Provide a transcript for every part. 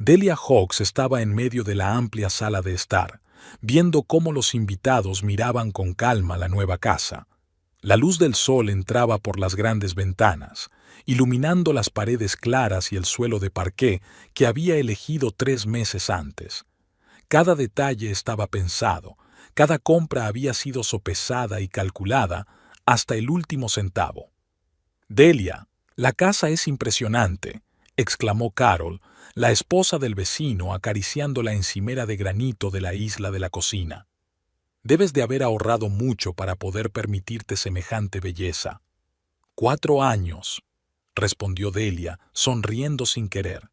Delia Hawkes estaba en medio de la amplia sala de estar, viendo cómo los invitados miraban con calma la nueva casa. La luz del sol entraba por las grandes ventanas, iluminando las paredes claras y el suelo de parqué que había elegido 3 meses antes. Cada detalle estaba pensado, cada compra había sido sopesada y calculada hasta el último centavo. «Delia, la casa es impresionante», exclamó Carol, la esposa del vecino, acariciando la encimera de granito de la isla de la cocina. «Debes de haber ahorrado mucho para poder permitirte semejante belleza». «4 años», respondió Delia, sonriendo sin querer.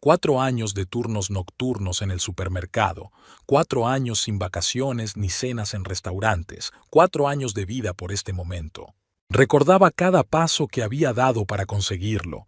4 años de turnos nocturnos en el supermercado, 4 años sin vacaciones ni cenas en restaurantes, 4 años de vida por este momento. Recordaba cada paso que había dado para conseguirlo,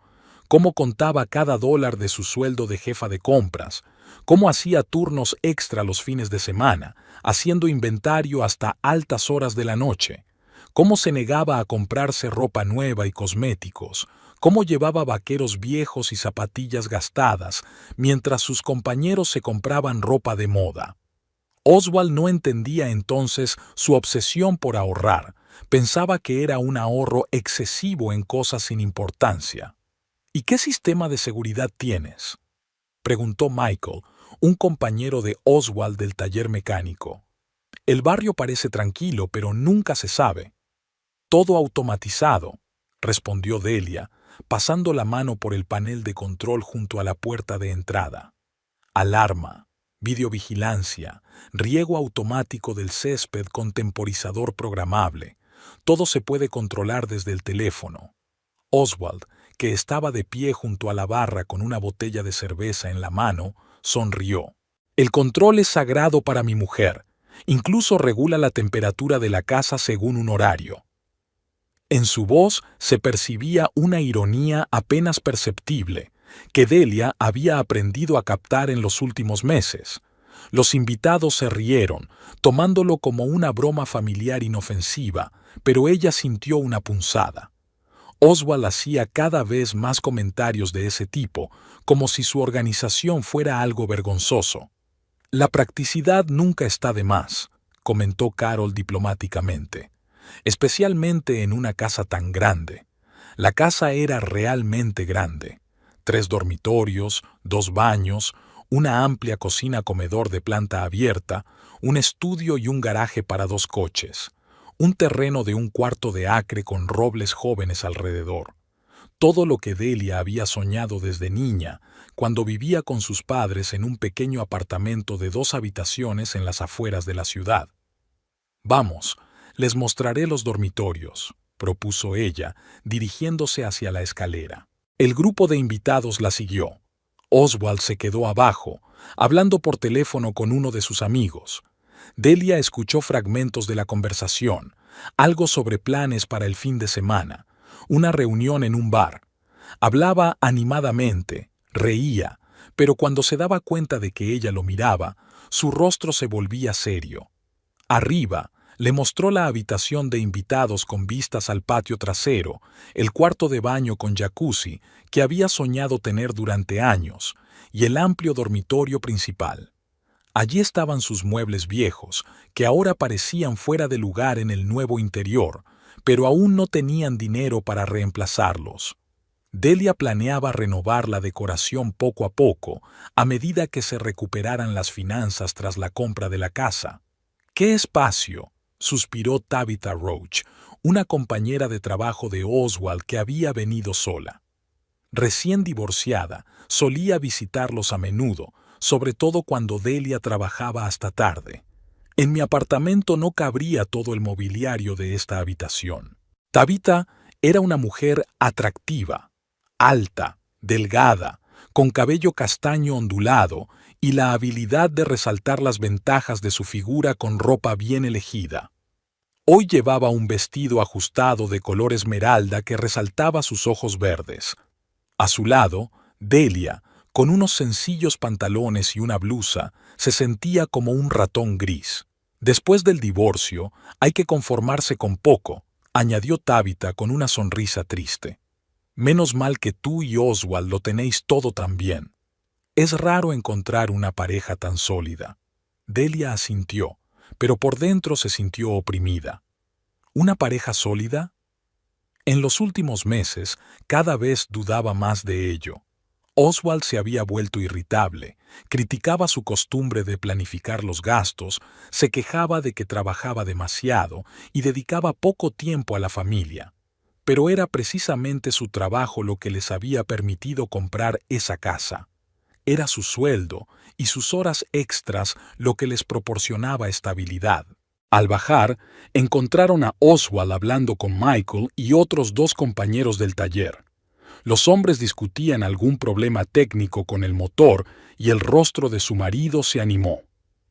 cómo contaba cada dólar de su sueldo de jefa de compras, cómo hacía turnos extra los fines de semana, haciendo inventario hasta altas horas de la noche, cómo se negaba a comprarse ropa nueva y cosméticos, cómo llevaba vaqueros viejos y zapatillas gastadas, mientras sus compañeros se compraban ropa de moda. Oswald no entendía entonces su obsesión por ahorrar, pensaba que era un ahorro excesivo en cosas sin importancia. «¿Y qué sistema de seguridad tienes?», preguntó Michael, un compañero de Oswald del taller mecánico. «El barrio parece tranquilo, pero nunca se sabe». «Todo automatizado», respondió Delia, pasando la mano por el panel de control junto a la puerta de entrada. «Alarma, videovigilancia, riego automático del césped con temporizador programable. Todo se puede controlar desde el teléfono». Oswald, que estaba de pie junto a la barra con una botella de cerveza en la mano, sonrió. «El control es sagrado para mi mujer. Incluso regula la temperatura de la casa según un horario». En su voz se percibía una ironía apenas perceptible, que Delia había aprendido a captar en los últimos meses. Los invitados se rieron, tomándolo como una broma familiar inofensiva, pero ella sintió una punzada. Oswald hacía cada vez más comentarios de ese tipo, como si su organización fuera algo vergonzoso. «La practicidad nunca está de más», comentó Carol diplomáticamente, «especialmente en una casa tan grande». La casa era realmente grande. 3 dormitorios, 2 baños, una amplia cocina-comedor de planta abierta, un estudio y un garaje para 2 coches. Un terreno de 1/4 de acre con robles jóvenes alrededor. Todo lo que Delia había soñado desde niña, cuando vivía con sus padres en un pequeño apartamento de 2 habitaciones en las afueras de la ciudad. «Vamos, les mostraré los dormitorios», propuso ella, dirigiéndose hacia la escalera. El grupo de invitados la siguió. Oswald se quedó abajo, hablando por teléfono con uno de sus amigos. Delia escuchó fragmentos de la conversación, algo sobre planes para el fin de semana, una reunión en un bar. Hablaba animadamente, reía, pero cuando se daba cuenta de que ella lo miraba, su rostro se volvía serio. Arriba, le mostró la habitación de invitados con vistas al patio trasero, el cuarto de baño con jacuzzi que había soñado tener durante años, y el amplio dormitorio principal. Allí estaban sus muebles viejos, que ahora parecían fuera de lugar en el nuevo interior, pero aún no tenían dinero para reemplazarlos. Delia planeaba renovar la decoración poco a poco, a medida que se recuperaran las finanzas tras la compra de la casa. «¡Qué espacio!», suspiró Tabitha Roach, una compañera de trabajo de Oswald que había venido sola. Recién divorciada, solía visitarlos a menudo, sobre todo cuando Delia trabajaba hasta tarde. «En mi apartamento no cabría todo el mobiliario de esta habitación». Tabitha era una mujer atractiva, alta, delgada, con cabello castaño ondulado y la habilidad de resaltar las ventajas de su figura con ropa bien elegida. Hoy llevaba un vestido ajustado de color esmeralda que resaltaba sus ojos verdes. A su lado, Delia, con unos sencillos pantalones y una blusa, se sentía como un ratón gris. «Después del divorcio, hay que conformarse con poco», añadió Tabitha con una sonrisa triste. «Menos mal que tú y Oswald lo tenéis todo tan bien». Es raro encontrar una pareja tan sólida. Delia asintió, pero por dentro se sintió oprimida. ¿Una pareja sólida? En los últimos meses, cada vez dudaba más de ello. Oswald se había vuelto irritable, criticaba su costumbre de planificar los gastos, se quejaba de que trabajaba demasiado y dedicaba poco tiempo a la familia. Pero era precisamente su trabajo lo que les había permitido comprar esa casa. Era su sueldo y sus horas extras lo que les proporcionaba estabilidad. Al bajar, encontraron a Oswald hablando con Michael y otros dos compañeros del taller. Los hombres discutían algún problema técnico con el motor y el rostro de su marido se animó.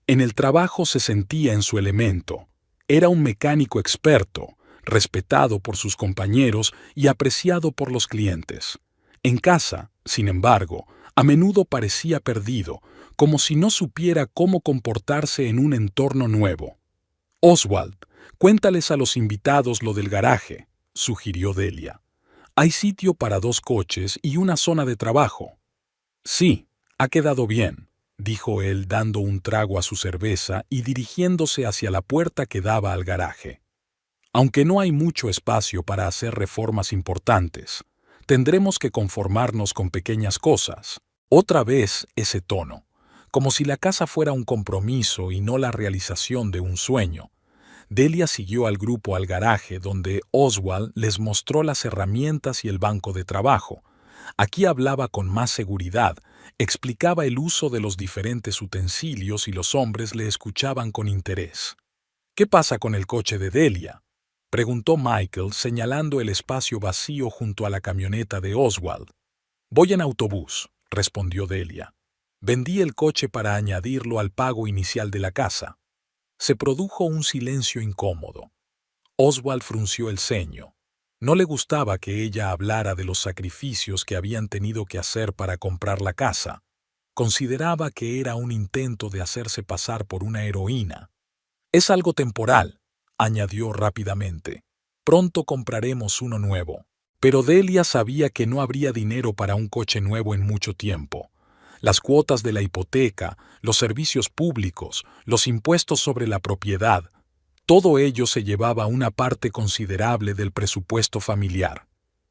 En el trabajo se sentía en su elemento. Era un mecánico experto, respetado por sus compañeros y apreciado por los clientes. En casa, sin embargo, a menudo parecía perdido, como si no supiera cómo comportarse en un entorno nuevo. Oswald, cuéntales a los invitados lo del garaje, sugirió Delia. Hay sitio para 2 coches y una zona de trabajo. Sí, ha quedado bien, dijo él dando un trago a su cerveza y dirigiéndose hacia la puerta que daba al garaje. Aunque no hay mucho espacio para hacer reformas importantes, tendremos que conformarnos con pequeñas cosas. Otra vez ese tono, como si la casa fuera un compromiso y no la realización de un sueño. Delia siguió al grupo al garaje donde Oswald les mostró las herramientas y el banco de trabajo. Aquí hablaba con más seguridad, explicaba el uso de los diferentes utensilios y los hombres le escuchaban con interés. ¿Qué pasa con el coche de Delia?, preguntó Michael señalando el espacio vacío junto a la camioneta de Oswald. Voy en autobús, respondió Delia. Vendí el coche para añadirlo al pago inicial de la casa. Se produjo un silencio incómodo. Oswald frunció el ceño. No le gustaba que ella hablara de los sacrificios que habían tenido que hacer para comprar la casa. Consideraba que era un intento de hacerse pasar por una heroína. Es algo temporal, añadió rápidamente. Pronto compraremos uno nuevo. Pero Delia sabía que no habría dinero para un coche nuevo en mucho tiempo. Las cuotas de la hipoteca, los servicios públicos, los impuestos sobre la propiedad, todo ello se llevaba una parte considerable del presupuesto familiar.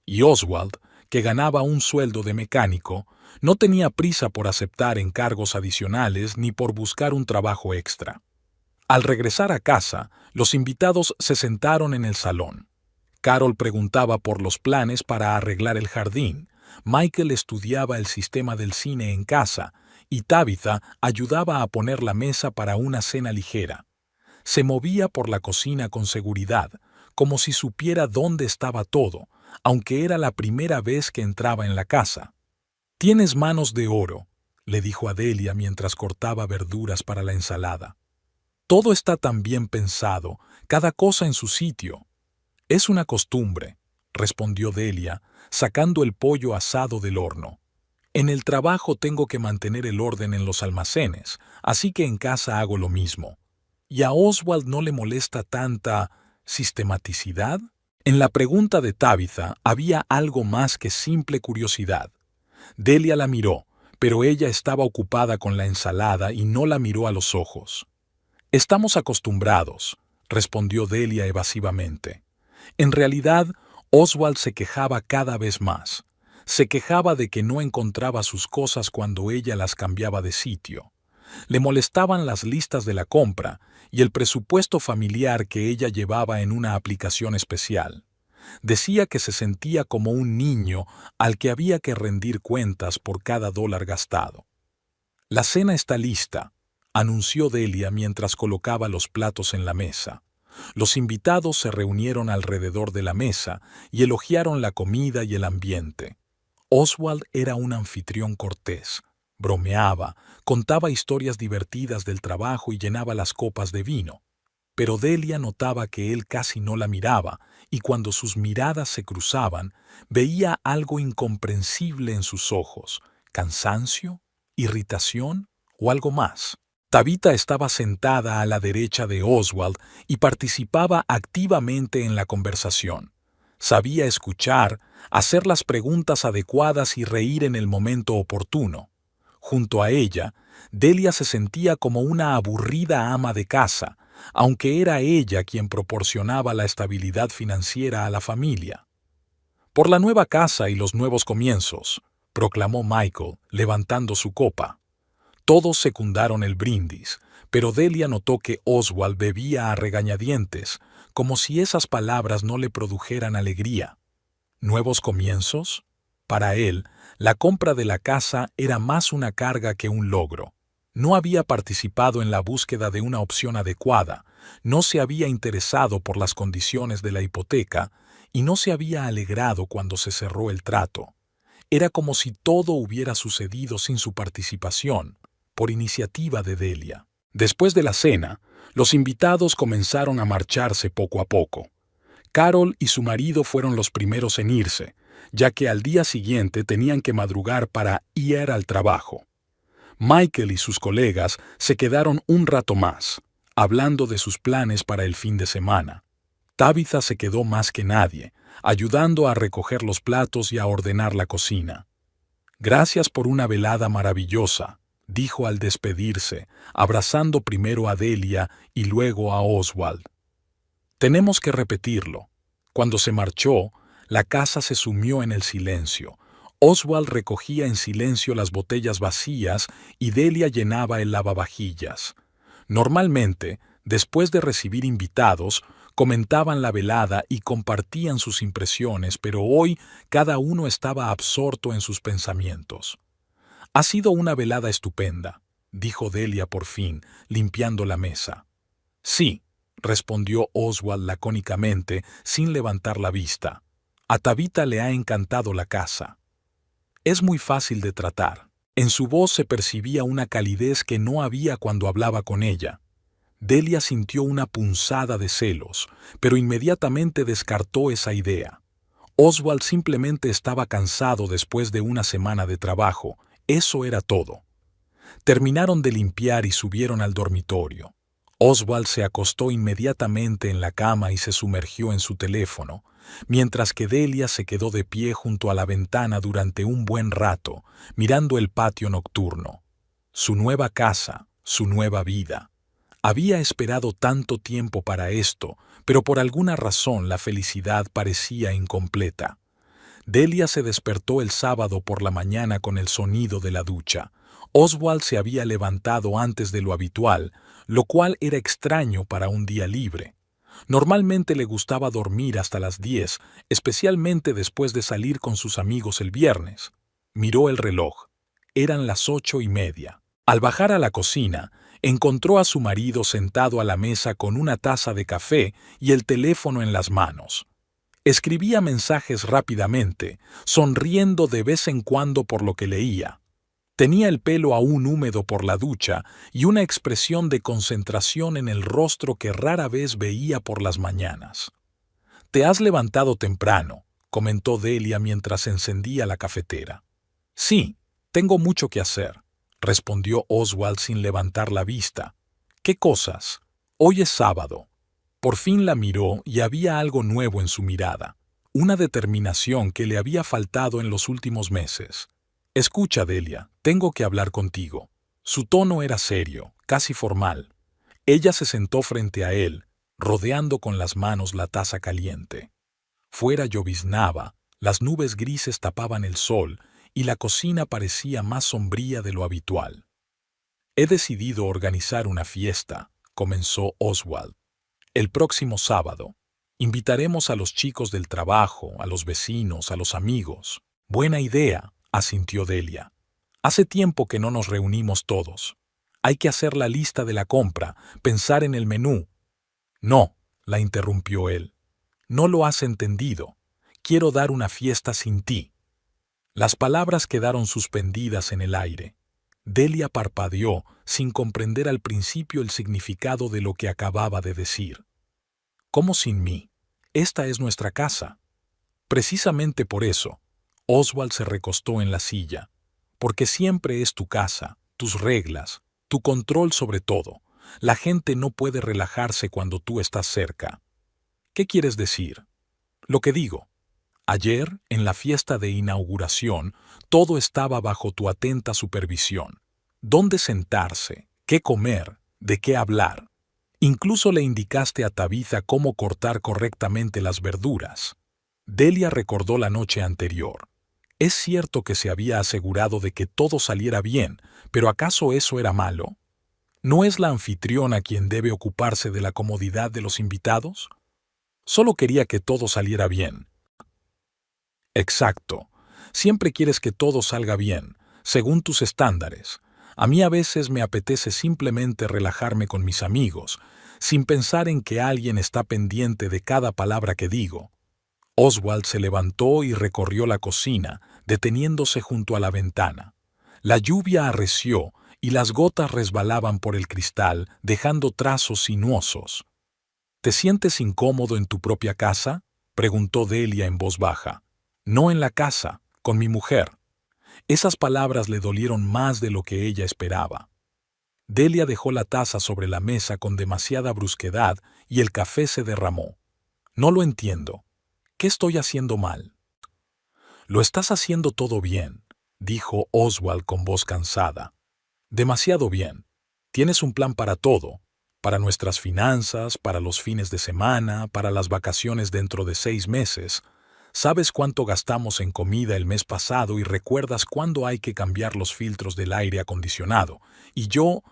Y Oswald, que ganaba un sueldo de mecánico, no tenía prisa por aceptar encargos adicionales ni por buscar un trabajo extra. Al regresar a casa, los invitados se sentaron en el salón. Carol preguntaba por los planes para arreglar el jardín, Michael estudiaba el sistema del cine en casa y Tabitha ayudaba a poner la mesa para una cena ligera. Se movía por la cocina con seguridad, como si supiera dónde estaba todo, aunque era la primera vez que entraba en la casa. «Tienes manos de oro», le dijo a Delia mientras cortaba verduras para la ensalada. «Todo está tan bien pensado, cada cosa en su sitio». «Es una costumbre», respondió Delia, sacando el pollo asado del horno. «En el trabajo tengo que mantener el orden en los almacenes, así que en casa hago lo mismo». ¿Y a Oswald no le molesta tanta sistematicidad? En la pregunta de Tabitha había algo más que simple curiosidad. Delia la miró, pero ella estaba ocupada con la ensalada y no la miró a los ojos. «Estamos acostumbrados», respondió Delia evasivamente. En realidad, Oswald se quejaba cada vez más. Se quejaba de que no encontraba sus cosas cuando ella las cambiaba de sitio. Le molestaban las listas de la compra y el presupuesto familiar que ella llevaba en una aplicación especial. Decía que se sentía como un niño al que había que rendir cuentas por cada dólar gastado. «La cena está lista», anunció Delia mientras colocaba los platos en la mesa. Los invitados se reunieron alrededor de la mesa y elogiaron la comida y el ambiente. Oswald era un anfitrión cortés. Bromeaba, contaba historias divertidas del trabajo y llenaba las copas de vino. Pero Delia notaba que él casi no la miraba y cuando sus miradas se cruzaban, veía algo incomprensible en sus ojos, cansancio, irritación o algo más. Tabitha estaba sentada a la derecha de Oswald y participaba activamente en la conversación. Sabía escuchar, hacer las preguntas adecuadas y reír en el momento oportuno. Junto a ella, Delia se sentía como una aburrida ama de casa, aunque era ella quien proporcionaba la estabilidad financiera a la familia. Por la nueva casa y los nuevos comienzos, proclamó Michael, levantando su copa. Todos secundaron el brindis, pero Delia notó que Oswald bebía a regañadientes, como si esas palabras no le produjeran alegría. ¿Nuevos comienzos? Para él, la compra de la casa era más una carga que un logro. No había participado en la búsqueda de una opción adecuada, no se había interesado por las condiciones de la hipoteca y no se había alegrado cuando se cerró el trato. Era como si todo hubiera sucedido sin su participación, por iniciativa de Delia. Después de la cena, los invitados comenzaron a marcharse poco a poco. Carol y su marido fueron los primeros en irse, ya que al día siguiente tenían que madrugar para ir al trabajo. Michael y sus colegas se quedaron un rato más, hablando de sus planes para el fin de semana. Tabitha se quedó más que nadie, ayudando a recoger los platos y a ordenar la cocina. «Gracias por una velada maravillosa», dijo al despedirse, abrazando primero a Delia y luego a Oswald. «Tenemos que repetirlo». Cuando se marchó, la casa se sumió en el silencio. Oswald recogía en silencio las botellas vacías y Delia llenaba el lavavajillas. Normalmente, después de recibir invitados, comentaban la velada y compartían sus impresiones, pero hoy cada uno estaba absorto en sus pensamientos. «Ha sido una velada estupenda», dijo Delia por fin, limpiando la mesa. «Sí», respondió Oswald lacónicamente, sin levantar la vista. «A Tabitha le ha encantado la casa. Es muy fácil de tratar». En su voz se percibía una calidez que no había cuando hablaba con ella. Delia sintió una punzada de celos, pero inmediatamente descartó esa idea. Oswald simplemente estaba cansado después de una semana de trabajo. Eso era todo. Terminaron de limpiar y subieron al dormitorio. Oswald se acostó inmediatamente en la cama y se sumergió en su teléfono, mientras que Delia se quedó de pie junto a la ventana durante un buen rato, mirando el patio nocturno. Su nueva casa, su nueva vida. Había esperado tanto tiempo para esto, pero por alguna razón la felicidad parecía incompleta. Delia se despertó el sábado por la mañana con el sonido de la ducha. Oswald se había levantado antes de lo habitual, lo cual era extraño para un día libre. Normalmente le gustaba dormir hasta las 10, especialmente después de salir con sus amigos el viernes. Miró el reloj. Eran las 8:30. Al bajar a la cocina, encontró a su marido sentado a la mesa con una taza de café y el teléfono en las manos. Escribía mensajes rápidamente, sonriendo de vez en cuando por lo que leía. Tenía el pelo aún húmedo por la ducha y una expresión de concentración en el rostro que rara vez veía por las mañanas. «Te has levantado temprano», comentó Delia mientras encendía la cafetera. «Sí, tengo mucho que hacer», respondió Oswald sin levantar la vista. «¿Qué cosas? Hoy es sábado». Por fin la miró y había algo nuevo en su mirada, una determinación que le había faltado en los últimos meses. «Escucha, Delia, tengo que hablar contigo». Su tono era serio, casi formal. Ella se sentó frente a él, rodeando con las manos la taza caliente. Fuera lloviznaba, las nubes grises tapaban el sol y la cocina parecía más sombría de lo habitual. «He decidido organizar una fiesta», comenzó Oswald. «El próximo sábado. Invitaremos a los chicos del trabajo, a los vecinos, a los amigos». «Buena idea», asintió Delia. «Hace tiempo que no nos reunimos todos. Hay que hacer la lista de la compra, pensar en el menú». «No», la interrumpió él. «No lo has entendido. Quiero dar una fiesta sin ti». Las palabras quedaron suspendidas en el aire. Delia parpadeó, sin comprender al principio el significado de lo que acababa de decir. «¿Cómo sin mí? Esta es nuestra casa». «Precisamente por eso». Oswald se recostó en la silla. «Porque siempre es tu casa, tus reglas, tu control sobre todo. La gente no puede relajarse cuando tú estás cerca». «¿Qué quieres decir?» «Lo que digo. Ayer, en la fiesta de inauguración, todo estaba bajo tu atenta supervisión. ¿Dónde sentarse? ¿Qué comer? ¿De qué hablar? Incluso le indicaste a Tabitha cómo cortar correctamente las verduras. Delia recordó la noche anterior. Es cierto que se había asegurado de que todo saliera bien, pero ¿acaso eso era malo? ¿No es la anfitriona quien debe ocuparse de la comodidad de los invitados? Solo quería que todo saliera bien. Exacto. Siempre quieres que todo salga bien, según tus estándares. A mí a veces me apetece simplemente relajarme con mis amigos, sin pensar en que alguien está pendiente de cada palabra que digo. Oswald se levantó y recorrió la cocina, deteniéndose junto a la ventana. La lluvia arreció y las gotas resbalaban por el cristal, dejando trazos sinuosos. ¿Te sientes incómodo en tu propia casa?, preguntó Delia en voz baja. No en la casa, con mi mujer. Esas palabras le dolieron más de lo que ella esperaba. Delia dejó la taza sobre la mesa con demasiada brusquedad y el café se derramó. No lo entiendo. ¿Qué estoy haciendo mal? Lo estás haciendo todo bien, dijo Oswald con voz cansada. Demasiado bien. Tienes un plan para todo, para nuestras finanzas, para los fines de semana, para las vacaciones dentro de 6 meses. Sabes cuánto gastamos en comida el mes pasado y recuerdas cuándo hay que cambiar los filtros del aire acondicionado. Y yo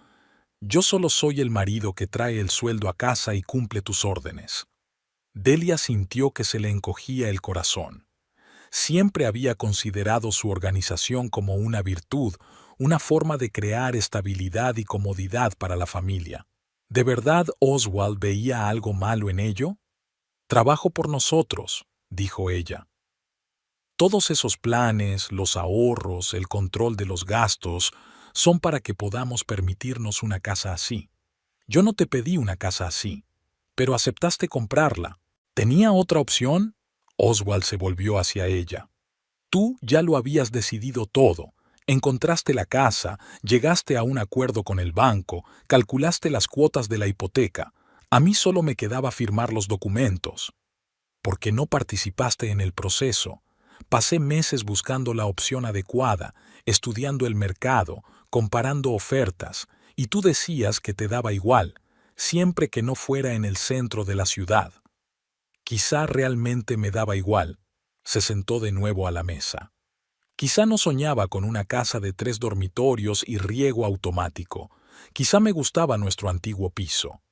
solo soy el marido que trae el sueldo a casa y cumple tus órdenes. Delia sintió que se le encogía el corazón. Siempre había considerado su organización como una virtud, una forma de crear estabilidad y comodidad para la familia. ¿De verdad Oswald veía algo malo en ello? Trabajo por nosotros, dijo ella. Todos esos planes, los ahorros, el control de los gastos, son para que podamos permitirnos una casa así. Yo no te pedí una casa así, pero aceptaste comprarla. ¿Tenía otra opción? Oswald se volvió hacia ella. Tú ya lo habías decidido todo. Encontraste la casa, llegaste a un acuerdo con el banco, calculaste las cuotas de la hipoteca. A mí solo me quedaba firmar los documentos. Porque no participaste en el proceso. Pasé meses buscando la opción adecuada, estudiando el mercado, comparando ofertas, y tú decías que te daba igual, siempre que no fuera en el centro de la ciudad. Quizá realmente me daba igual. Se sentó de nuevo a la mesa. Quizá no soñaba con una casa de 3 dormitorios y riego automático. Quizá me gustaba nuestro antiguo piso.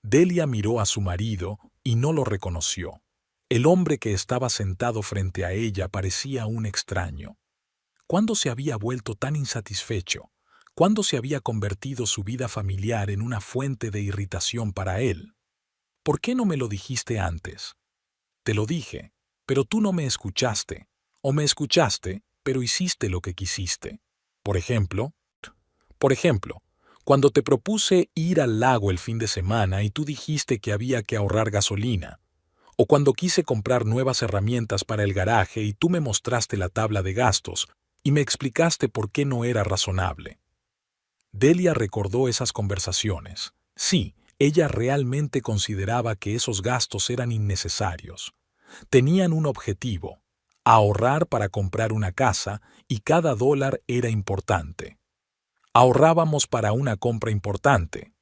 Delia miró a su marido y no lo reconoció. El hombre que estaba sentado frente a ella parecía un extraño. ¿Cuándo se había vuelto tan insatisfecho? ¿Cuándo se había convertido su vida familiar en una fuente de irritación para él? ¿Por qué no me lo dijiste antes? Te lo dije, pero tú no me escuchaste. O me escuchaste, pero hiciste lo que quisiste. Por ejemplo, cuando te propuse ir al lago el fin de semana y tú dijiste que había que ahorrar gasolina. O cuando quise comprar nuevas herramientas para el garaje y tú me mostraste la tabla de gastos y me explicaste por qué no era razonable. Delia recordó esas conversaciones. Sí, ella realmente consideraba que esos gastos eran innecesarios. Tenían un objetivo: ahorrar para comprar una casa, y cada dólar era importante. Ahorrábamos para una compra importante.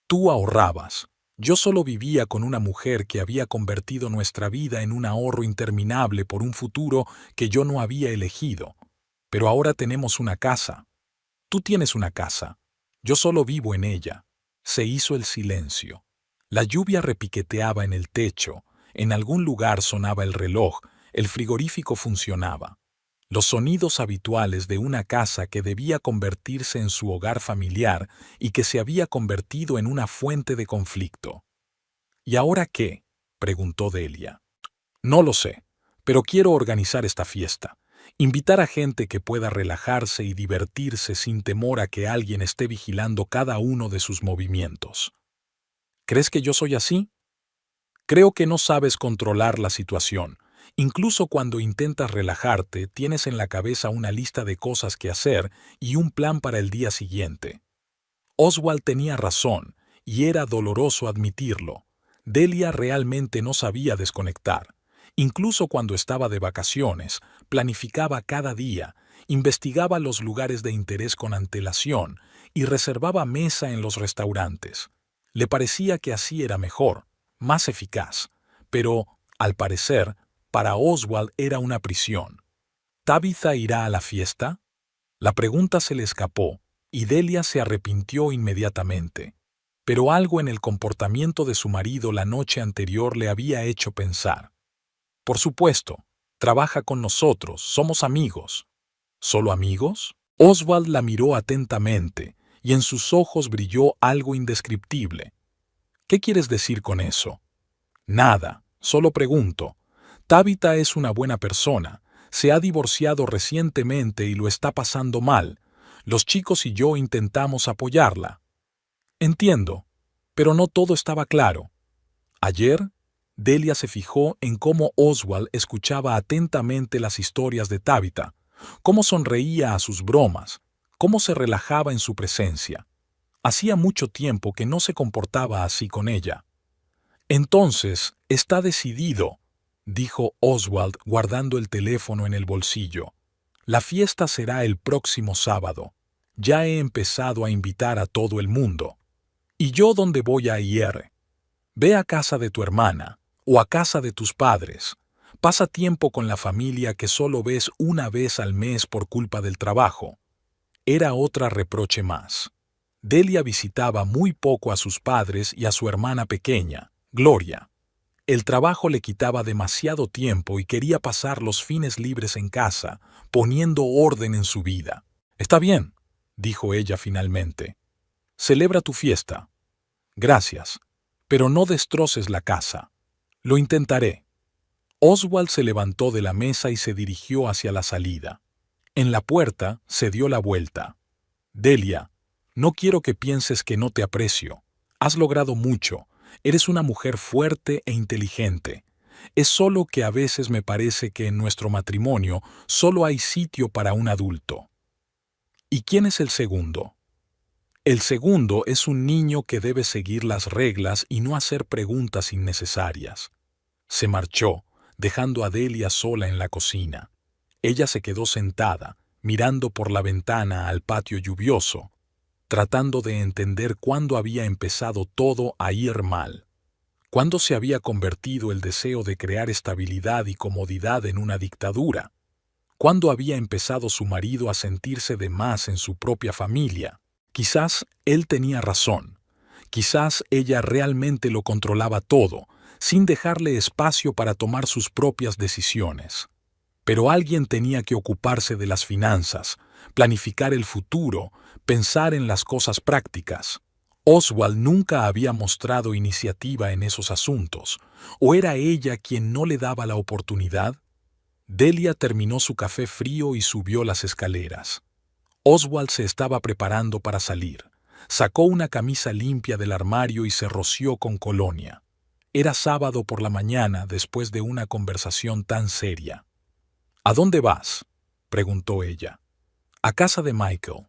Tú ahorrabas. Yo solo vivía con una mujer que había convertido nuestra vida en un ahorro interminable por un futuro que yo no había elegido. Pero ahora tenemos una casa. Tú tienes una casa. Yo solo vivo en ella. Se hizo el silencio. La lluvia repiqueteaba en el techo. En algún lugar sonaba el reloj. El frigorífico funcionaba. Los sonidos habituales de una casa que debía convertirse en su hogar familiar y que se había convertido en una fuente de conflicto. ¿Y ahora qué?, preguntó Delia. No lo sé, pero quiero organizar esta fiesta. Invitar a gente que pueda relajarse y divertirse sin temor a que alguien esté vigilando cada uno de sus movimientos. ¿Crees que yo soy así? Creo que no sabes controlar la situación. Incluso cuando intentas relajarte, tienes en la cabeza una lista de cosas que hacer y un plan para el día siguiente. Oswald tenía razón, y era doloroso admitirlo. Delia realmente no sabía desconectar. Incluso cuando estaba de vacaciones, planificaba cada día, investigaba los lugares de interés con antelación y reservaba mesa en los restaurantes. Le parecía que así era mejor, más eficaz, pero, al parecer, para Oswald era una prisión. ¿Tabitha irá a la fiesta? La pregunta se le escapó, y Delia se arrepintió inmediatamente. Pero algo en el comportamiento de su marido la noche anterior le había hecho pensar. Por supuesto, trabaja con nosotros, somos amigos. ¿Solo amigos? Oswald la miró atentamente, y en sus ojos brilló algo indescriptible. ¿Qué quieres decir con eso? Nada, solo pregunto. Tabitha es una buena persona. Se ha divorciado recientemente y lo está pasando mal. Los chicos y yo intentamos apoyarla. Entiendo, pero no todo estaba claro. Ayer, Delia se fijó en cómo Oswald escuchaba atentamente las historias de Tabitha, cómo sonreía a sus bromas, cómo se relajaba en su presencia. Hacía mucho tiempo que no se comportaba así con ella. Entonces, está decidido, dijo Oswald guardando el teléfono en el bolsillo. La fiesta será el próximo sábado. Ya he empezado a invitar a todo el mundo. ¿Y yo dónde voy a ir? Ve a casa de tu hermana o a casa de tus padres. Pasa tiempo con la familia que solo ves una vez al mes por culpa del trabajo. Era otra reproche más. Delia visitaba muy poco a sus padres y a su hermana pequeña, Gloria. El trabajo le quitaba demasiado tiempo y quería pasar los fines libres en casa, poniendo orden en su vida. Está bien, dijo ella finalmente. Celebra tu fiesta. Gracias, pero no destroces la casa. Lo intentaré. Oswald se levantó de la mesa y se dirigió hacia la salida. En la puerta se dio la vuelta. Delia, no quiero que pienses que no te aprecio. Has logrado mucho. Eres una mujer fuerte e inteligente. Es solo que a veces me parece que en nuestro matrimonio solo hay sitio para un adulto. ¿Y quién es el segundo? El segundo es un niño que debe seguir las reglas y no hacer preguntas innecesarias. Se marchó, dejando a Delia sola en la cocina. Ella se quedó sentada, mirando por la ventana al patio lluvioso, tratando de entender cuándo había empezado todo a ir mal. Cuándo se había convertido el deseo de crear estabilidad y comodidad en una dictadura. Cuándo había empezado su marido a sentirse de más en su propia familia. Quizás él tenía razón. Quizás ella realmente lo controlaba todo, sin dejarle espacio para tomar sus propias decisiones. Pero alguien tenía que ocuparse de las finanzas, planificar el futuro, pensar en las cosas prácticas. Oswald nunca había mostrado iniciativa en esos asuntos, ¿o era ella quien no le daba la oportunidad? Delia terminó su café frío y subió las escaleras. Oswald se estaba preparando para salir. Sacó una camisa limpia del armario y se roció con colonia. Era sábado por la mañana después de una conversación tan seria. ¿A dónde vas?, preguntó ella. A casa de Michael,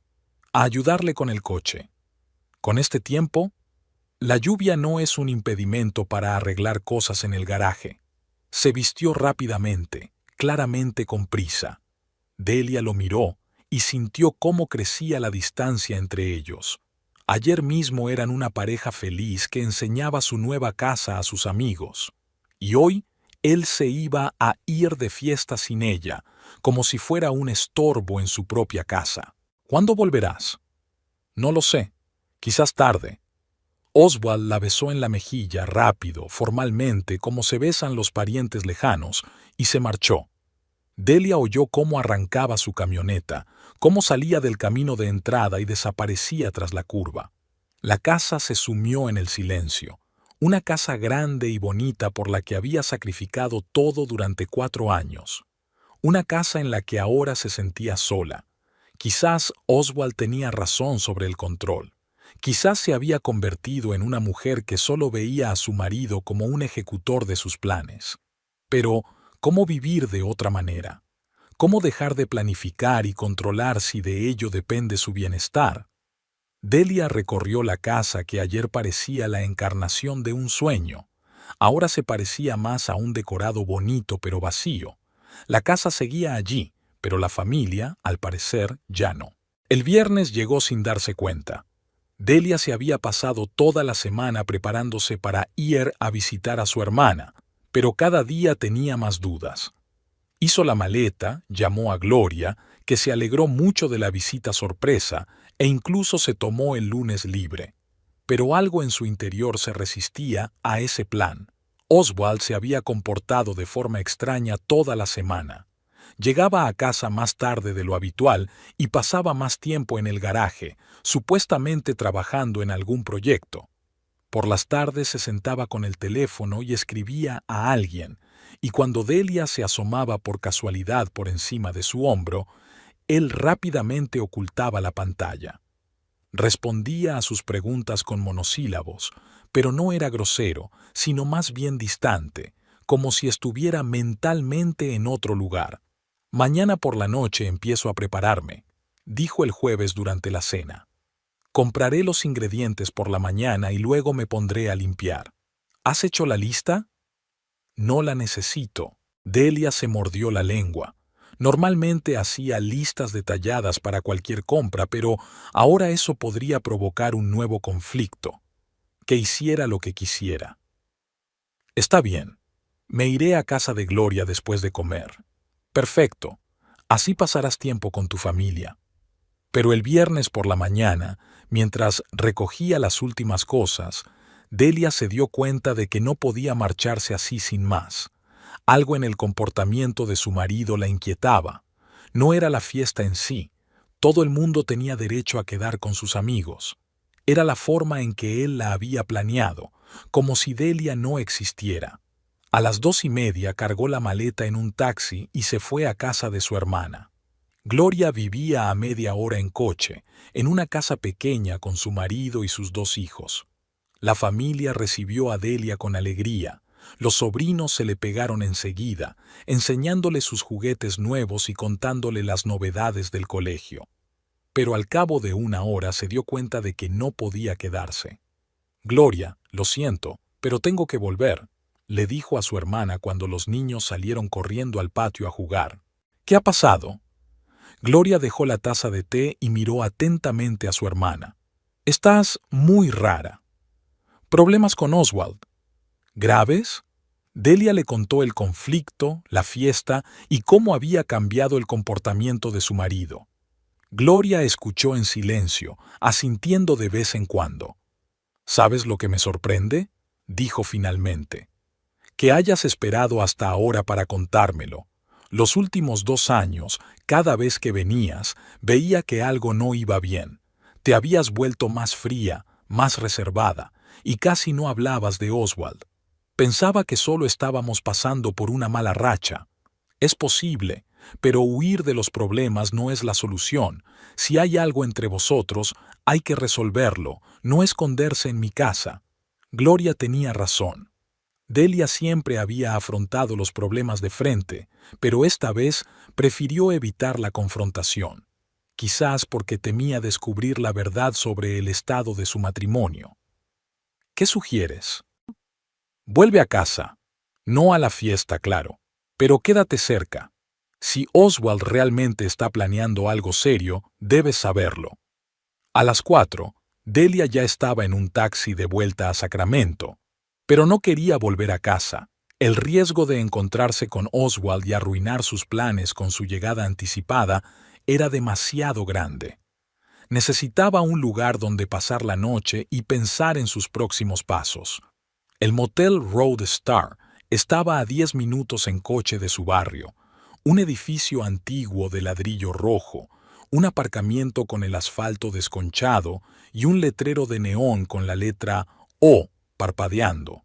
a ayudarle con el coche. ¿Con este tiempo? La lluvia no es un impedimento para arreglar cosas en el garaje. Se vistió rápidamente, claramente con prisa. Delia lo miró y sintió cómo crecía la distancia entre ellos. Ayer mismo eran una pareja feliz que enseñaba su nueva casa a sus amigos. Y hoy él se iba a ir de fiesta sin ella, como si fuera un estorbo en su propia casa. ¿Cuándo volverás? No lo sé. Quizás tarde. Oswald la besó en la mejilla rápido, formalmente, como se besan los parientes lejanos, y se marchó. Delia oyó cómo arrancaba su camioneta, cómo salía del camino de entrada y desaparecía tras la curva. La casa se sumió en el silencio, una casa grande y bonita por la que había sacrificado todo durante 4 años. Una casa en la que ahora se sentía sola. Quizás Oswald tenía razón sobre el control. Quizás se había convertido en una mujer que solo veía a su marido como un ejecutor de sus planes. Pero, ¿cómo vivir de otra manera? ¿Cómo dejar de planificar y controlar si de ello depende su bienestar? Delia recorrió la casa que ayer parecía la encarnación de un sueño. Ahora se parecía más a un decorado bonito pero vacío. La casa seguía allí, pero la familia, al parecer, ya no. El viernes llegó sin darse cuenta. Delia se había pasado toda la semana preparándose para ir a visitar a su hermana, pero cada día tenía más dudas. Hizo la maleta, llamó a Gloria, que se alegró mucho de la visita sorpresa, e incluso se tomó el lunes libre. Pero algo en su interior se resistía a ese plan. Oswald se había comportado de forma extraña toda la semana. Llegaba a casa más tarde de lo habitual y pasaba más tiempo en el garaje, supuestamente trabajando en algún proyecto. Por las tardes se sentaba con el teléfono y escribía a alguien, y cuando Delia se asomaba por casualidad por encima de su hombro, él rápidamente ocultaba la pantalla. Respondía a sus preguntas con monosílabos, pero no era grosero, sino más bien distante, como si estuviera mentalmente en otro lugar. «Mañana por la noche empiezo a prepararme», dijo el jueves durante la cena. «Compraré los ingredientes por la mañana y luego me pondré a limpiar. ¿Has hecho la lista?» «No la necesito». Delia se mordió la lengua. Normalmente hacía listas detalladas para cualquier compra, pero ahora eso podría provocar un nuevo conflicto. Que hiciera lo que quisiera. «Está bien. Me iré a casa de Gloria después de comer». «Perfecto. Así pasarás tiempo con tu familia». Pero el viernes por la mañana, mientras recogía las últimas cosas, Delia se dio cuenta de que no podía marcharse así sin más. Algo en el comportamiento de su marido la inquietaba. No era la fiesta en sí. Todo el mundo tenía derecho a quedar con sus amigos. Era la forma en que él la había planeado, como si Delia no existiera. A las 2:30 cargó la maleta en un taxi y se fue a casa de su hermana. Gloria vivía a media hora en coche, en una casa pequeña con su marido y sus 2 hijos. La familia recibió a Delia con alegría. Los sobrinos se le pegaron enseguida, enseñándole sus juguetes nuevos y contándole las novedades del colegio. Pero al cabo de 1 hora se dio cuenta de que no podía quedarse. «Gloria, lo siento, pero tengo que volver», le dijo a su hermana cuando los niños salieron corriendo al patio a jugar. «¿Qué ha pasado?» Gloria dejó la taza de té y miró atentamente a su hermana. «Estás muy rara». «¿Problemas con Oswald?» «¿Graves?» Delia le contó el conflicto, la fiesta y cómo había cambiado el comportamiento de su marido. Gloria escuchó en silencio, asintiendo de vez en cuando. «¿Sabes lo que me sorprende?», dijo finalmente. «Que hayas esperado hasta ahora para contármelo. Los últimos 2 años, cada vez que venías, veía que algo no iba bien. Te habías vuelto más fría, más reservada, y casi no hablabas de Oswald. Pensaba que solo estábamos pasando por una mala racha. Es posible, pero huir de los problemas no es la solución. Si hay algo entre vosotros, hay que resolverlo, no esconderse en mi casa». Gloria tenía razón. Delia siempre había afrontado los problemas de frente, pero esta vez prefirió evitar la confrontación. Quizás porque temía descubrir la verdad sobre el estado de su matrimonio. «¿Qué sugieres?» «Vuelve a casa. No a la fiesta, claro, pero quédate cerca. Si Oswald realmente está planeando algo serio, debes saberlo». A las 4, Delia ya estaba en un taxi de vuelta a Sacramento, pero no quería volver a casa. El riesgo de encontrarse con Oswald y arruinar sus planes con su llegada anticipada era demasiado grande. Necesitaba un lugar donde pasar la noche y pensar en sus próximos pasos. El motel Road Star estaba a 10 minutos en coche de su barrio, un edificio antiguo de ladrillo rojo, un aparcamiento con el asfalto desconchado y un letrero de neón con la letra O parpadeando.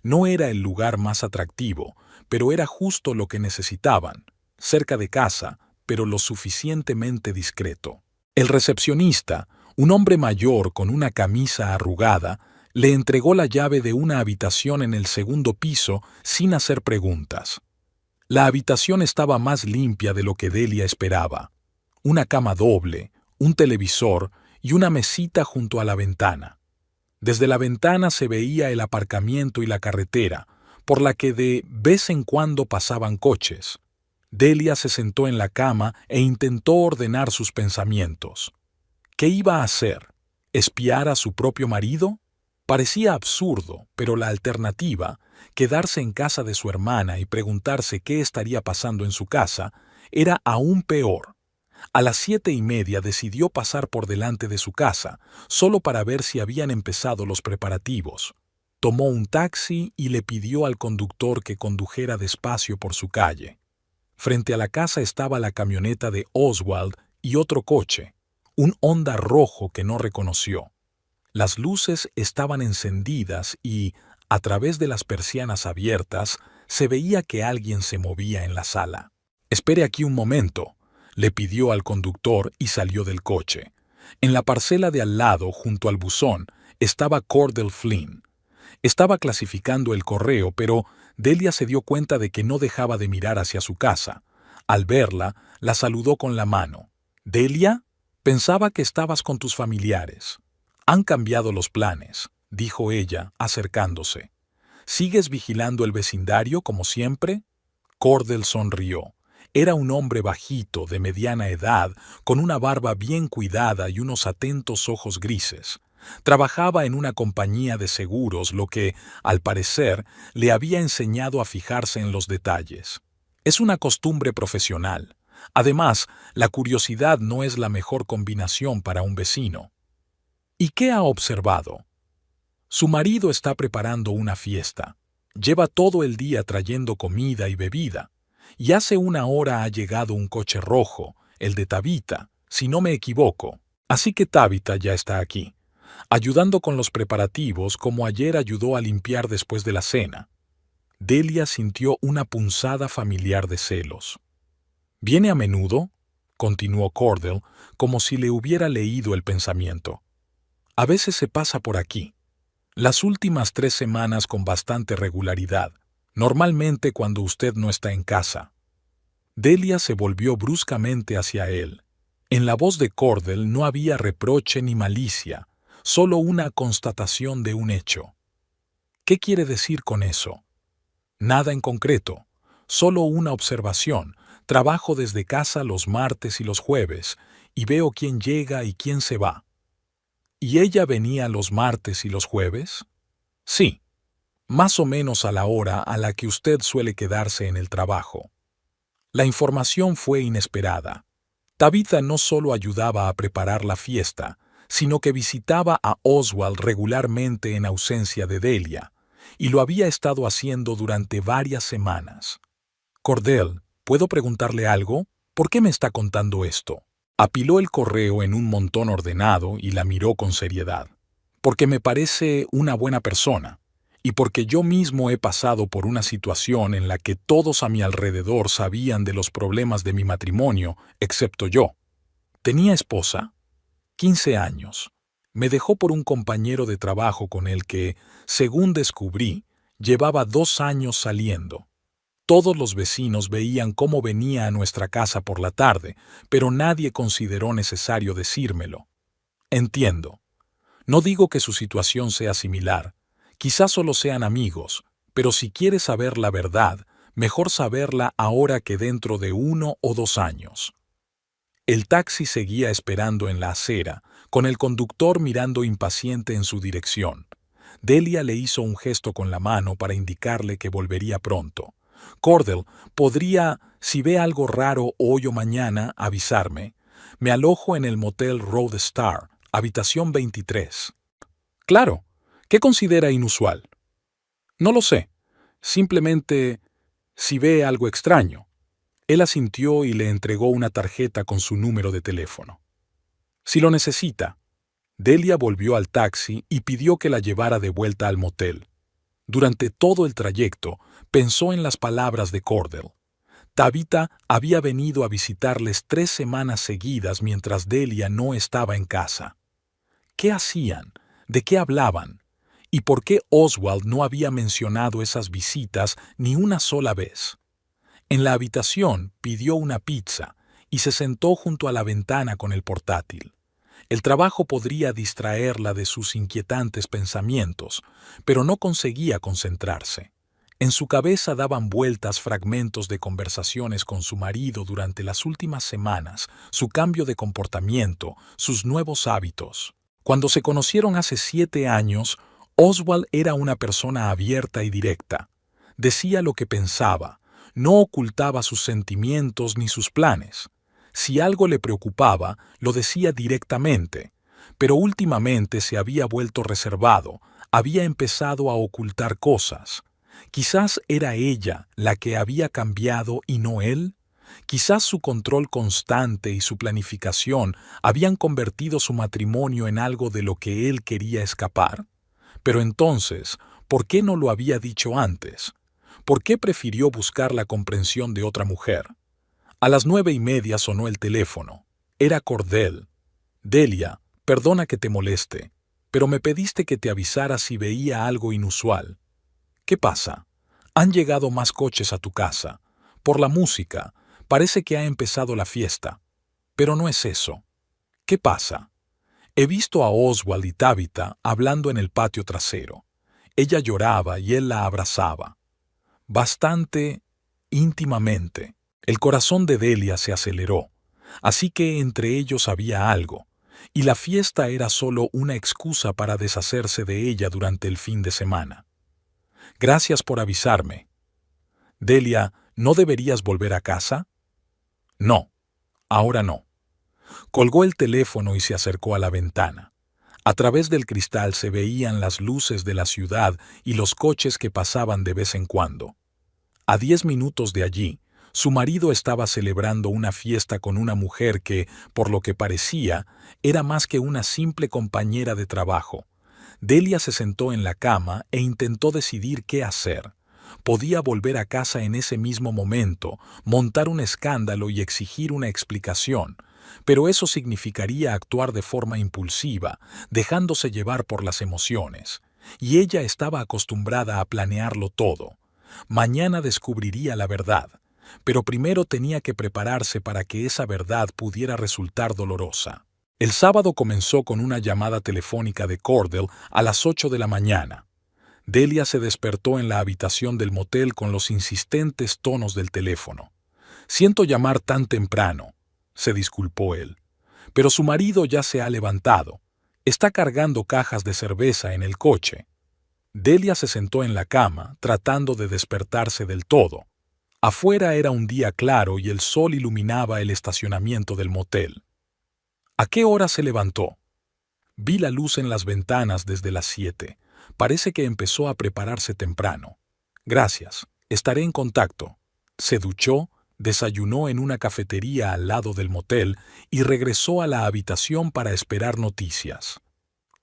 No era el lugar más atractivo, pero era justo lo que necesitaban, cerca de casa, pero lo suficientemente discreto. El recepcionista, un hombre mayor con una camisa arrugada, le entregó la llave de una habitación en el 2º piso sin hacer preguntas. La habitación estaba más limpia de lo que Delia esperaba. Una cama doble, un televisor y una mesita junto a la ventana. Desde la ventana se veía el aparcamiento y la carretera, por la que de vez en cuando pasaban coches. Delia se sentó en la cama e intentó ordenar sus pensamientos. ¿Qué iba a hacer? ¿Espiar a su propio marido? Parecía absurdo, pero la alternativa, quedarse en casa de su hermana y preguntarse qué estaría pasando en su casa, era aún peor. A las 7:30 decidió pasar por delante de su casa, solo para ver si habían empezado los preparativos. Tomó un taxi y le pidió al conductor que condujera despacio por su calle. Frente a la casa estaba la camioneta de Oswald y otro coche, un Honda rojo que no reconoció. Las luces estaban encendidas y, a través de las persianas abiertas, se veía que alguien se movía en la sala. «Espere aquí un momento», le pidió al conductor y salió del coche. En la parcela de al lado, junto al buzón, estaba Cordell Flynn. Estaba clasificando el correo, pero Delia se dio cuenta de que no dejaba de mirar hacia su casa. Al verla, la saludó con la mano. «¿Delia? Pensaba que estabas con tus familiares». «Han cambiado los planes», dijo ella, acercándose. «¿Sigues vigilando el vecindario como siempre?» Cordell sonrió. Era un hombre bajito, de mediana edad, con una barba bien cuidada y unos atentos ojos grises. Trabajaba en una compañía de seguros, lo que, al parecer, le había enseñado a fijarse en los detalles. Es una costumbre profesional. Además, la curiosidad no es la mejor combinación para un vecino. ¿Y qué ha observado? Su marido está preparando una fiesta. Lleva todo el día trayendo comida y bebida. Y hace una hora ha llegado un coche rojo, el de Tabitha, si no me equivoco. Así que Tabitha ya está aquí, ayudando con los preparativos como ayer ayudó a limpiar después de la cena. Delia sintió una punzada familiar de celos. «¿Viene a menudo?», continuó Cordell, como si le hubiera leído el pensamiento. «A veces se pasa por aquí. Las últimas 3 semanas con bastante regularidad, normalmente cuando usted no está en casa». Delia se volvió bruscamente hacia él. En la voz de Cordell no había reproche ni malicia, solo una constatación de un hecho. «¿Qué quiere decir con eso?» «Nada en concreto, solo una observación. Trabajo desde casa los martes y los jueves, y veo quién llega y quién se va». «¿Y ella venía los martes y los jueves?» «Sí, más o menos a la hora a la que usted suele quedarse en el trabajo». La información fue inesperada. Tabitha no solo ayudaba a preparar la fiesta, sino que visitaba a Oswald regularmente en ausencia de Delia, y lo había estado haciendo durante varias semanas. «Cordell, ¿puedo preguntarle algo? ¿Por qué me está contando esto?» Apiló el correo en un montón ordenado y la miró con seriedad. «Porque me parece una buena persona, y porque yo mismo he pasado por una situación en la que todos a mi alrededor sabían de los problemas de mi matrimonio, excepto yo. Tenía esposa, 15 años. Me dejó por un compañero de trabajo con el que, según descubrí, llevaba 2 años saliendo. Todos los vecinos veían cómo venía a nuestra casa por la tarde, pero nadie consideró necesario decírmelo. Entiendo. No digo que su situación sea similar. Quizás solo sean amigos, pero si quiere saber la verdad, mejor saberla ahora que dentro de 1 o 2 años. El taxi seguía esperando en la acera, con el conductor mirando impaciente en su dirección. Delia le hizo un gesto con la mano para indicarle que volvería pronto. «Cordell, ¿podría, si ve algo raro hoy o mañana, avisarme? Me alojo en el motel Road Star, habitación 23». «Claro. ¿Qué considera inusual?» «No lo sé. Simplemente, si ve algo extraño». Él asintió y le entregó una tarjeta con su número de teléfono. «Si lo necesita». Delia volvió al taxi y pidió que la llevara de vuelta al motel. Durante todo el trayecto, pensó en las palabras de Cordell. Tabitha había venido a visitarles 3 semanas seguidas mientras Delia no estaba en casa. ¿Qué hacían? ¿De qué hablaban? ¿Y por qué Oswald no había mencionado esas visitas ni una sola vez? En la habitación pidió una pizza y se sentó junto a la ventana con el portátil. El trabajo podría distraerla de sus inquietantes pensamientos, pero no conseguía concentrarse. En su cabeza daban vueltas fragmentos de conversaciones con su marido durante las últimas semanas, su cambio de comportamiento, sus nuevos hábitos. Cuando se conocieron hace 7 años, Oswald era una persona abierta y directa. Decía lo que pensaba, no ocultaba sus sentimientos ni sus planes. Si algo le preocupaba, lo decía directamente, pero últimamente se había vuelto reservado, había empezado a ocultar cosas. Quizás era ella la que había cambiado y no él. Quizás su control constante y su planificación habían convertido su matrimonio en algo de lo que él quería escapar. Pero entonces, ¿por qué no lo había dicho antes? ¿Por qué prefirió buscar la comprensión de otra mujer? A las 9:30 sonó el teléfono. Era Cordell. Delia, perdona que te moleste, pero me pediste que te avisara si veía algo inusual. ¿Qué pasa? Han llegado más coches a tu casa. Por la música, parece que ha empezado la fiesta. Pero no es eso. ¿Qué pasa? He visto a Oswald y Tabitha hablando en el patio trasero. Ella lloraba y él la abrazaba. Bastante íntimamente. El corazón de Delia se aceleró, así que entre ellos había algo, y la fiesta era solo una excusa para deshacerse de ella durante el fin de semana. Gracias por avisarme. Delia, ¿no deberías volver a casa? No, ahora no. Colgó el teléfono y se acercó a la ventana. A través del cristal se veían las luces de la ciudad y los coches que pasaban de vez en cuando. A 10 minutos de allí, su marido estaba celebrando una fiesta con una mujer que, por lo que parecía, era más que una simple compañera de trabajo. Delia se sentó en la cama e intentó decidir qué hacer. Podía volver a casa en ese mismo momento, montar un escándalo y exigir una explicación, pero eso significaría actuar de forma impulsiva, dejándose llevar por las emociones. Y ella estaba acostumbrada a planearlo todo. Mañana descubriría la verdad, pero primero tenía que prepararse para que esa verdad pudiera resultar dolorosa. El sábado comenzó con una llamada telefónica de Cordell a las 8 de la mañana. Delia se despertó en la habitación del motel con los insistentes tonos del teléfono. «Siento llamar tan temprano», se disculpó él. «Pero su marido ya se ha levantado. Está cargando cajas de cerveza en el coche». Delia se sentó en la cama, tratando de despertarse del todo. Afuera era un día claro y el sol iluminaba el estacionamiento del motel. ¿A qué hora se levantó? Vi la luz en las ventanas desde las 7. Parece que empezó a prepararse temprano. Gracias, estaré en contacto. Se duchó, desayunó en una cafetería al lado del motel y regresó a la habitación para esperar noticias.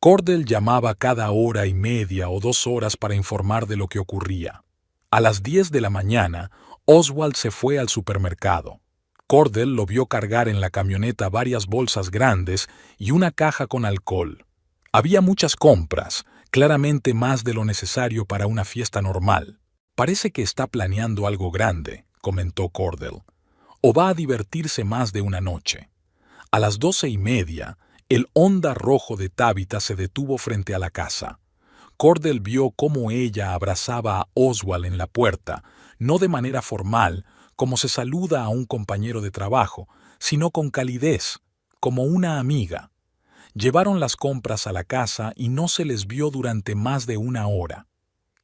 Cordell llamaba cada 1:30 o 2 horas para informar de lo que ocurría. A las 10 de la mañana, Oswald se fue al supermercado. Cordell lo vio cargar en la camioneta varias bolsas grandes y una caja con alcohol. Había muchas compras, claramente más de lo necesario para una fiesta normal. «Parece que está planeando algo grande», comentó Cordell. «O va a divertirse más de una noche». A las 12:30, el Honda rojo de Tabitha se detuvo frente a la casa. Cordell vio cómo ella abrazaba a Oswald en la puerta, no de manera formal, como se saluda a un compañero de trabajo, sino con calidez, como una amiga. Llevaron las compras a la casa y no se les vio durante más de una hora.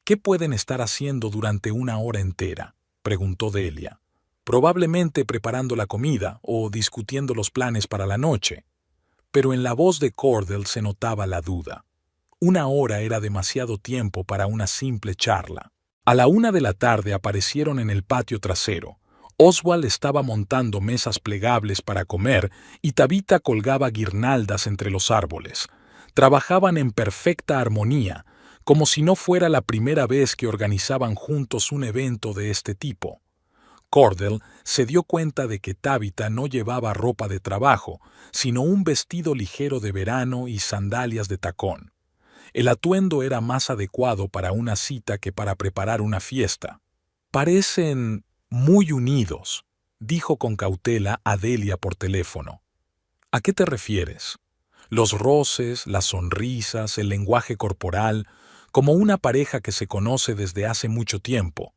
«¿Qué pueden estar haciendo durante una hora entera?», preguntó Delia. «Probablemente preparando la comida o discutiendo los planes para la noche». Pero en la voz de Cordell se notaba la duda. Una hora era demasiado tiempo para una simple charla. A la 1 de la tarde aparecieron en el patio trasero. Oswald estaba montando mesas plegables para comer y Tabitha colgaba guirnaldas entre los árboles. Trabajaban en perfecta armonía, como si no fuera la primera vez que organizaban juntos un evento de este tipo. Cordell se dio cuenta de que Tabitha no llevaba ropa de trabajo, sino un vestido ligero de verano y sandalias de tacón. El atuendo era más adecuado para una cita que para preparar una fiesta. «Parecen muy unidos», dijo con cautela a Delia por teléfono. «¿A qué te refieres?» Los roces, las sonrisas, el lenguaje corporal, como una pareja que se conoce desde hace mucho tiempo.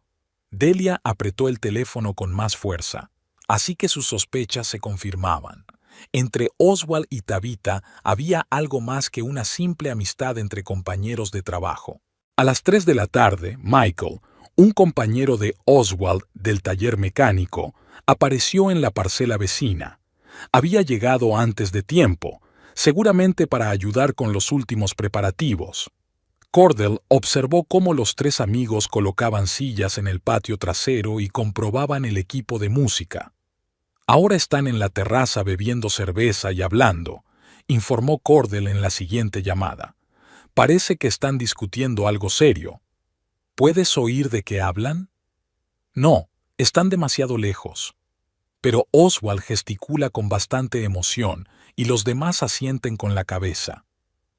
Delia apretó el teléfono con más fuerza, así que sus sospechas se confirmaban. Entre Oswald y Tabitha había algo más que una simple amistad entre compañeros de trabajo. A las 3 de la tarde, Michael, un compañero de Oswald del taller mecánico, apareció en la parcela vecina. Había llegado antes de tiempo, seguramente para ayudar con los últimos preparativos. Cordell observó cómo los tres amigos colocaban sillas en el patio trasero y comprobaban el equipo de música. Ahora están en la terraza bebiendo cerveza y hablando, informó Cordell en la siguiente llamada. Parece que están discutiendo algo serio. ¿Puedes oír de qué hablan? No, están demasiado lejos. Pero Oswald gesticula con bastante emoción y los demás asienten con la cabeza.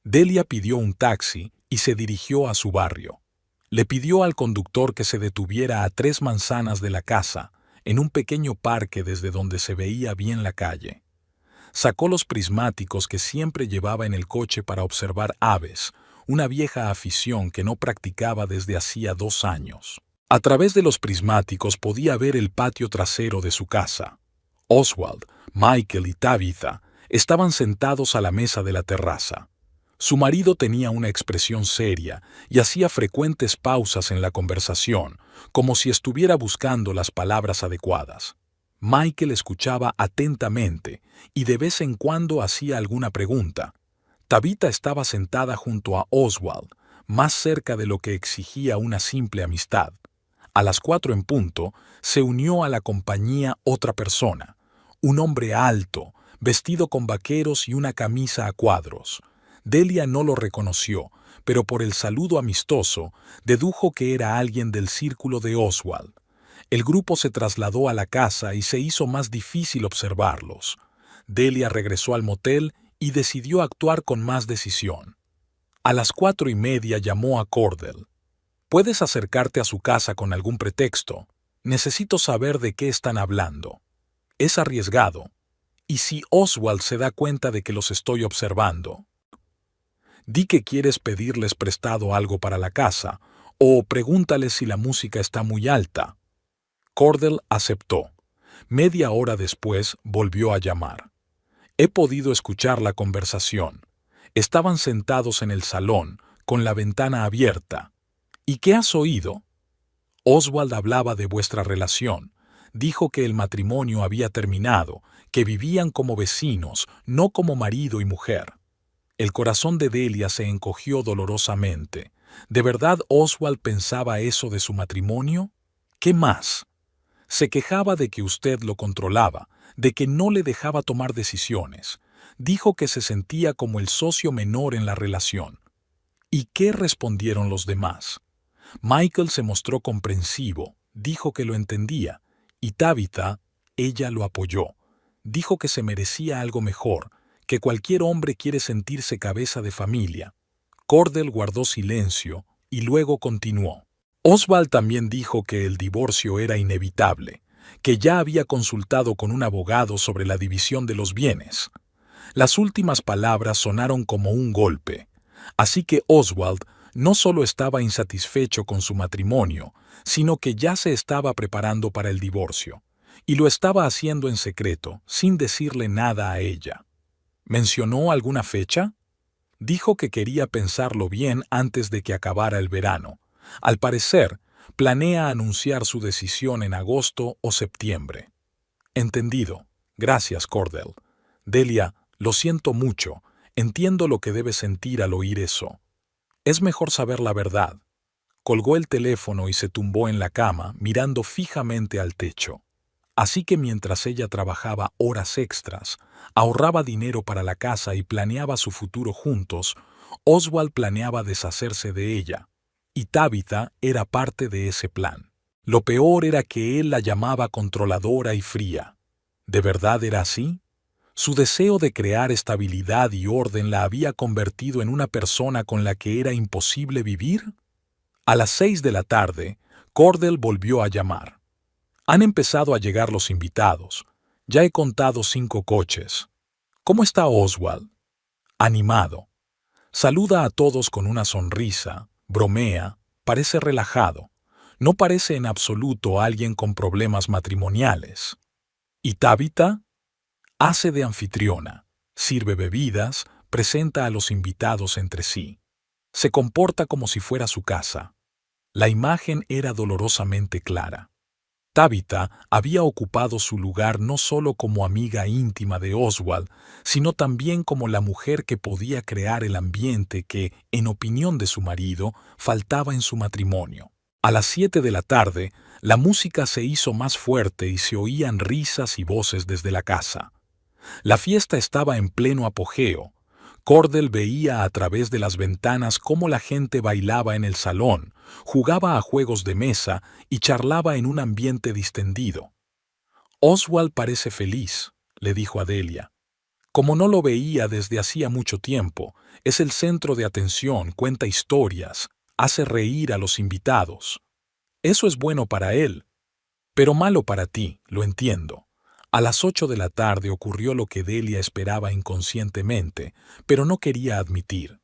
Delia pidió un taxi y se dirigió a su barrio. Le pidió al conductor que se detuviera a 3 manzanas de la casa, en un pequeño parque desde donde se veía bien la calle. Sacó los prismáticos que siempre llevaba en el coche para observar aves, una vieja afición que no practicaba desde hacía 2 años. A través de los prismáticos podía ver el patio trasero de su casa. Oswald, Michael y Tabitha estaban sentados a la mesa de la terraza. Su marido tenía una expresión seria y hacía frecuentes pausas en la conversación, como si estuviera buscando las palabras adecuadas. Michael escuchaba atentamente y de vez en cuando hacía alguna pregunta. Tabitha estaba sentada junto a Oswald, más cerca de lo que exigía una simple amistad. A las 4 en punto, se unió a la compañía otra persona, un hombre alto, vestido con vaqueros y una camisa a cuadros. Delia no lo reconoció, pero por el saludo amistoso, dedujo que era alguien del círculo de Oswald. El grupo se trasladó a la casa y se hizo más difícil observarlos. Delia regresó al motel y decidió actuar con más decisión. A las 4:30 llamó a Cordell. «¿Puedes acercarte a su casa con algún pretexto? Necesito saber de qué están hablando. Es arriesgado. ¿Y si Oswald se da cuenta de que los estoy observando? Di que quieres pedirles prestado algo para la casa, o pregúntales si la música está muy alta». Cordell aceptó. Media hora después volvió a llamar. «He podido escuchar la conversación. Estaban sentados en el salón, con la ventana abierta. ¿Y qué has oído?» «Oswald hablaba de vuestra relación. Dijo que el matrimonio había terminado, que vivían como vecinos, no como marido y mujer». El corazón de Delia se encogió dolorosamente. ¿De verdad Oswald pensaba eso de su matrimonio? ¿Qué más? Se quejaba de que usted lo controlaba, de que no le dejaba tomar decisiones. Dijo que se sentía como el socio menor en la relación. ¿Y qué respondieron los demás? Michael se mostró comprensivo, dijo que lo entendía, y Tabitha, ella lo apoyó. Dijo que se merecía algo mejor, que cualquier hombre quiere sentirse cabeza de familia. Cordell guardó silencio y luego continuó. Oswald también dijo que el divorcio era inevitable, que ya había consultado con un abogado sobre la división de los bienes. Las últimas palabras sonaron como un golpe, así que Oswald no solo estaba insatisfecho con su matrimonio, sino que ya se estaba preparando para el divorcio, y lo estaba haciendo en secreto, sin decirle nada a ella. ¿Mencionó alguna fecha? Dijo que quería pensarlo bien antes de que acabara el verano. Al parecer, planea anunciar su decisión en agosto o septiembre. Entendido. Gracias, Cordell. Delia, lo siento mucho. Entiendo lo que debes sentir al oír eso. Es mejor saber la verdad. Colgó el teléfono y se tumbó en la cama, mirando fijamente al techo. Así que mientras ella trabajaba horas extras, ahorraba dinero para la casa y planeaba su futuro juntos, Oswald planeaba deshacerse de ella, y Tabitha era parte de ese plan. Lo peor era que él la llamaba controladora y fría. ¿De verdad era así? Su deseo de crear estabilidad y orden la había convertido en una persona con la que era imposible vivir. A las 6 de la tarde, Cordell volvió a llamar. Han empezado a llegar los invitados. Ya he contado 5 coches. ¿Cómo está Oswald? animado. Saluda a todos con una sonrisa, bromea, parece relajado. No parece en absoluto alguien con problemas matrimoniales. Y Tabitha hace de anfitriona, sirve bebidas, presenta a los invitados entre sí. Se comporta como si fuera su casa. La imagen era dolorosamente clara. Tabitha había ocupado su lugar no solo como amiga íntima de Oswald, sino también como la mujer que podía crear el ambiente que, en opinión de su marido, faltaba en su matrimonio. A las 7 de la tarde, la música se hizo más fuerte y se oían risas y voces desde la casa. La fiesta estaba en pleno apogeo. Cordell veía a través de las ventanas cómo la gente bailaba en el salón, jugaba a juegos de mesa y charlaba en un ambiente distendido. «Oswald parece feliz», le dijo a Delia. Como no lo veía desde hacía mucho tiempo, es el centro de atención, cuenta historias, hace reír a los invitados. Eso es bueno para él, pero malo para ti, lo entiendo. A las 8 de la tarde ocurrió lo que Delia esperaba inconscientemente, pero no quería admitir.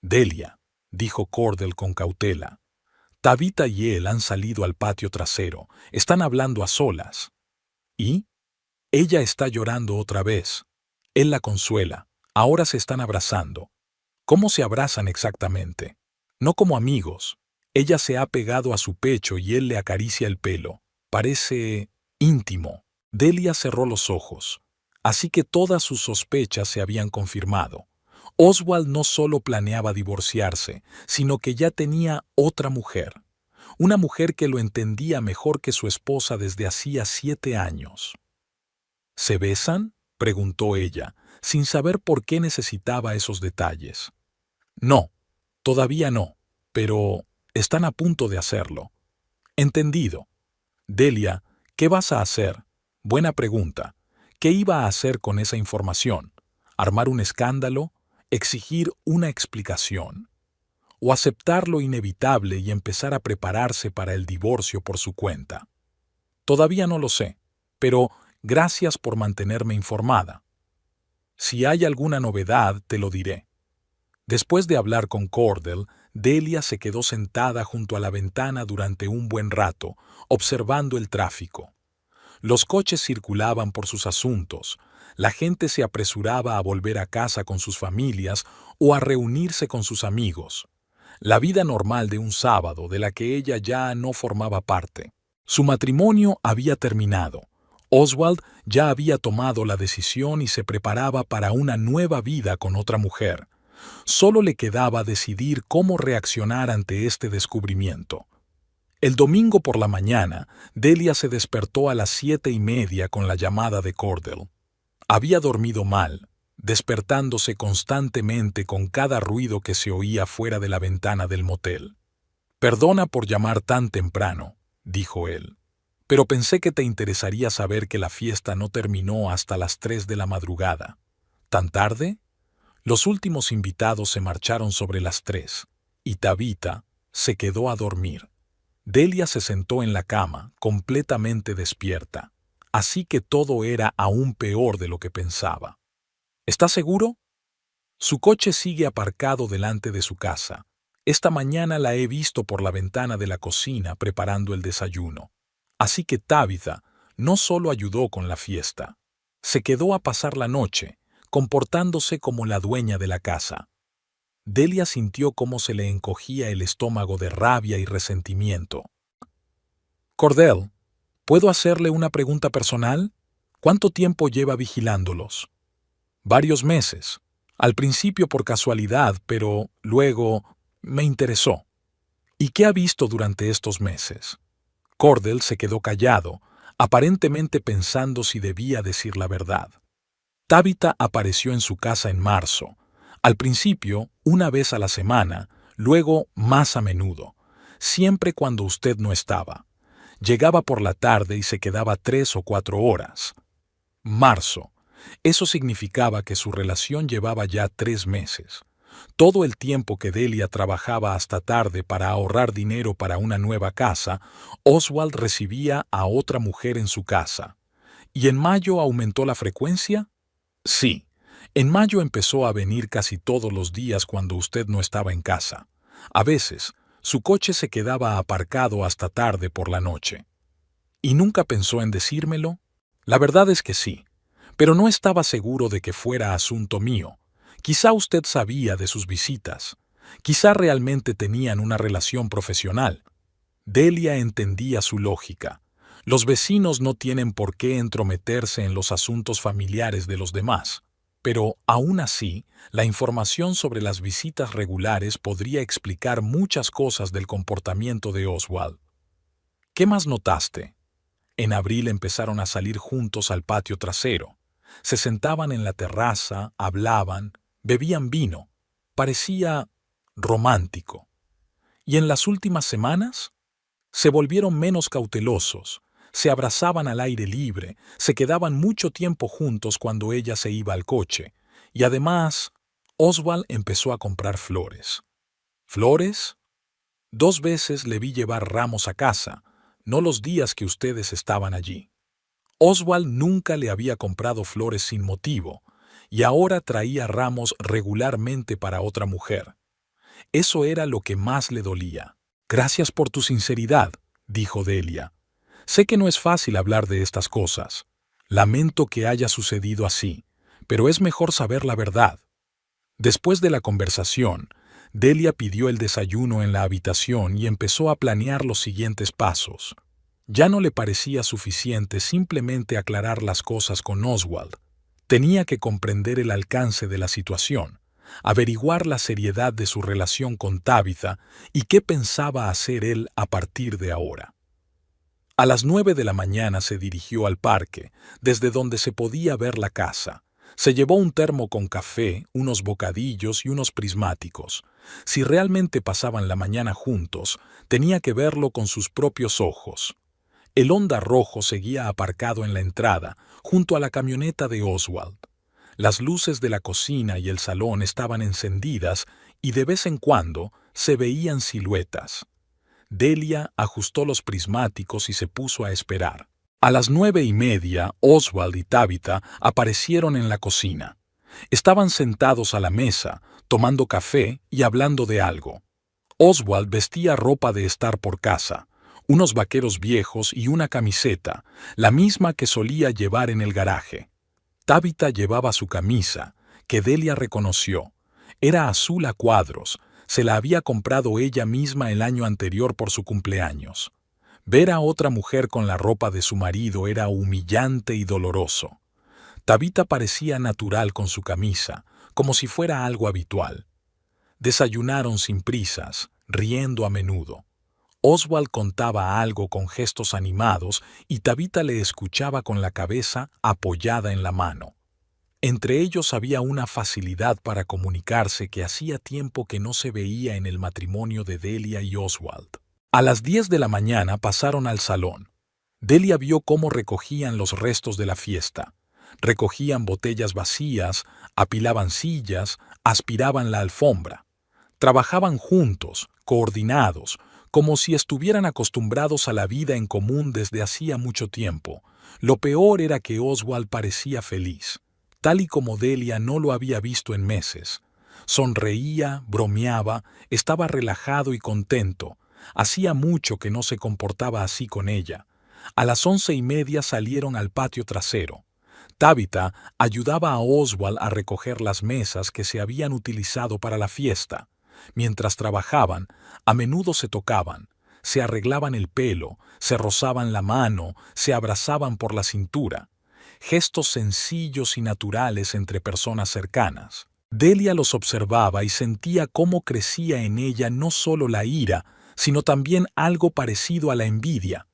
«Delia», dijo Cordell con cautela, «Tabitha y él han salido al patio trasero, están hablando a solas». ¿Y? Ella está llorando otra vez. Él la consuela. Ahora se están abrazando. ¿Cómo se abrazan exactamente? No como amigos. Ella se ha pegado a su pecho y él le acaricia el pelo. Parece íntimo. Delia cerró los ojos. Así que todas sus sospechas se habían confirmado. Oswald no solo planeaba divorciarse, sino que ya tenía otra mujer. Una mujer que lo entendía mejor que su esposa desde hacía 7 años. ¿Se besan?, preguntó ella, sin saber por qué necesitaba esos detalles. No, todavía no, pero están a punto de hacerlo. Entendido. Delia, ¿qué vas a hacer? Buena pregunta. ¿Qué iba a hacer con esa información? ¿Armar un escándalo? ¿Exigir una explicación? ¿O aceptar lo inevitable y empezar a prepararse para el divorcio por su cuenta? Todavía no lo sé, pero gracias por mantenerme informada. Si hay alguna novedad, te lo diré. Después de hablar con Cordell, Delia se quedó sentada junto a la ventana durante un buen rato, observando el tráfico. Los coches circulaban por sus asuntos, la gente se apresuraba a volver a casa con sus familias o a reunirse con sus amigos. La vida normal de un sábado de la que ella ya no formaba parte. Su matrimonio había terminado. Oswald ya había tomado la decisión y se preparaba para una nueva vida con otra mujer. Solo le quedaba decidir cómo reaccionar ante este descubrimiento. El domingo por la mañana, Delia se despertó a las 7:30 con la llamada de Cordell. Había dormido mal, despertándose constantemente con cada ruido que se oía fuera de la ventana del motel. «Perdona por llamar tan temprano», dijo él, «pero pensé que te interesaría saber que la fiesta no terminó hasta las 3 de la madrugada». «¿Tan tarde?». Los últimos invitados se marcharon sobre las 3, y Tabitha se quedó a dormir. Delia se sentó en la cama, completamente despierta, así que todo era aún peor de lo que pensaba. ¿Está seguro? Su coche sigue aparcado delante de su casa. Esta mañana la he visto por la ventana de la cocina preparando el desayuno. Así que Tabitha no solo ayudó con la fiesta, se quedó a pasar la noche, comportándose como la dueña de la casa. Delia sintió cómo se le encogía el estómago de rabia y resentimiento. «Cordell, ¿puedo hacerle una pregunta personal? ¿Cuánto tiempo lleva vigilándolos?» «Varios meses. Al principio por casualidad, pero luego me interesó». «¿Y qué ha visto durante estos meses?» Cordell se quedó callado, aparentemente pensando si debía decir la verdad. Tabitha apareció en su casa en marzo. Al principio, una vez a la semana, luego más a menudo, siempre cuando usted no estaba. Llegaba por la tarde y se quedaba 3 o 4 horas. Marzo. Eso significaba que su relación llevaba ya 3 meses. Todo el tiempo que Delia trabajaba hasta tarde para ahorrar dinero para una nueva casa, Oswald recibía a otra mujer en su casa. ¿Y en mayo aumentó la frecuencia? Sí. En mayo empezó a venir casi todos los días cuando usted no estaba en casa. A veces, su coche se quedaba aparcado hasta tarde por la noche. ¿Y nunca pensó en decírmelo? La verdad es que sí, pero no estaba seguro de que fuera asunto mío. Quizá usted sabía de sus visitas. Quizá realmente tenían una relación profesional. Delia entendía su lógica. Los vecinos no tienen por qué entrometerse en los asuntos familiares de los demás. Pero, aún así, la información sobre las visitas regulares podría explicar muchas cosas del comportamiento de Oswald. ¿Qué más notaste? En abril empezaron a salir juntos al patio trasero. Se sentaban en la terraza, hablaban, bebían vino. Parecía romántico. ¿Y en las últimas semanas? Se volvieron menos cautelosos. Se abrazaban al aire libre, se quedaban mucho tiempo juntos cuando ella se iba al coche. Y además, Oswald empezó a comprar flores. ¿Flores? 2 veces le vi llevar ramos a casa, no los días que ustedes estaban allí. Oswald nunca le había comprado flores sin motivo, y ahora traía ramos regularmente para otra mujer. Eso era lo que más le dolía. Gracias por tu sinceridad, dijo Delia. Sé que no es fácil hablar de estas cosas. Lamento que haya sucedido así, pero es mejor saber la verdad. Después de la conversación, Delia pidió el desayuno en la habitación y empezó a planear los siguientes pasos. Ya no le parecía suficiente simplemente aclarar las cosas con Oswald. Tenía que comprender el alcance de la situación, averiguar la seriedad de su relación con Tabitha y qué pensaba hacer él a partir de ahora. A las 9 de la mañana se dirigió al parque, desde donde se podía ver la casa. Se llevó un termo con café, unos bocadillos y unos prismáticos. Si realmente pasaban la mañana juntos, tenía que verlo con sus propios ojos. El Honda rojo seguía aparcado en la entrada, junto a la camioneta de Oswald. Las luces de la cocina y el salón estaban encendidas y de vez en cuando se veían siluetas. Delia ajustó los prismáticos y se puso a esperar. A las 9:30, Oswald y Tabitha aparecieron en la cocina. Estaban sentados a la mesa, tomando café y hablando de algo. Oswald vestía ropa de estar por casa, unos vaqueros viejos y una camiseta, la misma que solía llevar en el garaje. Tabitha llevaba su camisa, que Delia reconoció. Era azul a cuadros, se la había comprado ella misma el año anterior por su cumpleaños. Ver a otra mujer con la ropa de su marido era humillante y doloroso. Tabitha parecía natural con su camisa, como si fuera algo habitual. Desayunaron sin prisas, riendo a menudo. Oswald contaba algo con gestos animados y Tabitha le escuchaba con la cabeza apoyada en la mano. Entre ellos había una facilidad para comunicarse que hacía tiempo que no se veía en el matrimonio de Delia y Oswald. A las 10 de la mañana pasaron al salón. Delia vio cómo recogían los restos de la fiesta. Recogían botellas vacías, apilaban sillas, aspiraban la alfombra. Trabajaban juntos, coordinados, como si estuvieran acostumbrados a la vida en común desde hacía mucho tiempo. Lo peor era que Oswald parecía feliz, tal y como Delia no lo había visto en meses. Sonreía, bromeaba, estaba relajado y contento. Hacía mucho que no se comportaba así con ella. A las 11:30 salieron al patio trasero. Tabitha ayudaba a Oswald a recoger las mesas que se habían utilizado para la fiesta. Mientras trabajaban, a menudo se tocaban, se arreglaban el pelo, se rozaban la mano, se abrazaban por la cintura. Gestos sencillos y naturales entre personas cercanas. Delia los observaba y sentía cómo crecía en ella no solo la ira, sino también algo parecido a la envidia.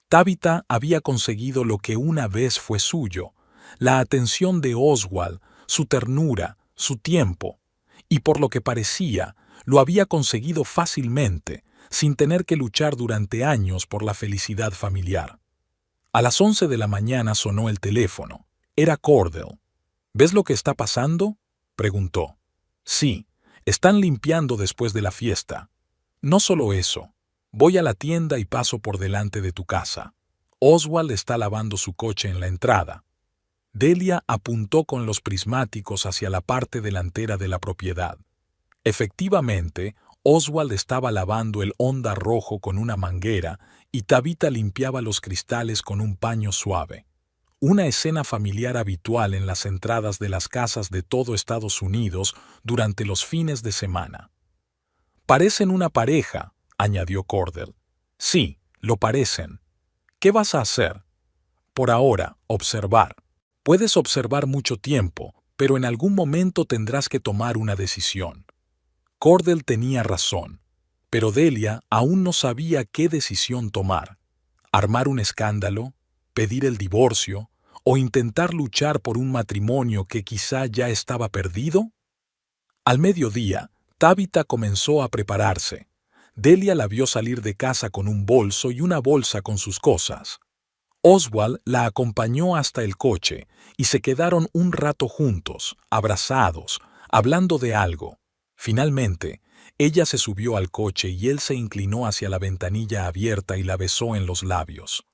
Tabitha había conseguido lo que una vez fue suyo, la atención de Oswald, su ternura, su tiempo, y por lo que parecía, lo había conseguido fácilmente, sin tener que luchar durante años por la felicidad familiar. A las 11 de la mañana sonó el teléfono. Era Cordell. ¿Ves lo que está pasando?, preguntó. Sí, están limpiando después de la fiesta. No solo eso, voy a la tienda y paso por delante de tu casa. Oswald está lavando su coche en la entrada. Delia apuntó con los prismáticos hacia la parte delantera de la propiedad. Efectivamente, Oswald estaba lavando el Honda rojo con una manguera y Tabitha limpiaba los cristales con un paño suave. Una escena familiar habitual en las entradas de las casas de todo Estados Unidos durante los fines de semana. «Parecen una pareja», añadió Cordell. «Sí, lo parecen. ¿Qué vas a hacer?» «Por ahora, observar. Puedes observar mucho tiempo, pero en algún momento tendrás que tomar una decisión». Cordell tenía razón, pero Delia aún no sabía qué decisión tomar. ¿Armar un escándalo? ¿Pedir el divorcio? ¿O intentar luchar por un matrimonio que quizá ya estaba perdido? Al mediodía, Tabitha comenzó a prepararse. Delia la vio salir de casa con un bolso y una bolsa con sus cosas. Oswald la acompañó hasta el coche y se quedaron un rato juntos, abrazados, hablando de algo. Finalmente, ella se subió al coche y él se inclinó hacia la ventanilla abierta y la besó en los labios.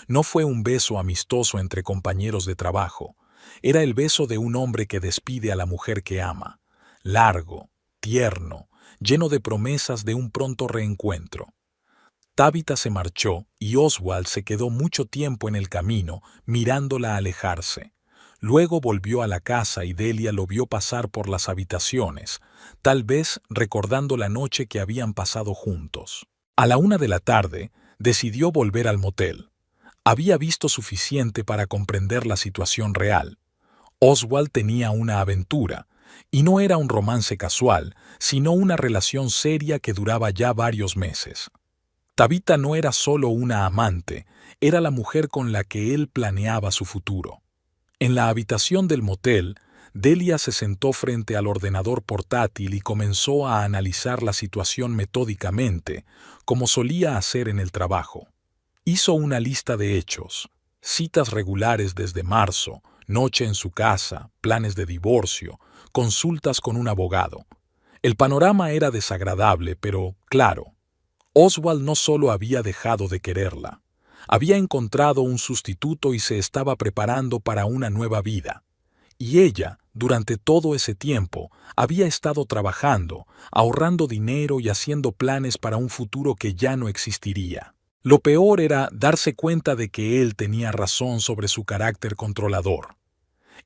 No fue un beso amistoso entre compañeros de trabajo. Era el beso de un hombre que despide a la mujer que ama. Largo, tierno, lleno de promesas de un pronto reencuentro. Tabitha se marchó y Oswald se quedó mucho tiempo en el camino, mirándola alejarse. Luego volvió a la casa y Delia lo vio pasar por las habitaciones, tal vez recordando la noche que habían pasado juntos. A la 1 de la tarde, decidió volver al motel. Había visto suficiente para comprender la situación real. Oswald tenía una aventura, y no era un romance casual, sino una relación seria que duraba ya varios meses. Tabitha no era solo una amante, era la mujer con la que él planeaba su futuro. En la habitación del motel, Delia se sentó frente al ordenador portátil y comenzó a analizar la situación metódicamente, como solía hacer en el trabajo. Hizo una lista de hechos, citas regulares desde marzo, noche en su casa, planes de divorcio, consultas con un abogado. El panorama era desagradable, pero claro, Oswald no solo había dejado de quererla, había encontrado un sustituto y se estaba preparando para una nueva vida. Y ella, durante todo ese tiempo, había estado trabajando, ahorrando dinero y haciendo planes para un futuro que ya no existiría. Lo peor era darse cuenta de que él tenía razón sobre su carácter controlador.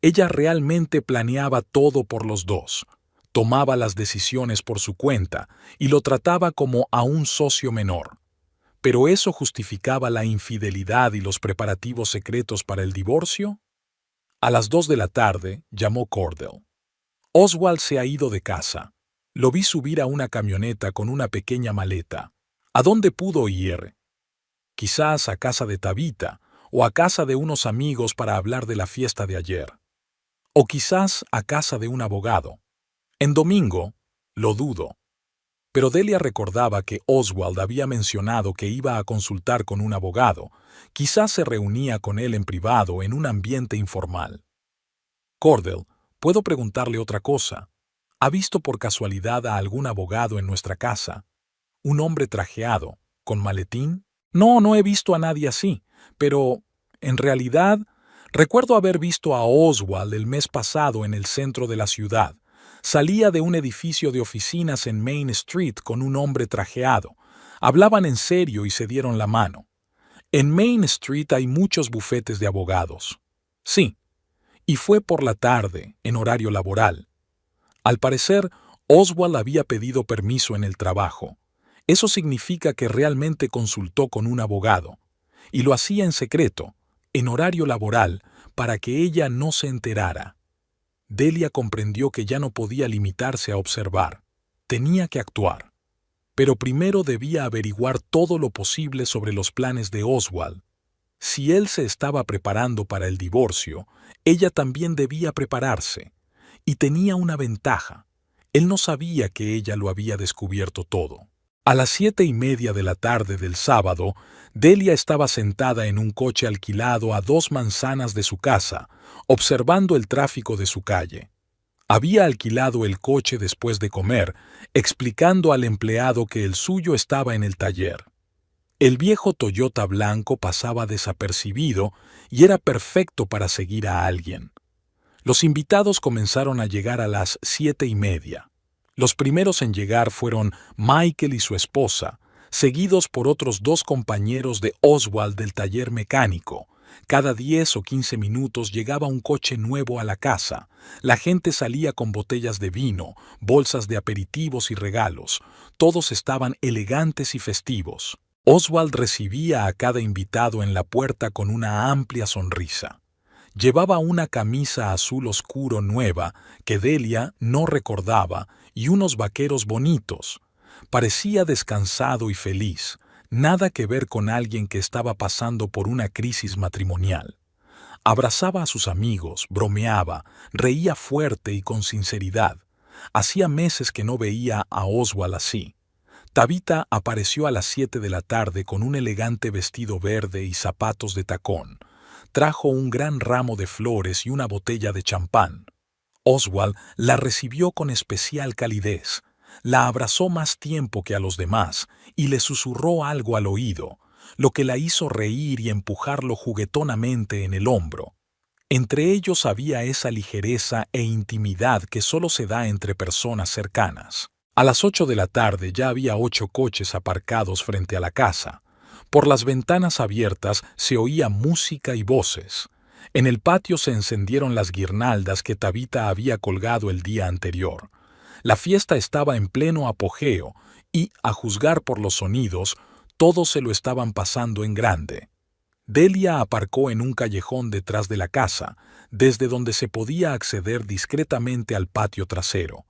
Ella realmente planeaba todo por los dos, tomaba las decisiones por su cuenta y lo trataba como a un socio menor. ¿Pero eso justificaba la infidelidad y los preparativos secretos para el divorcio? A las 2 de la tarde llamó Cordell. Oswald se ha ido de casa. Lo vi subir a una camioneta con una pequeña maleta. ¿A dónde pudo ir? Quizás a casa de Tabitha o a casa de unos amigos para hablar de la fiesta de ayer. O quizás a casa de un abogado. En domingo, lo dudo. Pero Delia recordaba que Oswald había mencionado que iba a consultar con un abogado. Quizás se reunía con él en privado en un ambiente informal. Cordell, ¿puedo preguntarle otra cosa? ¿Ha visto por casualidad a algún abogado en nuestra casa? ¿Un hombre trajeado, con maletín? No, no he visto a nadie así, pero, en realidad, recuerdo haber visto a Oswald el mes pasado en el centro de la ciudad. Salía de un edificio de oficinas en Main Street con un hombre trajeado. Hablaban en serio y se dieron la mano. En Main Street hay muchos bufetes de abogados. Sí, y fue por la tarde, en horario laboral. Al parecer, Oswald había pedido permiso en el trabajo. Eso significa que realmente consultó con un abogado. Y lo hacía en secreto, en horario laboral, para que ella no se enterara. Delia comprendió que ya no podía limitarse a observar. Tenía que actuar. Pero primero debía averiguar todo lo posible sobre los planes de Oswald. Si él se estaba preparando para el divorcio, ella también debía prepararse. Y tenía una ventaja. Él no sabía que ella lo había descubierto todo. A las 7:30 de la tarde del sábado, Delia estaba sentada en un coche alquilado a 2 manzanas de su casa, observando el tráfico de su calle. Había alquilado el coche después de comer, explicando al empleado que el suyo estaba en el taller. El viejo Toyota blanco pasaba desapercibido y era perfecto para seguir a alguien. Los invitados comenzaron a llegar a las 7:30. Los primeros en llegar fueron Michael y su esposa, seguidos por otros 2 compañeros de Oswald del taller mecánico. Cada 10 o 15 minutos llegaba un coche nuevo a la casa. La gente salía con botellas de vino, bolsas de aperitivos y regalos. Todos estaban elegantes y festivos. Oswald recibía a cada invitado en la puerta con una amplia sonrisa. Llevaba una camisa azul oscuro nueva que Delia no recordaba y unos vaqueros bonitos. Parecía descansado y feliz, nada que ver con alguien que estaba pasando por una crisis matrimonial. Abrazaba a sus amigos, bromeaba, reía fuerte y con sinceridad. Hacía meses que no veía a Oswald así. Tabitha apareció a las 7 de la tarde con un elegante vestido verde y zapatos de tacón. Trajo un gran ramo de flores y una botella de champán. Oswald la recibió con especial calidez. La abrazó más tiempo que a los demás y le susurró algo al oído, lo que la hizo reír y empujarlo juguetonamente en el hombro. Entre ellos había esa ligereza e intimidad que solo se da entre personas cercanas. A las 8 de la tarde ya había 8 coches aparcados frente a la casa. Por las ventanas abiertas se oía música y voces. En el patio se encendieron las guirnaldas que Tabitha había colgado el día anterior. La fiesta estaba en pleno apogeo y, a juzgar por los sonidos, todos se lo estaban pasando en grande. Delia aparcó en un callejón detrás de la casa, desde donde se podía acceder discretamente al patio trasero.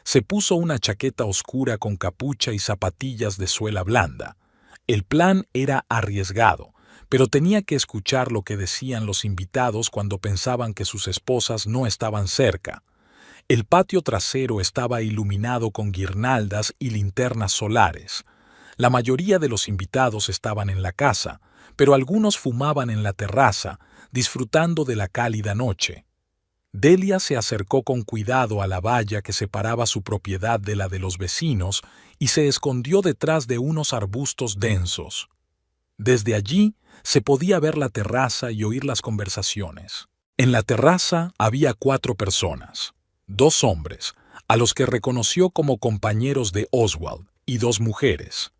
Se puso una chaqueta oscura con capucha y zapatillas de suela blanda. El plan era arriesgado, pero tenía que escuchar lo que decían los invitados cuando pensaban que sus esposas no estaban cerca. El patio trasero estaba iluminado con guirnaldas y linternas solares. La mayoría de los invitados estaban en la casa, pero algunos fumaban en la terraza, disfrutando de la cálida noche. Delia se acercó con cuidado a la valla que separaba su propiedad de la de los vecinos y se escondió detrás de unos arbustos densos. Desde allí se podía ver la terraza y oír las conversaciones. En la terraza había 4 personas, 2 hombres, a los que reconoció como compañeros de Oswald, y 2 mujeres.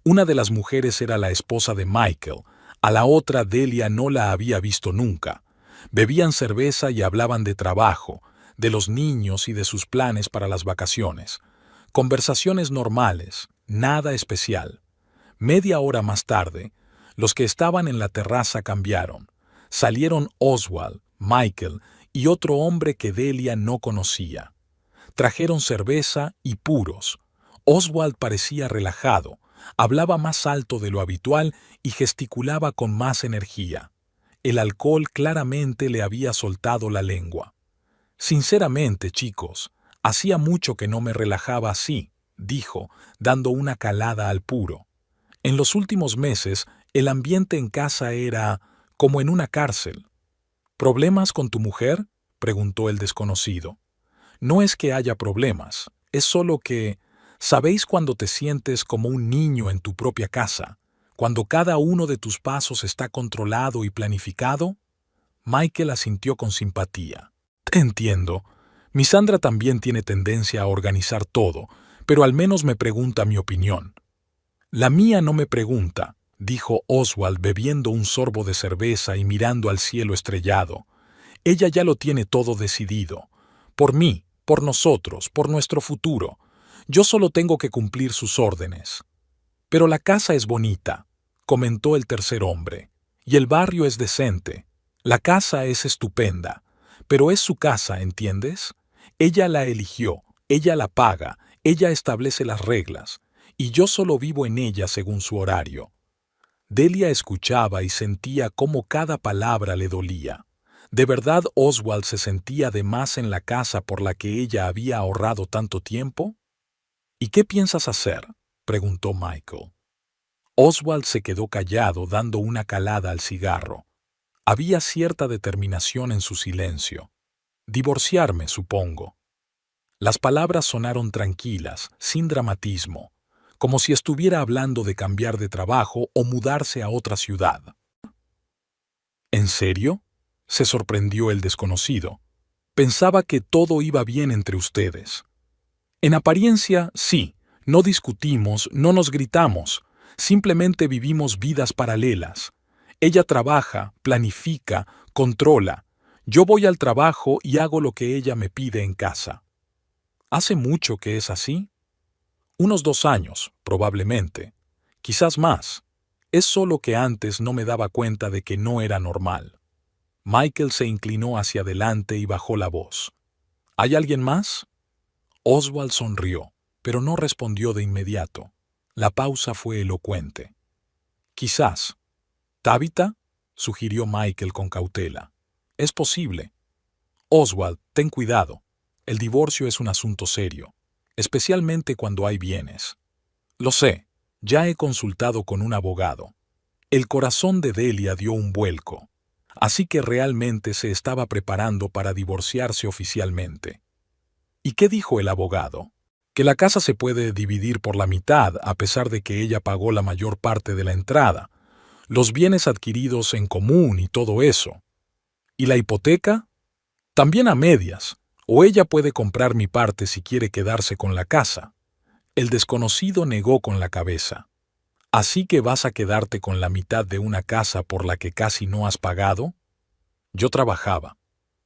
Una de las mujeres era la esposa de Michael, a la otra Delia no la había visto nunca. Bebían cerveza y hablaban de trabajo, de los niños y de sus planes para las vacaciones. Conversaciones normales, nada especial. Media hora más tarde, los que estaban en la terraza cambiaron. Salieron Oswald, Michael y otro hombre que Delia no conocía. Trajeron cerveza y puros. Oswald parecía relajado, hablaba más alto de lo habitual y gesticulaba con más energía. El alcohol claramente le había soltado la lengua. Sinceramente, chicos, hacía mucho que no me relajaba así, dijo, dando una calada al puro. En los últimos meses, el ambiente en casa era como en una cárcel. ¿Problemas con tu mujer?, preguntó el desconocido. No es que haya problemas, es solo que, ¿sabéis cuando te sientes como un niño en tu propia casa? Cuando cada uno de tus pasos está controlado y planificado. Michael asintió con simpatía. Te entiendo. Mi Sandra también tiene tendencia a organizar todo, pero al menos me pregunta mi opinión. La mía no me pregunta, dijo Oswald bebiendo un sorbo de cerveza y mirando al cielo estrellado. Ella ya lo tiene todo decidido. Por mí, por nosotros, por nuestro futuro. Yo solo tengo que cumplir sus órdenes. Pero la casa es bonita, comentó el tercer hombre, y el barrio es decente. La casa es estupenda, pero es su casa, ¿entiendes? Ella la eligió, ella la paga, ella establece las reglas, y yo solo vivo en ella según su horario. Delia escuchaba y sentía cómo cada palabra le dolía. ¿De verdad Oswald se sentía de más en la casa por la que ella había ahorrado tanto tiempo? ¿Y qué piensas hacer?, preguntó Michael. Oswald se quedó callado dando una calada al cigarro. Había cierta determinación en su silencio. Divorciarme, supongo. Las palabras sonaron tranquilas, sin dramatismo, como si estuviera hablando de cambiar de trabajo o mudarse a otra ciudad. ¿En serio?, se sorprendió el desconocido. Pensaba que todo iba bien entre ustedes. En apariencia, sí, no discutimos, no nos gritamos, simplemente vivimos vidas paralelas. Ella trabaja, planifica, controla. Yo voy al trabajo y hago lo que ella me pide en casa. ¿Hace mucho que es así? Unos 2 años, probablemente. Quizás más. Es solo que antes no me daba cuenta de que no era normal. Michael se inclinó hacia adelante y bajó la voz. ¿Hay alguien más? Oswald sonrió, pero no respondió de inmediato. La pausa fue elocuente. Quizás. ¿Tabitha?, sugirió Michael con cautela. Es posible. Oswald, ten cuidado. El divorcio es un asunto serio, especialmente cuando hay bienes. Lo sé, ya he consultado con un abogado. El corazón de Delia dio un vuelco, así que realmente se estaba preparando para divorciarse oficialmente. ¿Y qué dijo el abogado? Que la casa se puede dividir por la mitad a pesar de que ella pagó la mayor parte de la entrada, los bienes adquiridos en común y todo eso. ¿Y la hipoteca? También a medias, o ella puede comprar mi parte si quiere quedarse con la casa. El desconocido negó con la cabeza. ¿Así que vas a quedarte con la mitad de una casa por la que casi no has pagado? Yo trabajaba.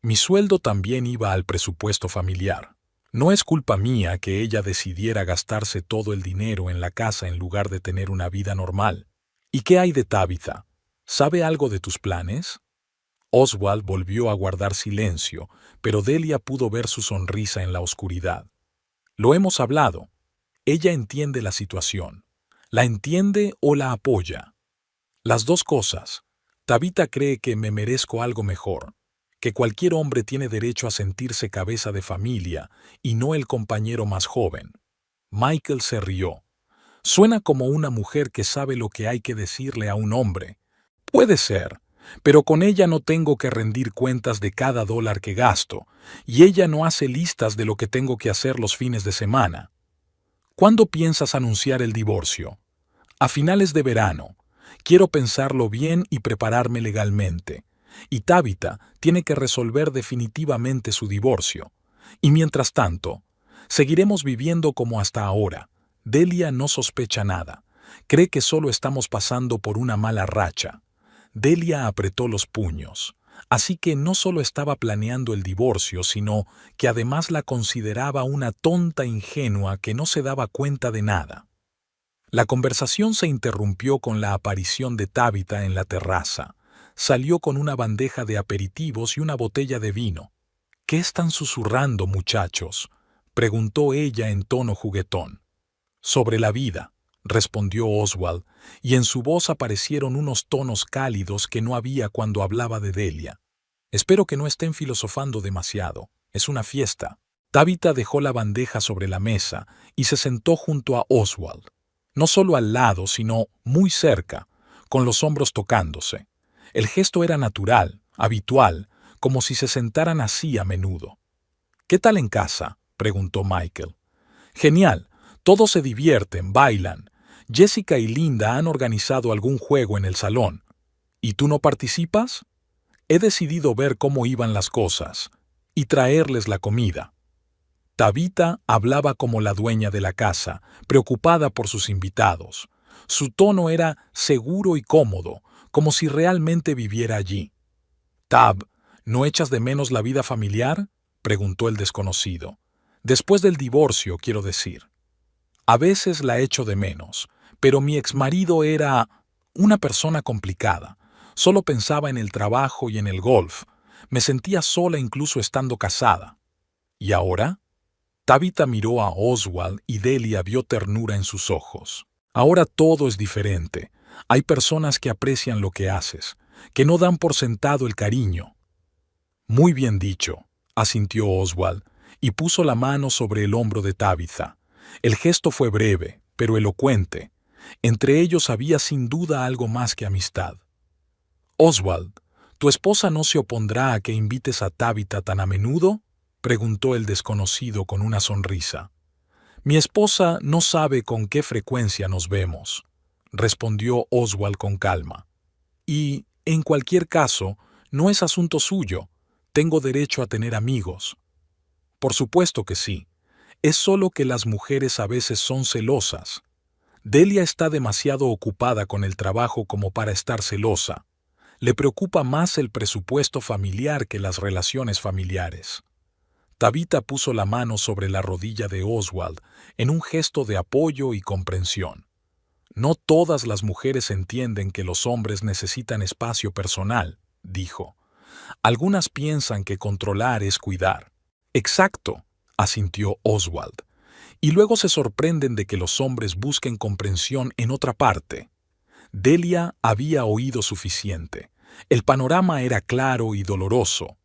Mi sueldo también iba al presupuesto familiar. No es culpa mía que ella decidiera gastarse todo el dinero en la casa en lugar de tener una vida normal. ¿Y qué hay de Tabitha? ¿Sabe algo de tus planes? Oswald volvió a guardar silencio, pero Delia pudo ver su sonrisa en la oscuridad. Lo hemos hablado. Ella entiende la situación. ¿La entiende o la apoya? Las dos cosas. Tabitha cree que me merezco algo mejor, que cualquier hombre tiene derecho a sentirse cabeza de familia y no el compañero más joven. Michael se rió. Suena como una mujer que sabe lo que hay que decirle a un hombre. Puede ser, pero con ella no tengo que rendir cuentas de cada dólar que gasto, y ella no hace listas de lo que tengo que hacer los fines de semana. ¿Cuándo piensas anunciar el divorcio? A finales de verano. Quiero pensarlo bien y prepararme legalmente. Y Tabitha tiene que resolver definitivamente su divorcio. Y mientras tanto, seguiremos viviendo como hasta ahora. Delia no sospecha nada. Cree que solo estamos pasando por una mala racha. Delia apretó los puños. Así que no solo estaba planeando el divorcio, sino que además la consideraba una tonta ingenua que no se daba cuenta de nada. La conversación se interrumpió con la aparición de Tabitha en la terraza. Salió con una bandeja de aperitivos y una botella de vino. ¿Qué están susurrando, muchachos?, preguntó ella en tono juguetón. Sobre la vida, respondió Oswald, y en su voz aparecieron unos tonos cálidos que no había cuando hablaba de Delia. Espero que no estén filosofando demasiado. Es una fiesta. Tabitha dejó la bandeja sobre la mesa y se sentó junto a Oswald. No solo al lado, sino muy cerca, con los hombros tocándose. El gesto era natural, habitual, como si se sentaran así a menudo. ¿Qué tal en casa?, preguntó Michael. Genial. Todos se divierten, bailan. Jessica y Linda han organizado algún juego en el salón. ¿Y tú no participas? He decidido ver cómo iban las cosas y traerles la comida. Tabitha hablaba como la dueña de la casa, preocupada por sus invitados. Su tono era seguro y cómodo, como si realmente viviera allí. «Tab, ¿no echas de menos la vida familiar?», preguntó el desconocido. «Después del divorcio, quiero decir». «A veces la echo de menos, pero mi exmarido era una persona complicada. Solo pensaba en el trabajo y en el golf. Me sentía sola incluso estando casada». «¿Y ahora?». Tabitha miró a Oswald y Delia vio ternura en sus ojos. «Ahora todo es diferente. Hay personas que aprecian lo que haces, que no dan por sentado el cariño». «Muy bien dicho», asintió Oswald, y puso la mano sobre el hombro de Tabitha. El gesto fue breve, pero elocuente. Entre ellos había sin duda algo más que amistad. «Oswald, ¿tu esposa no se opondrá a que invites a Tabitha tan a menudo?», preguntó el desconocido con una sonrisa. Mi esposa no sabe con qué frecuencia nos vemos, respondió Oswald con calma. Y, en cualquier caso, no es asunto suyo. Tengo derecho a tener amigos. Por supuesto que sí. Es solo que las mujeres a veces son celosas. Delia está demasiado ocupada con el trabajo como para estar celosa. Le preocupa más el presupuesto familiar que las relaciones familiares. Tabitha puso la mano sobre la rodilla de Oswald en un gesto de apoyo y comprensión. No todas las mujeres entienden que los hombres necesitan espacio personal, dijo. Algunas piensan que controlar es cuidar. Exacto, asintió Oswald. Y luego se sorprenden de que los hombres busquen comprensión en otra parte. Delia había oído suficiente. El panorama era claro y doloroso.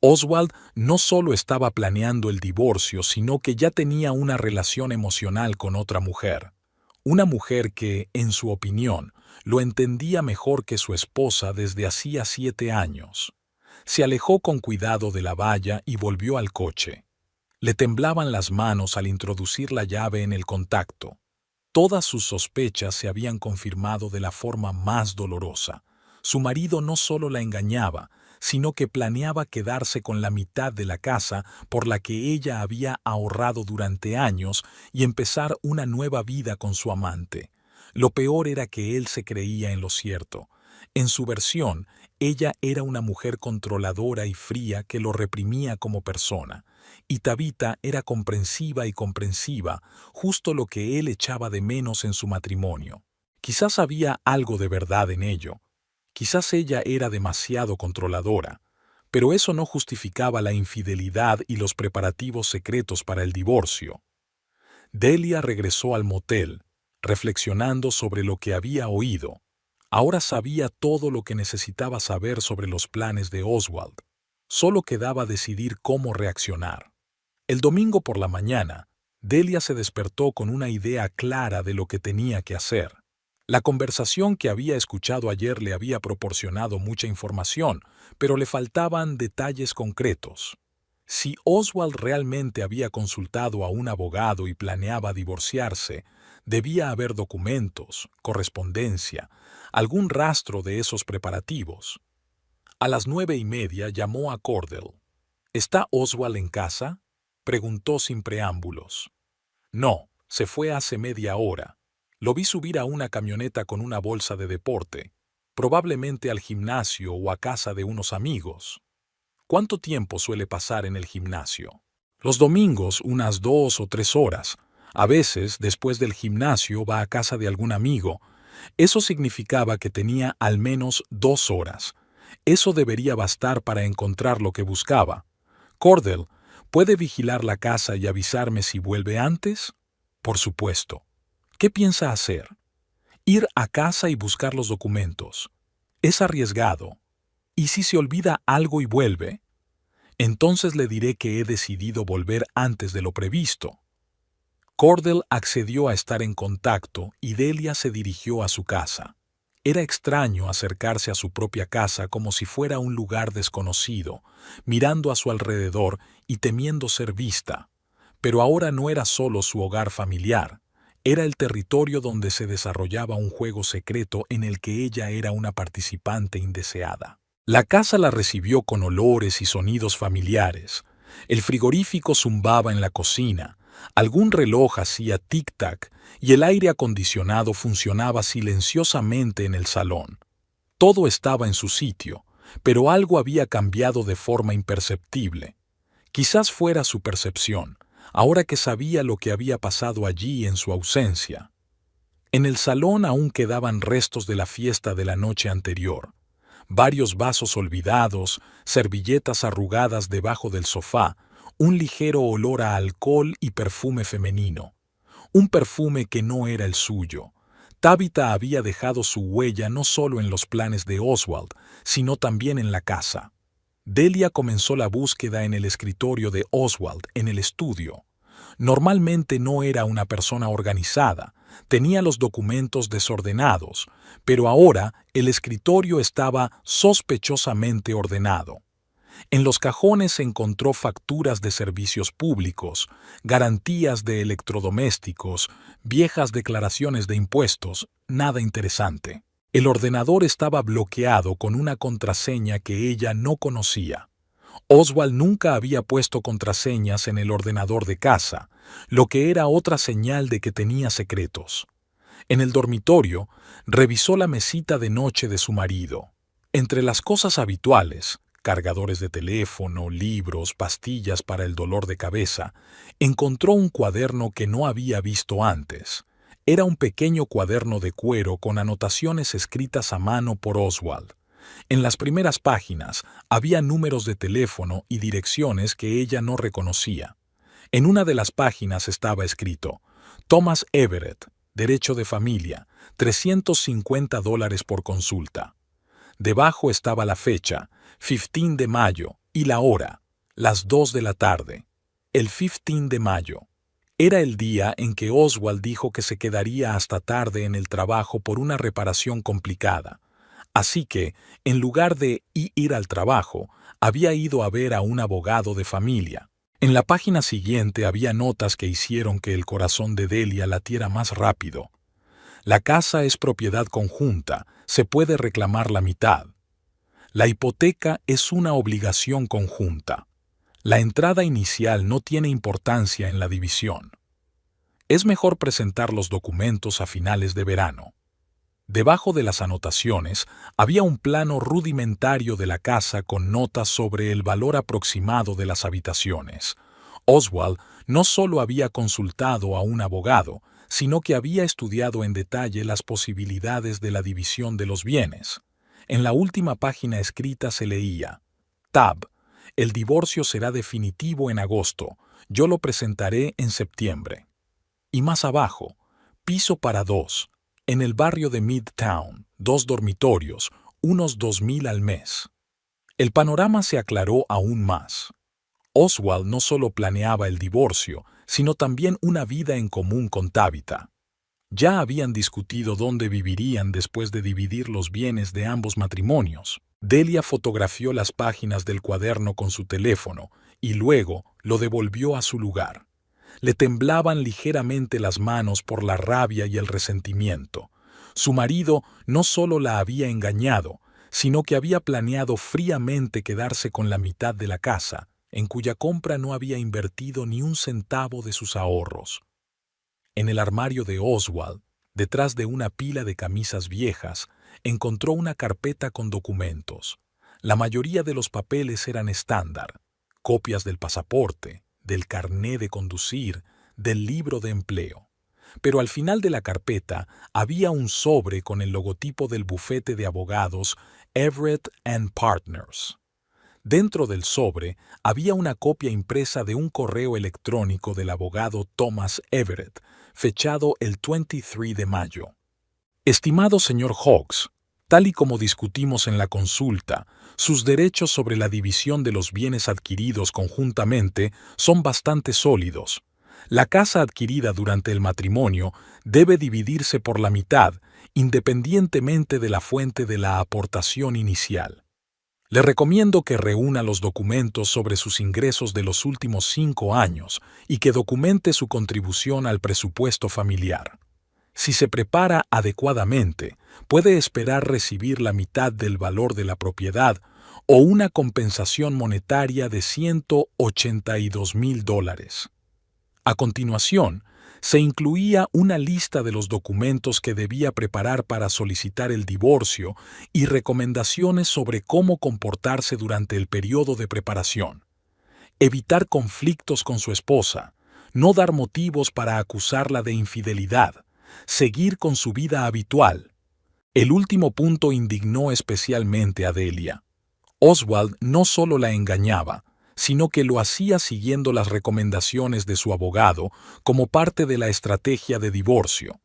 Oswald no solo estaba planeando el divorcio, sino que ya tenía una relación emocional con otra mujer. Una mujer que, en su opinión, lo entendía mejor que su esposa desde hacía 7 años. Se alejó con cuidado de la valla y volvió al coche. Le temblaban las manos al introducir la llave en el contacto. Todas sus sospechas se habían confirmado de la forma más dolorosa. Su marido no solo la engañaba, sino que planeaba quedarse con la mitad de la casa por la que ella había ahorrado durante años y empezar una nueva vida con su amante. Lo peor era que él se creía en lo cierto. En su versión, ella era una mujer controladora y fría que lo reprimía como persona. Y Tabitha era comprensiva y comprensiva, justo lo que él echaba de menos en su matrimonio. Quizás había algo de verdad en ello. Quizás ella era demasiado controladora, pero eso no justificaba la infidelidad y los preparativos secretos para el divorcio. Delia regresó al motel, reflexionando sobre lo que había oído. Ahora sabía todo lo que necesitaba saber sobre los planes de Oswald. Solo quedaba decidir cómo reaccionar. El domingo por la mañana, Delia se despertó con una idea clara de lo que tenía que hacer. La conversación que había escuchado ayer le había proporcionado mucha información, pero le faltaban detalles concretos. Si Oswald realmente había consultado a un abogado y planeaba divorciarse, debía haber documentos, correspondencia, algún rastro de esos preparativos. A las 9:30 llamó a Cordell. ¿Está Oswald en casa?, preguntó sin preámbulos. No, se fue hace media hora. Lo vi subir a una camioneta con una bolsa de deporte, probablemente al gimnasio o a casa de unos amigos. ¿Cuánto tiempo suele pasar en el gimnasio? Los domingos, unas 2 o 3 horas. A veces, después del gimnasio, va a casa de algún amigo. Eso significaba que tenía al menos 2 horas. Eso debería bastar para encontrar lo que buscaba. Cordell, ¿puede vigilar la casa y avisarme si vuelve antes? Por supuesto. ¿Qué piensa hacer? Ir a casa y buscar los documentos. Es arriesgado. ¿Y si se olvida algo y vuelve? Entonces le diré que he decidido volver antes de lo previsto. Cordell accedió a estar en contacto y Delia se dirigió a su casa. Era extraño acercarse a su propia casa como si fuera un lugar desconocido, mirando a su alrededor y temiendo ser vista. Pero ahora no era solo su hogar familiar. Era el territorio donde se desarrollaba un juego secreto en el que ella era una participante indeseada. La casa la recibió con olores y sonidos familiares. El frigorífico zumbaba en la cocina, algún reloj hacía tic-tac y el aire acondicionado funcionaba silenciosamente en el salón. Todo estaba en su sitio, pero algo había cambiado de forma imperceptible. Quizás fuera su percepción, ahora que sabía lo que había pasado allí en su ausencia. En el salón aún quedaban restos de la fiesta de la noche anterior. Varios vasos olvidados, servilletas arrugadas debajo del sofá, un ligero olor a alcohol y perfume femenino. Un perfume que no era el suyo. Tabitha había dejado su huella no solo en los planes de Oswald, sino también en la casa. Delia comenzó la búsqueda en el escritorio de Oswald, en el estudio. Normalmente no era una persona organizada, tenía los documentos desordenados, pero ahora el escritorio estaba sospechosamente ordenado. En los cajones encontró facturas de servicios públicos, garantías de electrodomésticos, viejas declaraciones de impuestos, nada interesante. El ordenador estaba bloqueado con una contraseña que ella no conocía. Oswald nunca había puesto contraseñas en el ordenador de casa, lo que era otra señal de que tenía secretos. En el dormitorio, revisó la mesita de noche de su marido. Entre las cosas habituales, cargadores de teléfono, libros, pastillas para el dolor de cabeza, encontró un cuaderno que no había visto antes. Era un pequeño cuaderno de cuero con anotaciones escritas a mano por Oswald. En las primeras páginas había números de teléfono y direcciones que ella no reconocía. En una de las páginas estaba escrito: Thomas Everett, derecho de familia, $350 por consulta. Debajo estaba la fecha, 15 de mayo, y la hora, las 2 de la tarde. El 15 de mayo. Era el día en que Oswald dijo que se quedaría hasta tarde en el trabajo por una reparación complicada. Así que, en lugar de ir al trabajo, había ido a ver a un abogado de familia. En la página siguiente había notas que hicieron que el corazón de Delia latiera más rápido. La casa es propiedad conjunta, se puede reclamar la mitad. La hipoteca es una obligación conjunta. La entrada inicial no tiene importancia en la división. Es mejor presentar los documentos a finales de verano. Debajo de las anotaciones había un plano rudimentario de la casa con notas sobre el valor aproximado de las habitaciones. Oswald no solo había consultado a un abogado, sino que había estudiado en detalle las posibilidades de la división de los bienes. En la última página escrita se leía: Tab, el divorcio será definitivo en agosto, yo lo presentaré en septiembre. Y más abajo, piso para 2. En el barrio de Midtown, 2 dormitorios, unos $2,000 al mes. El panorama se aclaró aún más. Oswald no solo planeaba el divorcio, sino también una vida en común con Tabitha. Ya habían discutido dónde vivirían después de dividir los bienes de ambos matrimonios. Delia fotografió las páginas del cuaderno con su teléfono y luego lo devolvió a su lugar. Le temblaban ligeramente las manos por la rabia y el resentimiento. Su marido no solo la había engañado, sino que había planeado fríamente quedarse con la mitad de la casa, en cuya compra no había invertido ni un centavo de sus ahorros. En el armario de Oswald, detrás de una pila de camisas viejas, encontró una carpeta con documentos. La mayoría de los papeles eran estándar: copias del pasaporte, del carné de conducir, del libro de empleo. Pero al final de la carpeta había un sobre con el logotipo del bufete de abogados Everett & Partners. Dentro del sobre había una copia impresa de un correo electrónico del abogado Thomas Everett, fechado el 23 de mayo. Estimado señor Hawkes, tal y como discutimos en la consulta, sus derechos sobre la división de los bienes adquiridos conjuntamente son bastante sólidos. La casa adquirida durante el matrimonio debe dividirse por la mitad, independientemente de la fuente de la aportación inicial. Le recomiendo que reúna los documentos sobre sus ingresos de los últimos 5 años y que documente su contribución al presupuesto familiar. Si se prepara adecuadamente, puede esperar recibir la mitad del valor de la propiedad o una compensación monetaria de $182,000. A continuación, se incluía una lista de los documentos que debía preparar para solicitar el divorcio y recomendaciones sobre cómo comportarse durante el periodo de preparación. Evitar conflictos con su esposa, no dar motivos para acusarla de infidelidad, seguir con su vida habitual. El último punto indignó especialmente a Delia. Oswald no solo la engañaba, sino que lo hacía siguiendo las recomendaciones de su abogado como parte de la estrategia de divorcio.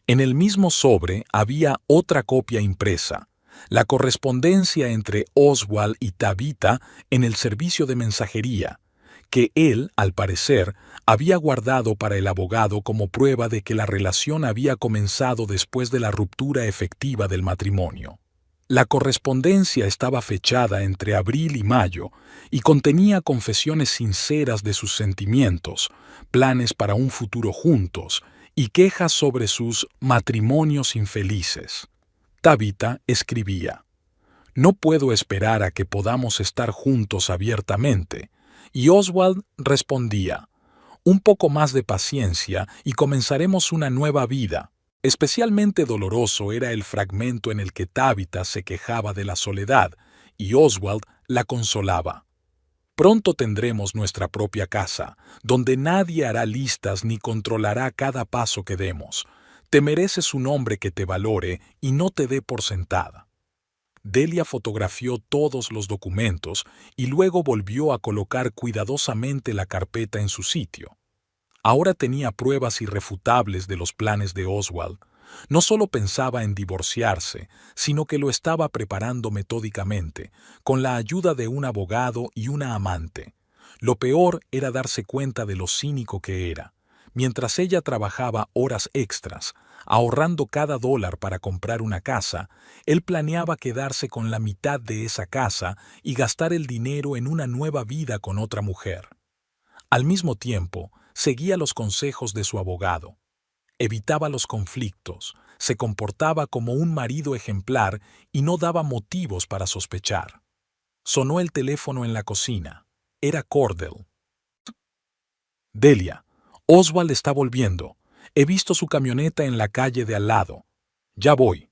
En el mismo sobre había otra copia impresa, la correspondencia entre Oswald y Tabitha en el servicio de mensajería, que él, al parecer, había guardado para el abogado como prueba de que la relación había comenzado después de la ruptura efectiva del matrimonio. La correspondencia estaba fechada entre abril y mayo y contenía confesiones sinceras de sus sentimientos, planes para un futuro juntos y quejas sobre sus matrimonios infelices. Tabitha escribía: «No puedo esperar a que podamos estar juntos abiertamente», y Oswald respondía: «Un poco más de paciencia y comenzaremos una nueva vida». Especialmente doloroso era el fragmento en el que Tabitha se quejaba de la soledad y Oswald la consolaba. «Pronto tendremos nuestra propia casa, donde nadie hará listas ni controlará cada paso que demos. Te mereces un hombre que te valore y no te dé por sentada». Delia fotografió todos los documentos y luego volvió a colocar cuidadosamente la carpeta en su sitio. Ahora tenía pruebas irrefutables de los planes de Oswald. No solo pensaba en divorciarse, sino que lo estaba preparando metódicamente, con la ayuda de un abogado y una amante. Lo peor era darse cuenta de lo cínico que era. Mientras ella trabajaba horas extras, ahorrando cada dólar para comprar una casa, él planeaba quedarse con la mitad de esa casa y gastar el dinero en una nueva vida con otra mujer. Al mismo tiempo, seguía los consejos de su abogado. Evitaba los conflictos, se comportaba como un marido ejemplar y no daba motivos para sospechar. Sonó el teléfono en la cocina. Era Cordell. «Delia, Oswald está volviendo. He visto su camioneta en la calle de al lado. Ya voy».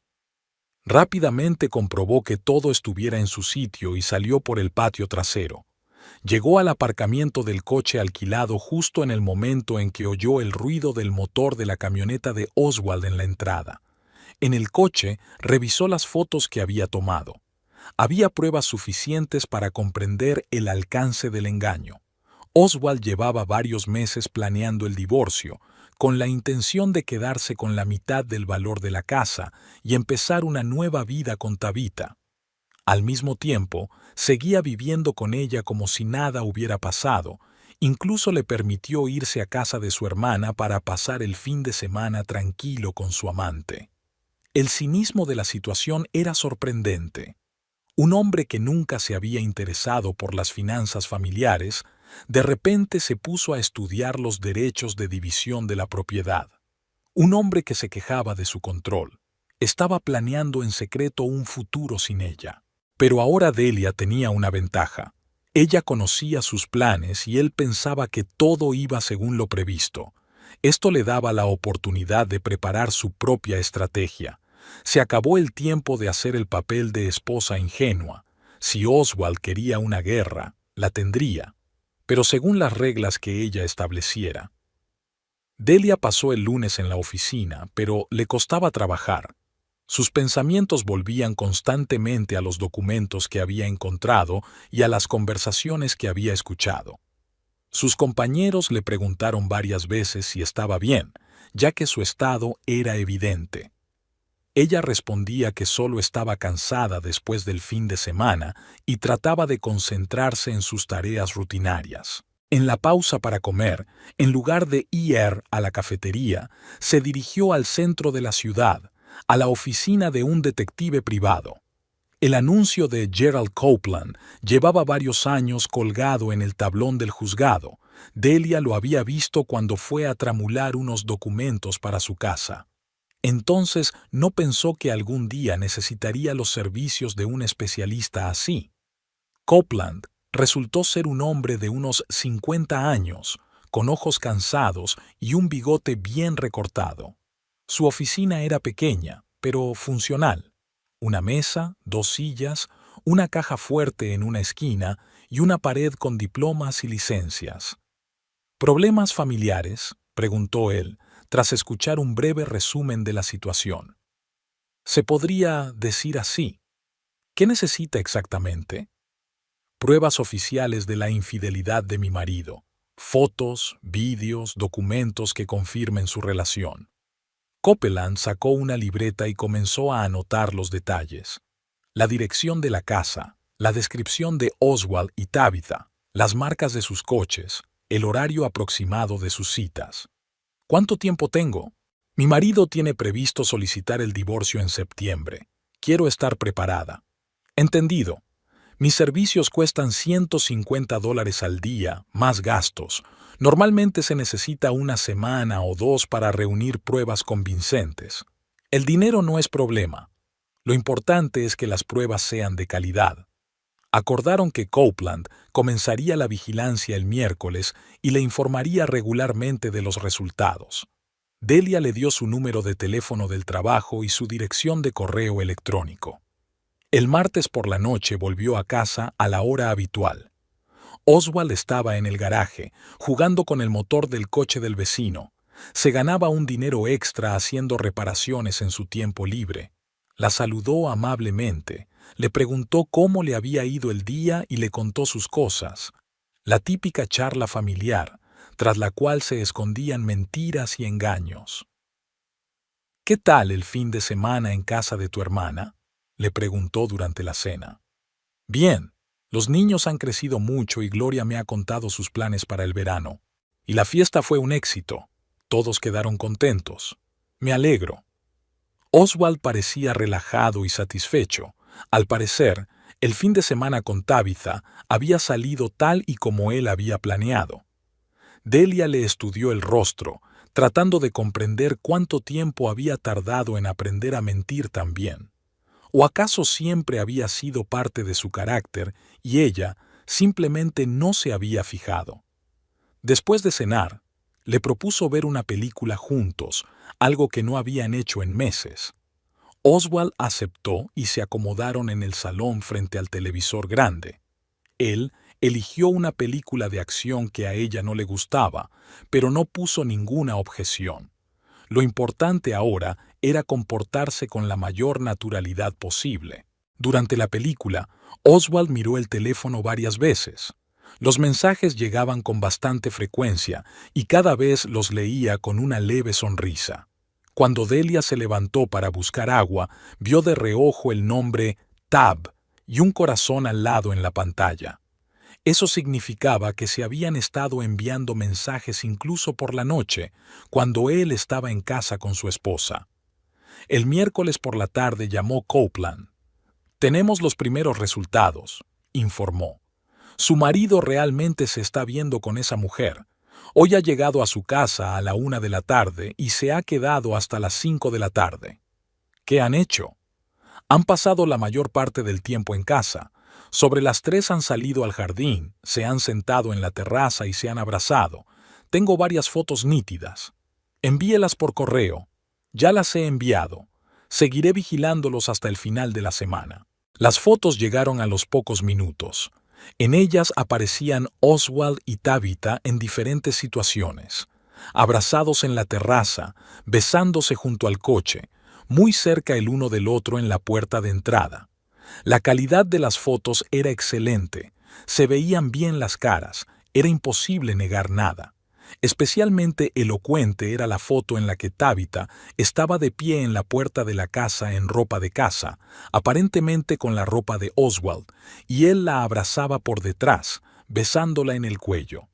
Rápidamente comprobó que todo estuviera en su sitio y salió por el patio trasero. Llegó al aparcamiento del coche alquilado justo en el momento en que oyó el ruido del motor de la camioneta de Oswald en la entrada. En el coche revisó las fotos que había tomado. Había pruebas suficientes para comprender el alcance del engaño. Oswald llevaba varios meses planeando el divorcio, con la intención de quedarse con la mitad del valor de la casa y empezar una nueva vida con Tabitha. Al mismo tiempo, seguía viviendo con ella como si nada hubiera pasado. Incluso le permitió irse a casa de su hermana para pasar el fin de semana tranquilo con su amante. El cinismo de la situación era sorprendente. Un hombre que nunca se había interesado por las finanzas familiares, de repente se puso a estudiar los derechos de división de la propiedad. Un hombre que se quejaba de su control. Estaba planeando en secreto un futuro sin ella. Pero ahora Delia tenía una ventaja. Ella conocía sus planes y él pensaba que todo iba según lo previsto. Esto le daba la oportunidad de preparar su propia estrategia. Se acabó el tiempo de hacer el papel de esposa ingenua. Si Oswald quería una guerra, la tendría, pero según las reglas que ella estableciera. Delia pasó el lunes en la oficina, pero le costaba trabajar. Sus pensamientos volvían constantemente a los documentos que había encontrado y a las conversaciones que había escuchado. Sus compañeros le preguntaron varias veces si estaba bien, ya que su estado era evidente. Ella respondía que solo estaba cansada después del fin de semana y trataba de concentrarse en sus tareas rutinarias. En la pausa para comer, en lugar de ir a la cafetería, se dirigió al centro de la ciudad, a la oficina de un detective privado. El anuncio de Gerald Copeland llevaba varios años colgado en el tablón del juzgado. Delia lo había visto cuando fue a tramular unos documentos para su casa. Entonces no pensó que algún día necesitaría los servicios de un especialista así. Copeland resultó ser un hombre de unos 50 años, con ojos cansados y un bigote bien recortado. Su oficina era pequeña, pero funcional. Una mesa, 2 sillas, una caja fuerte en una esquina y una pared con diplomas y licencias. ¿Problemas familiares?, preguntó él, tras escuchar un breve resumen de la situación. Se podría decir así. ¿Qué necesita exactamente? Pruebas oficiales de la infidelidad de mi marido. Fotos, vídeos, documentos que confirmen su relación. Copeland sacó una libreta y comenzó a anotar los detalles. La dirección de la casa, la descripción de Oswald y Tabitha, las marcas de sus coches, el horario aproximado de sus citas. ¿Cuánto tiempo tengo? Mi marido tiene previsto solicitar el divorcio en septiembre. Quiero estar preparada. Entendido. Mis servicios cuestan $150 al día, más gastos. Normalmente se necesita una semana o dos para reunir pruebas convincentes. El dinero no es problema. Lo importante es que las pruebas sean de calidad. Acordaron que Copeland comenzaría la vigilancia el miércoles y le informaría regularmente de los resultados. Delia le dio su número de teléfono del trabajo y su dirección de correo electrónico. El martes por la noche volvió a casa a la hora habitual. Oswald estaba en el garaje, jugando con el motor del coche del vecino. Se ganaba un dinero extra haciendo reparaciones en su tiempo libre. La saludó amablemente, le preguntó cómo le había ido el día y le contó sus cosas. La típica charla familiar, tras la cual se escondían mentiras y engaños. ¿Qué tal el fin de semana en casa de tu hermana?, le preguntó durante la cena. Bien, los niños han crecido mucho y Gloria me ha contado sus planes para el verano. Y la fiesta fue un éxito. Todos quedaron contentos. Me alegro. Oswald parecía relajado y satisfecho. Al parecer, el fin de semana con Tabitha había salido tal y como él había planeado. Delia le estudió el rostro, tratando de comprender cuánto tiempo había tardado en aprender a mentir tan bien. ¿O acaso siempre había sido parte de su carácter y ella simplemente no se había fijado? Después de cenar, le propuso ver una película juntos, algo que no habían hecho en meses. Oswald aceptó y se acomodaron en el salón frente al televisor grande. Él eligió una película de acción que a ella no le gustaba, pero no puso ninguna objeción. Lo importante ahora era comportarse con la mayor naturalidad posible. Durante la película, Oswald miró el teléfono varias veces. Los mensajes llegaban con bastante frecuencia y cada vez los leía con una leve sonrisa. Cuando Delia se levantó para buscar agua, vio de reojo el nombre Tab y un corazón al lado en la pantalla. Eso significaba que se habían estado enviando mensajes incluso por la noche, cuando él estaba en casa con su esposa. El miércoles por la tarde llamó Copeland. «Tenemos los primeros resultados», informó. «Su marido realmente se está viendo con esa mujer. Hoy ha llegado a su casa a la 1 de la tarde y se ha quedado hasta las 5 de la tarde». «¿Qué han hecho?» «Han pasado la mayor parte del tiempo en casa. Sobre las 3 han salido al jardín, se han sentado en la terraza y se han abrazado. Tengo varias fotos nítidas. Envíelas por correo. Ya las he enviado. Seguiré vigilándolos hasta el final de la semana». Las fotos llegaron a los pocos minutos. En ellas aparecían Oswald y Tabitha en diferentes situaciones. Abrazados en la terraza, besándose junto al coche, muy cerca el uno del otro en la puerta de entrada. La calidad de las fotos era excelente, se veían bien las caras, era imposible negar nada. Especialmente elocuente era la foto en la que Tabitha estaba de pie en la puerta de la casa en ropa de casa, aparentemente con la ropa de Oswald, y él la abrazaba por detrás, besándola en el cuello.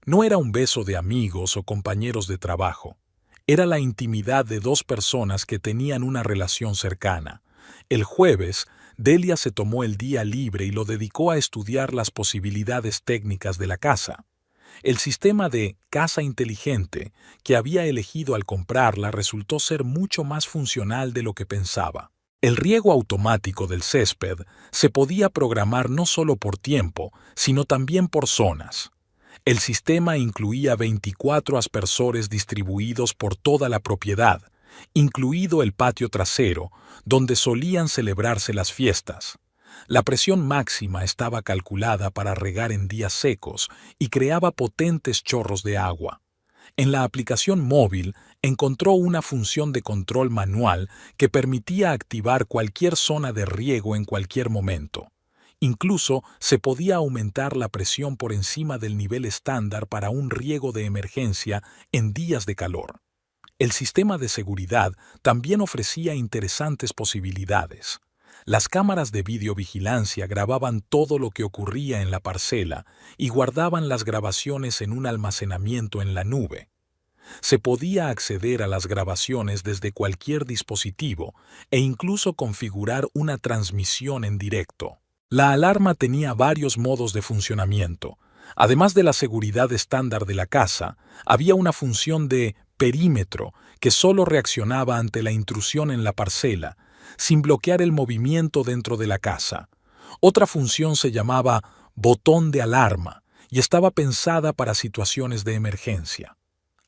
No era un beso de amigos o compañeros de trabajo. Era la intimidad de dos personas que tenían una relación cercana. El jueves, Delia se tomó el día libre y lo dedicó a estudiar las posibilidades técnicas de la casa. El sistema de casa inteligente que había elegido al comprarla resultó ser mucho más funcional de lo que pensaba. El riego automático del césped se podía programar no solo por tiempo, sino también por zonas. El sistema incluía 24 aspersores distribuidos por toda la propiedad, incluido el patio trasero, donde solían celebrarse las fiestas. La presión máxima estaba calculada para regar en días secos y creaba potentes chorros de agua. En la aplicación móvil encontró una función de control manual que permitía activar cualquier zona de riego en cualquier momento. Incluso se podía aumentar la presión por encima del nivel estándar para un riego de emergencia en días de calor. El sistema de seguridad también ofrecía interesantes posibilidades. Las cámaras de videovigilancia grababan todo lo que ocurría en la parcela y guardaban las grabaciones en un almacenamiento en la nube. Se podía acceder a las grabaciones desde cualquier dispositivo e incluso configurar una transmisión en directo. La alarma tenía varios modos de funcionamiento. Además de la seguridad estándar de la casa, había una función de perímetro que solo reaccionaba ante la intrusión en la parcela, sin bloquear el movimiento dentro de la casa. Otra función se llamaba botón de alarma y estaba pensada para situaciones de emergencia.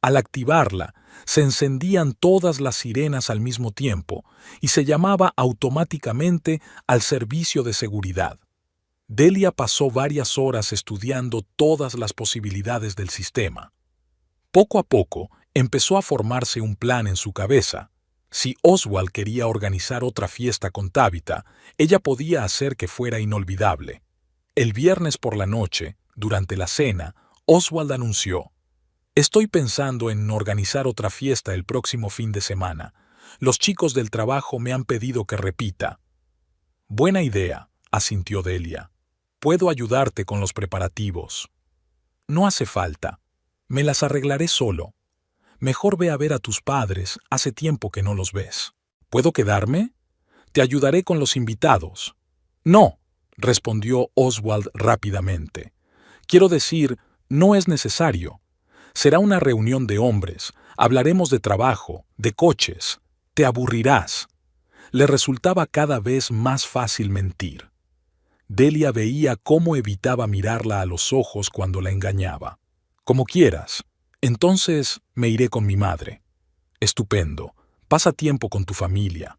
Al activarla, se encendían todas las sirenas al mismo tiempo y se llamaba automáticamente al servicio de seguridad. Delia pasó varias horas estudiando todas las posibilidades del sistema. Poco a poco empezó a formarse un plan en su cabeza. Si Oswald quería organizar otra fiesta con Tabitha, ella podía hacer que fuera inolvidable. El viernes por la noche, durante la cena, Oswald anunció: «Estoy pensando en organizar otra fiesta el próximo fin de semana. Los chicos del trabajo me han pedido que repita». «Buena idea», asintió Delia. «Puedo ayudarte con los preparativos». «No hace falta. Me las arreglaré solo. Mejor ve a ver a tus padres, hace tiempo que no los ves». «¿Puedo quedarme? Te ayudaré con los invitados». «No», respondió Oswald rápidamente. «Quiero decir, no es necesario. Será una reunión de hombres, hablaremos de trabajo, de coches. Te aburrirás». Le resultaba cada vez más fácil mentir. Delia veía cómo evitaba mirarla a los ojos cuando la engañaba. «Como quieras. Entonces me iré con mi madre». «Estupendo. Pasa tiempo con tu familia».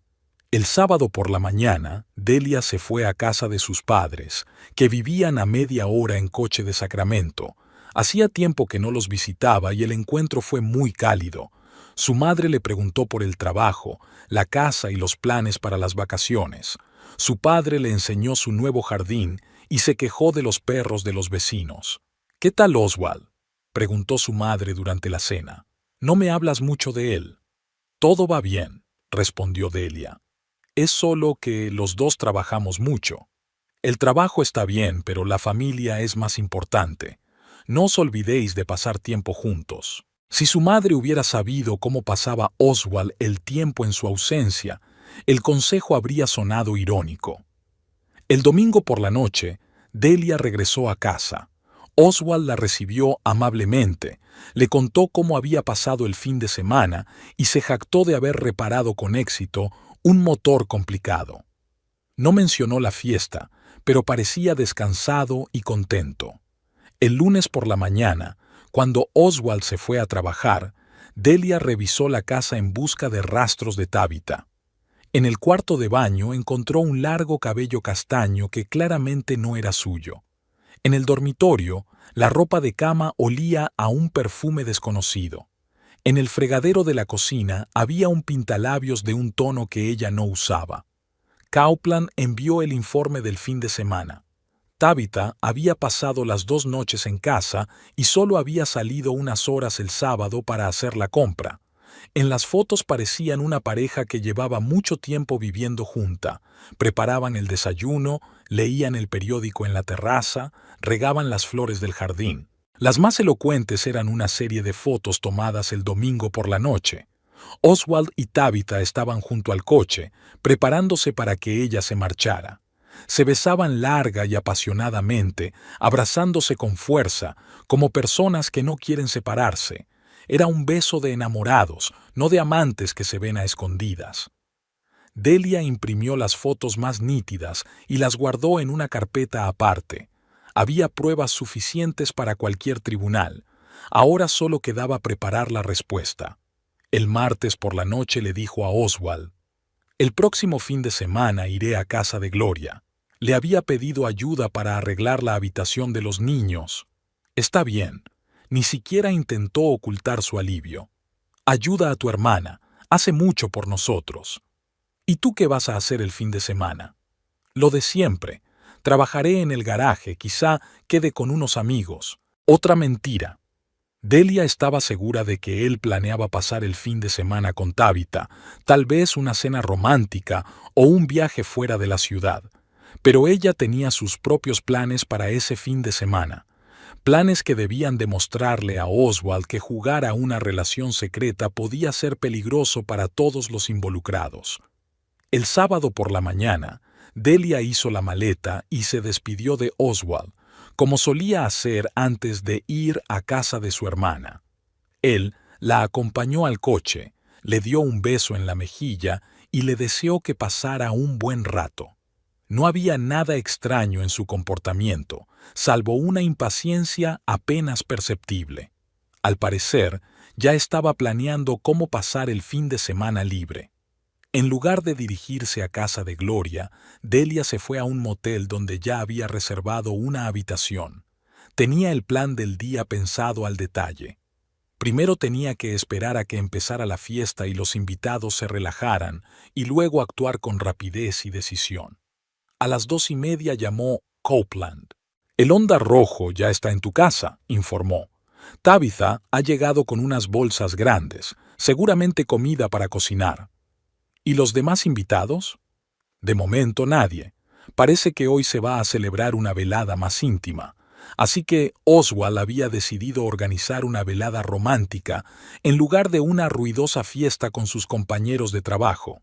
El sábado por la mañana, Delia se fue a casa de sus padres, que vivían a media hora en coche de Sacramento. Hacía tiempo que no los visitaba y el encuentro fue muy cálido. Su madre le preguntó por el trabajo, la casa y los planes para las vacaciones. Su padre le enseñó su nuevo jardín y se quejó de los perros de los vecinos. «¿Qué tal Oswald?», preguntó su madre durante la cena. «No me hablas mucho de él». «Todo va bien», respondió Delia. «Es solo que los dos trabajamos mucho. El trabajo está bien, pero la familia es más importante. No os olvidéis de pasar tiempo juntos». Si su madre hubiera sabido cómo pasaba Oswald el tiempo en su ausencia, el consejo habría sonado irónico. El domingo por la noche, Delia regresó a casa. Oswald la recibió amablemente, le contó cómo había pasado el fin de semana y se jactó de haber reparado con éxito un motor complicado. No mencionó la fiesta, pero parecía descansado y contento. El lunes por la mañana, cuando Oswald se fue a trabajar, Delia revisó la casa en busca de rastros de Tabitha. En el cuarto de baño encontró un largo cabello castaño que claramente no era suyo. En el dormitorio, la ropa de cama olía a un perfume desconocido. En el fregadero de la cocina había un pintalabios de un tono que ella no usaba. Kaupland envió el informe del fin de semana. Tabitha había pasado las 2 noches en casa y solo había salido unas horas el sábado para hacer la compra. En las fotos parecían una pareja que llevaba mucho tiempo viviendo junta. Preparaban el desayuno, leían el periódico en la terraza, regaban las flores del jardín. Las más elocuentes eran una serie de fotos tomadas el domingo por la noche. Oswald y Tabitha estaban junto al coche, preparándose para que ella se marchara. Se besaban larga y apasionadamente, abrazándose con fuerza, como personas que no quieren separarse. Era un beso de enamorados, no de amantes que se ven a escondidas. Delia imprimió las fotos más nítidas y las guardó en una carpeta aparte. Había pruebas suficientes para cualquier tribunal. Ahora solo quedaba preparar la respuesta. El martes por la noche le dijo a Oswald: «El próximo fin de semana iré a casa de Gloria. Le había pedido ayuda para arreglar la habitación de los niños. Está bien». Ni siquiera intentó ocultar su alivio. «Ayuda a tu hermana, hace mucho por nosotros». «¿Y tú qué vas a hacer el fin de semana?» «Lo de siempre. Trabajaré en el garaje, quizá quede con unos amigos». Otra mentira. Delia estaba segura de que él planeaba pasar el fin de semana con Tabitha, tal vez una cena romántica o un viaje fuera de la ciudad. Pero ella tenía sus propios planes para ese fin de semana. planes que debían demostrarle a Oswald que jugar a una relación secreta podía ser peligroso para todos los involucrados. El sábado por la mañana, Delia hizo la maleta y se despidió de Oswald, como solía hacer antes de ir a casa de su hermana. Él la acompañó al coche, le dio un beso en la mejilla y le deseó que pasara un buen rato. No había nada extraño en su comportamiento, salvo una impaciencia apenas perceptible. Al parecer, ya estaba planeando cómo pasar el fin de semana libre. En lugar de dirigirse a casa de Gloria, Delia se fue a un motel donde ya había reservado una habitación. Tenía el plan del día pensado al detalle. Primero tenía que esperar a que empezara la fiesta y los invitados se relajaran, y luego actuar con rapidez y decisión. A las 2:30 llamó Copeland. «El Honda Rojo ya está en tu casa», informó. «Tabitha ha llegado con unas bolsas grandes, seguramente comida para cocinar». «¿Y los demás invitados?» «De momento nadie. Parece que hoy se va a celebrar una velada más íntima. Así que Oswald había decidido organizar una velada romántica en lugar de una ruidosa fiesta con sus compañeros de trabajo.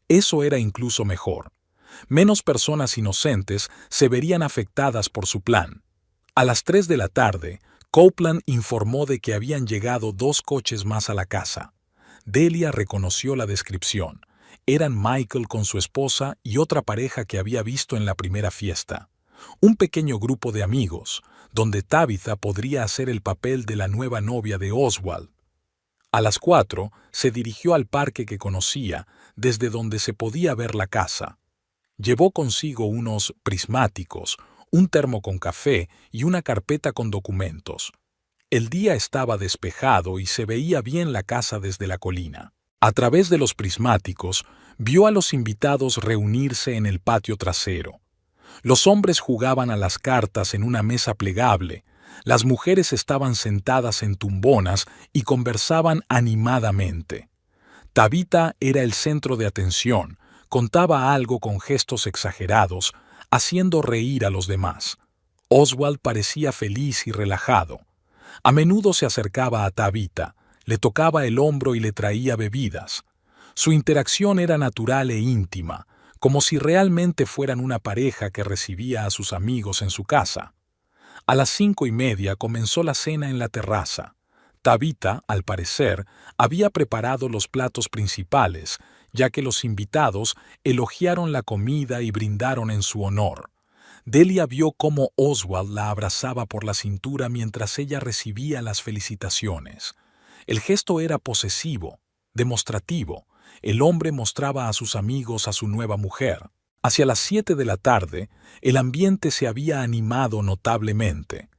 Eso era incluso mejor. Menos personas inocentes se verían afectadas por su plan. A las 3 de la tarde, Copeland informó de que habían llegado 2 coches más a la casa. Delia reconoció la descripción. Eran Michael con su esposa y otra pareja que había visto en la primera fiesta. Un pequeño grupo de amigos, donde Tabitha podría hacer el papel de la nueva novia de Oswald. A las 4 se dirigió al parque que conocía, desde donde se podía ver la casa. Llevó consigo unos prismáticos, un termo con café y una carpeta con documentos. El día estaba despejado y se veía bien la casa desde la colina. A través de los prismáticos, vio a los invitados reunirse en el patio trasero. Los hombres jugaban a las cartas en una mesa plegable, las mujeres estaban sentadas en tumbonas y conversaban animadamente. Tabitha era el centro de atención, contaba algo con gestos exagerados, haciendo reír a los demás. Oswald parecía feliz y relajado. A menudo se acercaba a Tabitha, le tocaba el hombro y le traía bebidas. Su interacción era natural e íntima, como si realmente fueran una pareja que recibía a sus amigos en su casa. A las 5:30 comenzó la cena en la terraza. Tabitha, al parecer, había preparado los platos principales, ya que los invitados elogiaron la comida y brindaron en su honor. Delia vio cómo Oswald la abrazaba por la cintura mientras ella recibía las felicitaciones. El gesto era posesivo, demostrativo. El hombre mostraba a sus amigos a su nueva mujer. Hacia las 7 de la tarde, el ambiente se había animado notablemente.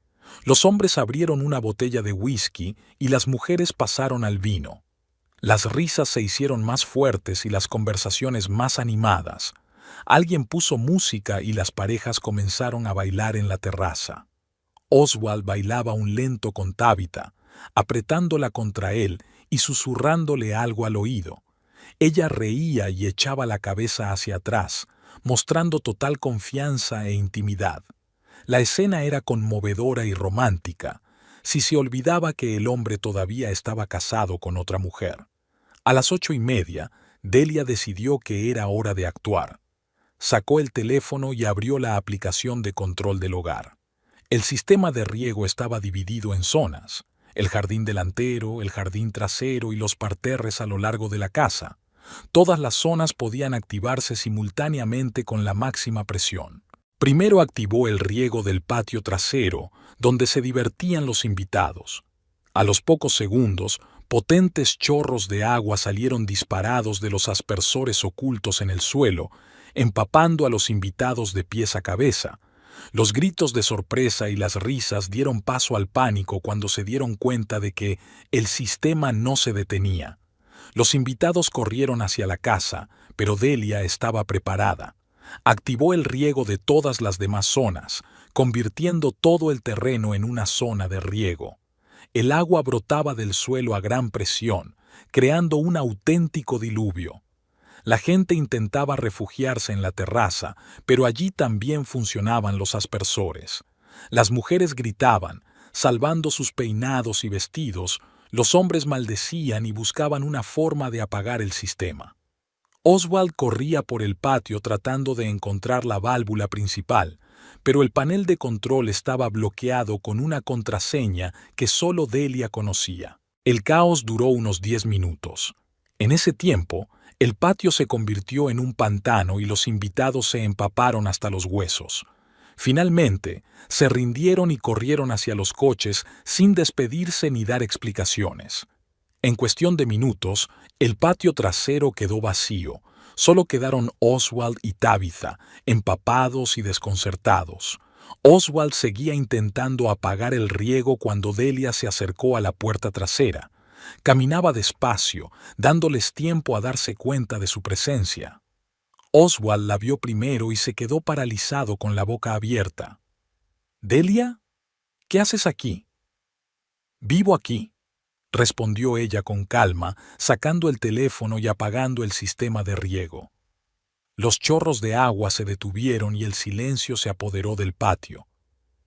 Los hombres abrieron una botella de whisky y las mujeres pasaron al vino. Las risas se hicieron más fuertes y las conversaciones más animadas. Alguien puso música y las parejas comenzaron a bailar en la terraza. Oswald bailaba un lento con Tabitha, apretándola contra él y susurrándole algo al oído. Ella reía y echaba la cabeza hacia atrás, mostrando total confianza e intimidad. La escena era conmovedora y romántica, si se olvidaba que el hombre todavía estaba casado con otra mujer. A las 8:30, Delia decidió que era hora de actuar. Sacó el teléfono y abrió la aplicación de control del hogar. El sistema de riego estaba dividido en zonas: el jardín delantero, el jardín trasero y los parterres a lo largo de la casa. Todas las zonas podían activarse simultáneamente con la máxima presión. Primero activó el riego del patio trasero, donde se divertían los invitados. A los pocos segundos, potentes chorros de agua salieron disparados de los aspersores ocultos en el suelo, empapando a los invitados de pies a cabeza. Los gritos de sorpresa y las risas dieron paso al pánico cuando se dieron cuenta de que el sistema no se detenía. Los invitados corrieron hacia la casa, pero Delia estaba preparada. Activó el riego de todas las demás zonas, convirtiendo todo el terreno en una zona de riego. El agua brotaba del suelo a gran presión, creando un auténtico diluvio. La gente intentaba refugiarse en la terraza, pero allí también funcionaban los aspersores. Las mujeres gritaban, salvando sus peinados y vestidos, los hombres maldecían y buscaban una forma de apagar el sistema. Oswald corría por el patio tratando de encontrar la válvula principal, pero el panel de control estaba bloqueado con una contraseña que solo Delia conocía. El caos duró unos 10 minutos. En ese tiempo, el patio se convirtió en un pantano y los invitados se empaparon hasta los huesos. Finalmente, se rindieron y corrieron hacia los coches sin despedirse ni dar explicaciones. En cuestión de minutos, el patio trasero quedó vacío. Solo quedaron Oswald y Tabitha, empapados y desconcertados. Oswald seguía intentando apagar el riego cuando Delia se acercó a la puerta trasera. Caminaba despacio, dándoles tiempo a darse cuenta de su presencia. Oswald la vio primero y se quedó paralizado con la boca abierta. «¿Delia? ¿Qué haces aquí?» «Vivo aquí», respondió ella con calma, sacando el teléfono y apagando el sistema de riego. Los chorros de agua se detuvieron y el silencio se apoderó del patio.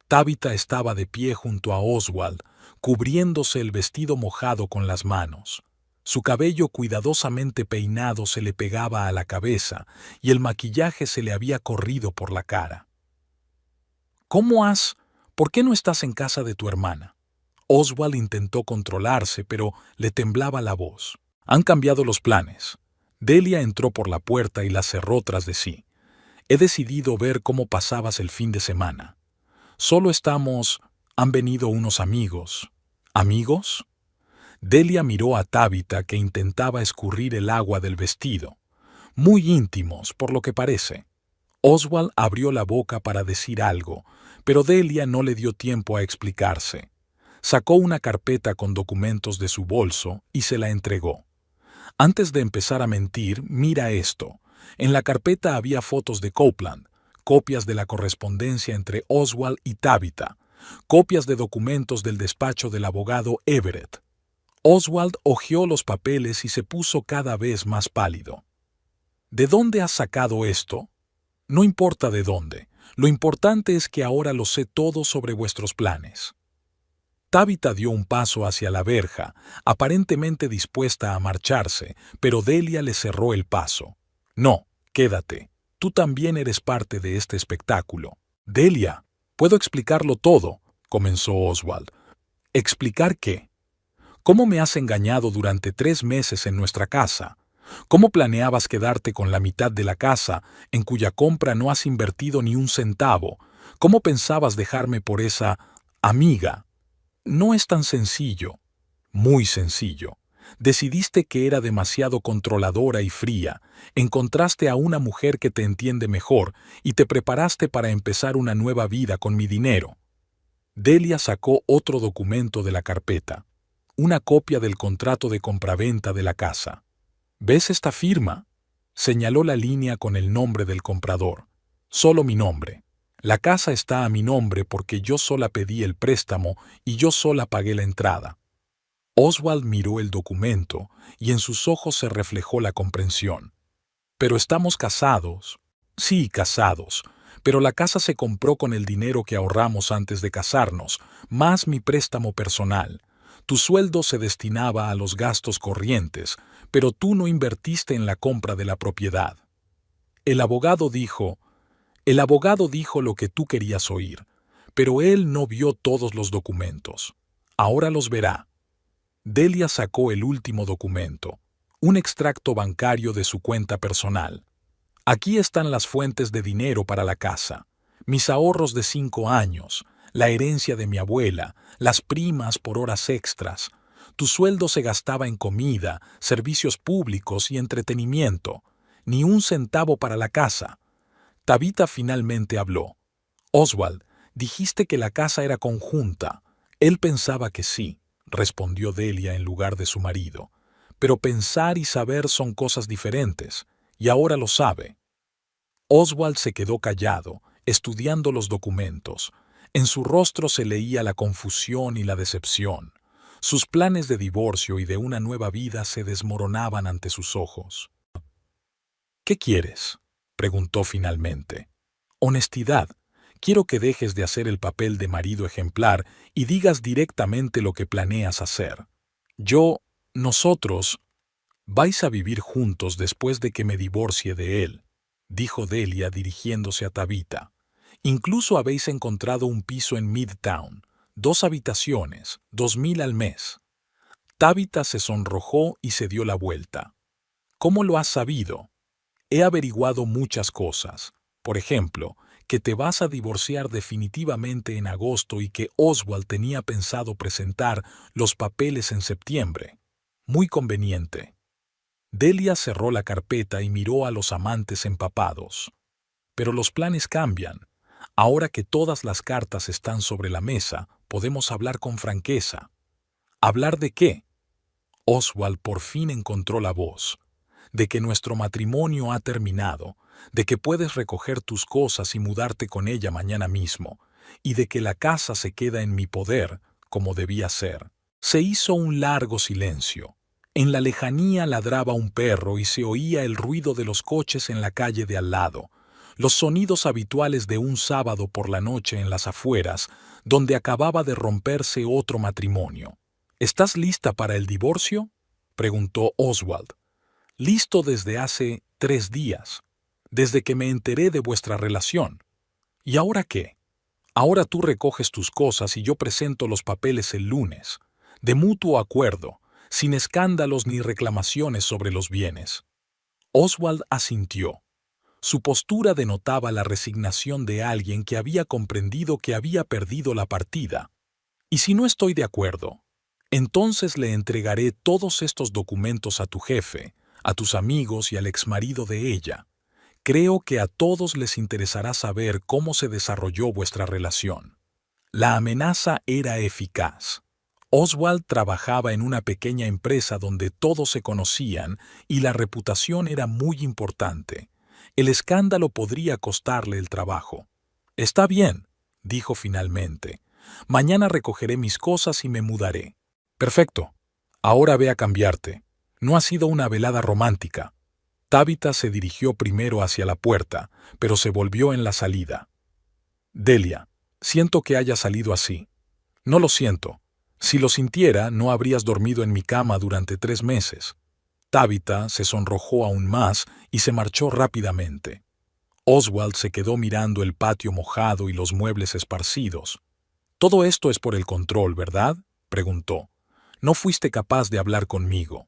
Tabitha estaba de pie junto a Oswald, cubriéndose el vestido mojado con las manos. Su cabello cuidadosamente peinado se le pegaba a la cabeza y el maquillaje se le había corrido por la cara. ¿Por qué no estás en casa de tu hermana?» Oswald intentó controlarse, pero le temblaba la voz. «Han cambiado los planes». Delia entró por la puerta y la cerró tras de sí. «He decidido ver cómo pasabas el fin de semana. Solo han venido unos amigos». «¿Amigos?» Delia miró a Tabitha, que intentaba escurrir el agua del vestido. «Muy íntimos, por lo que parece». Oswald abrió la boca para decir algo, pero Delia no le dio tiempo a explicarse. Sacó una carpeta con documentos de su bolso y se la entregó. «Antes de empezar a mentir, mira esto». En la carpeta había fotos de Copeland, copias de la correspondencia entre Oswald y Tabitha, copias de documentos del despacho del abogado Everett. Oswald hojeó los papeles y se puso cada vez más pálido. «¿De dónde has sacado esto?» «No importa de dónde. Lo importante es que ahora lo sé todo sobre vuestros planes». Tabitha dio un paso hacia la verja, aparentemente dispuesta a marcharse, pero Delia le cerró el paso. «No, quédate. Tú también eres parte de este espectáculo». «Delia, puedo explicarlo todo», comenzó Oswald. «¿Explicar qué?» «¿Cómo me has engañado durante 3 meses en nuestra casa? ¿Cómo planeabas quedarte con la mitad de la casa, en cuya compra no has invertido ni un centavo? ¿Cómo pensabas dejarme por esa amiga?» «No es tan sencillo». «Muy sencillo. Decidiste que era demasiado controladora y fría, encontraste a una mujer que te entiende mejor y te preparaste para empezar una nueva vida con mi dinero». Delia sacó otro documento de la carpeta, una copia del contrato de compraventa de la casa. «¿Ves esta firma?» Señaló la línea con el nombre del comprador. «Solo mi nombre. La casa está a mi nombre porque yo sola pedí el préstamo y yo sola pagué la entrada». Oswald miró el documento y en sus ojos se reflejó la comprensión. «¿Pero estamos casados?» «Sí, casados. Pero la casa se compró con el dinero que ahorramos antes de casarnos, más mi préstamo personal. Tu sueldo se destinaba a los gastos corrientes, pero tú no invertiste en la compra de la propiedad». El abogado dijo lo que tú querías oír, pero él no vio todos los documentos. Ahora los verá. Delia sacó el último documento, un extracto bancario de su cuenta personal. «Aquí están las fuentes de dinero para la casa, mis ahorros de 5 años, la herencia de mi abuela, las primas por horas extras. Tu sueldo se gastaba en comida, servicios públicos y entretenimiento. Ni un centavo para la casa». Tabitha finalmente habló. «Oswald, dijiste que la casa era conjunta». «Él pensaba que sí», respondió Delia en lugar de su marido. «Pero pensar y saber son cosas diferentes, y ahora lo sabe». Oswald se quedó callado, estudiando los documentos. En su rostro se leía la confusión y la decepción. Sus planes de divorcio y de una nueva vida se desmoronaban ante sus ojos. «¿Qué quieres?», preguntó finalmente. «Honestidad. Quiero que dejes de hacer el papel de marido ejemplar y digas directamente lo que planeas hacer. Nosotros, vais a vivir juntos después de que me divorcie de él, dijo Delia dirigiéndose a Tabitha. Incluso habéis encontrado un piso en Midtown, 2 habitaciones, 2.000 al mes. Tabitha se sonrojó y se dio la vuelta. ¿Cómo lo has sabido? He averiguado muchas cosas. Por ejemplo, que te vas a divorciar definitivamente en agosto y que Oswald tenía pensado presentar los papeles en septiembre. Muy conveniente. Delia cerró la carpeta y miró a los amantes empapados. Pero los planes cambian. Ahora que todas las cartas están sobre la mesa, podemos hablar con franqueza. ¿Hablar de qué? Oswald por fin encontró la voz. De que nuestro matrimonio ha terminado, de que puedes recoger tus cosas y mudarte con ella mañana mismo, y de que la casa se queda en mi poder, como debía ser. Se hizo un largo silencio. En la lejanía ladraba un perro y se oía el ruido de los coches en la calle de al lado, los sonidos habituales de un sábado por la noche en las afueras, donde acababa de romperse otro matrimonio. ¿Estás lista para el divorcio?, preguntó Oswald. Listo desde hace 3 días, desde que me enteré de vuestra relación. ¿Y ahora qué? Ahora tú recoges tus cosas y yo presento los papeles el lunes, de mutuo acuerdo, sin escándalos ni reclamaciones sobre los bienes. Oswald asintió. Su postura denotaba la resignación de alguien que había comprendido que había perdido la partida. ¿Y si no estoy de acuerdo? Entonces le entregaré todos estos documentos a tu jefe, a tus amigos y al exmarido de ella. Creo que a todos les interesará saber cómo se desarrolló vuestra relación. La amenaza era eficaz. Oswald trabajaba en una pequeña empresa donde todos se conocían y la reputación era muy importante. El escándalo podría costarle el trabajo. Está bien, dijo finalmente. Mañana recogeré mis cosas y me mudaré. Perfecto. Ahora ve a cambiarte. No ha sido una velada romántica. Tabitha se dirigió primero hacia la puerta, pero se volvió en la salida. Delia, siento que haya salido así. No lo siento. Si lo sintiera, no habrías dormido en mi cama durante 3 meses. Tabitha se sonrojó aún más y se marchó rápidamente. Oswald se quedó mirando el patio mojado y los muebles esparcidos. «Todo esto es por el control, ¿verdad?», preguntó. «No fuiste capaz de hablar conmigo.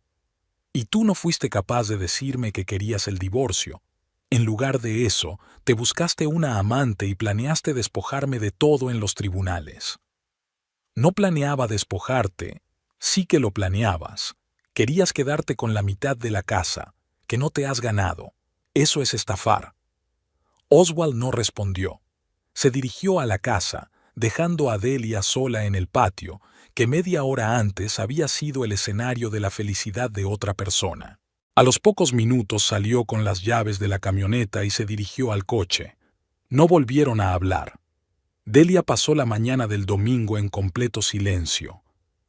Y tú no fuiste capaz de decirme que querías el divorcio. En lugar de eso, te buscaste una amante y planeaste despojarme de todo en los tribunales». No planeaba despojarte, sí que lo planeabas. Querías quedarte con la mitad de la casa, que no te has ganado. Eso es estafar. Oswald no respondió. Se dirigió a la casa, dejando a Delia sola en el patio, que media hora antes había sido el escenario de la felicidad de otra persona. A los pocos minutos salió con las llaves de la camioneta y se dirigió al coche. No volvieron a hablar. Delia pasó la mañana del domingo en completo silencio.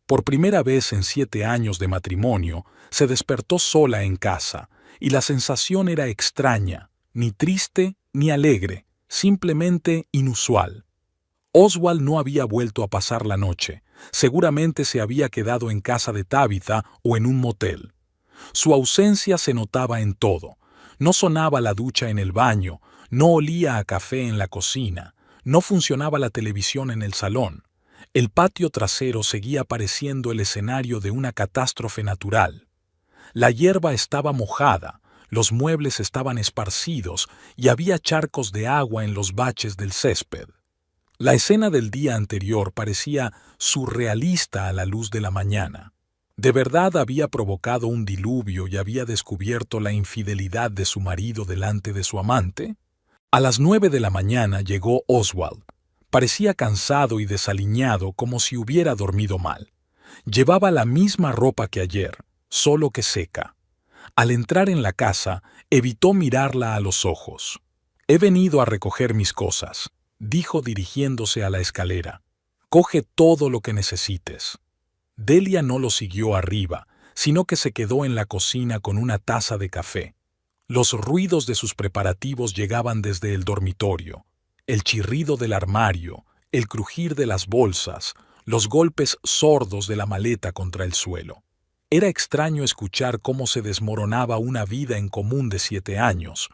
Por primera vez en 7 años de matrimonio, se despertó sola en casa, y la sensación era extraña, ni triste ni alegre, simplemente inusual. Oswald no había vuelto a pasar la noche, seguramente se había quedado en casa de Tabitha o en un motel. Su ausencia se notaba en todo. No sonaba la ducha en el baño, no olía a café en la cocina, no funcionaba la televisión en el salón. El patio trasero seguía pareciendo el escenario de una catástrofe natural. La hierba estaba mojada, los muebles estaban esparcidos y había charcos de agua en los baches del césped. La escena del día anterior parecía surrealista a la luz de la mañana. ¿De verdad había provocado un diluvio y había descubierto la infidelidad de su marido delante de su amante? A las 9 de la mañana llegó Oswald. Parecía cansado y desaliñado como si hubiera dormido mal. Llevaba la misma ropa que ayer, solo que seca. Al entrar en la casa, evitó mirarla a los ojos. «He venido a recoger mis cosas», dijo dirigiéndose a la escalera. «Coge todo lo que necesites». Delia no lo siguió arriba, sino que se quedó en la cocina con una taza de café. Los ruidos de sus preparativos llegaban desde el dormitorio. El chirrido del armario, el crujir de las bolsas, los golpes sordos de la maleta contra el suelo. Era extraño escuchar cómo se desmoronaba una vida en común de 7 años.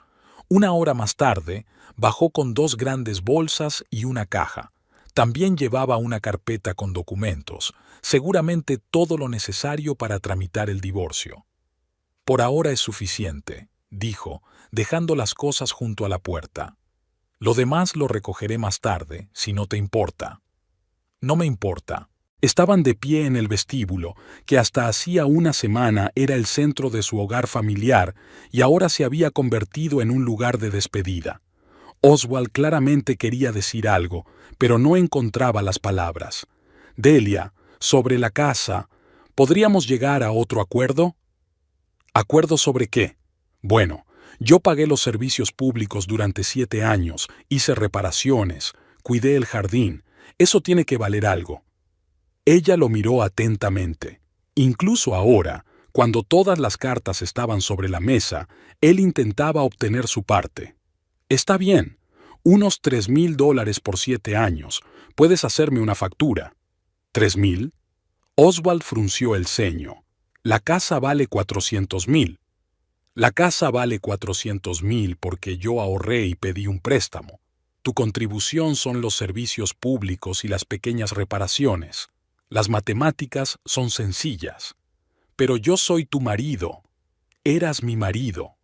Una hora más tarde, bajó con 2 grandes bolsas y una caja. También llevaba una carpeta con documentos, seguramente todo lo necesario para tramitar el divorcio. Por ahora es suficiente, dijo, dejando las cosas junto a la puerta. Lo demás lo recogeré más tarde, si no te importa. No me importa. Estaban de pie en el vestíbulo, que hasta hacía una semana era el centro de su hogar familiar y ahora se había convertido en un lugar de despedida. Oswald claramente quería decir algo, pero no encontraba las palabras. Delia, sobre la casa, ¿podríamos llegar a otro acuerdo? ¿Acuerdo sobre qué? Bueno, yo pagué los servicios públicos durante 7 años, hice reparaciones, cuidé el jardín. Eso tiene que valer algo. Ella lo miró atentamente. Incluso ahora, cuando todas las cartas estaban sobre la mesa, él intentaba obtener su parte. Está bien, unos $3,000 por 7 años. Puedes hacerme una factura. ¿3,000? Oswald frunció el ceño. La casa vale 400,000. La casa vale 400,000 porque yo ahorré y pedí un préstamo. Tu contribución son los servicios públicos y las pequeñas reparaciones. Las matemáticas son sencillas. Pero yo soy tu marido. Eras mi marido.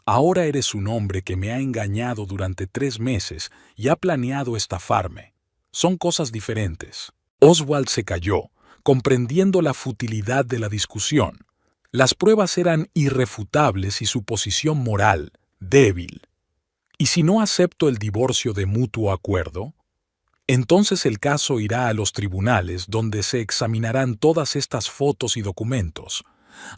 Ahora eres un hombre que me ha engañado durante 3 meses y ha planeado estafarme. Son cosas diferentes. Oswald se calló, comprendiendo la futilidad de la discusión. Las pruebas eran irrefutables y su posición moral, débil. ¿Y si no acepto el divorcio de mutuo acuerdo? Entonces el caso irá a los tribunales donde se examinarán todas estas fotos y documentos,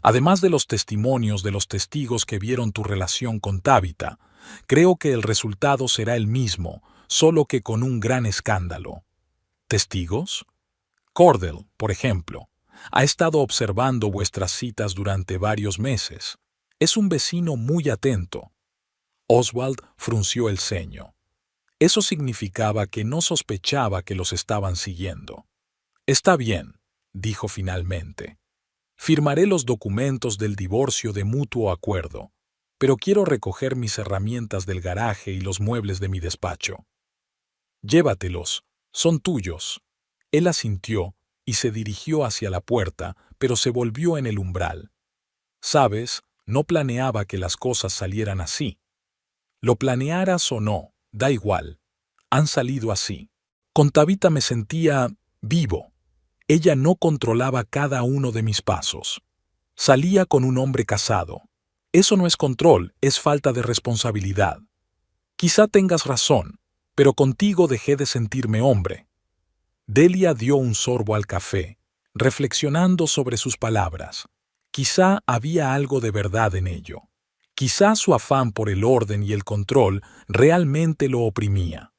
además de los testimonios de los testigos que vieron tu relación con Tabitha. Creo que el resultado será el mismo, solo que con un gran escándalo. ¿Testigos? Cordell, por ejemplo, ha estado observando vuestras citas durante varios meses. Es un vecino muy atento. Oswald frunció el ceño. Eso significaba que no sospechaba que los estaban siguiendo. Está bien, dijo finalmente. Firmaré los documentos del divorcio de mutuo acuerdo, pero quiero recoger mis herramientas del garaje y los muebles de mi despacho. Llévatelos, son tuyos. Él asintió y se dirigió hacia la puerta, pero se volvió en el umbral. Sabes, no planeaba que las cosas salieran así. Lo planearas o no, da igual. Han salido así. Con Tabitha me sentía vivo. Ella no controlaba cada uno de mis pasos. Salía con un hombre casado. Eso no es control, es falta de responsabilidad. Quizá tengas razón, pero contigo dejé de sentirme hombre. Delia dio un sorbo al café, reflexionando sobre sus palabras. Quizá había algo de verdad en ello. Quizá su afán por el orden y el control realmente lo oprimía.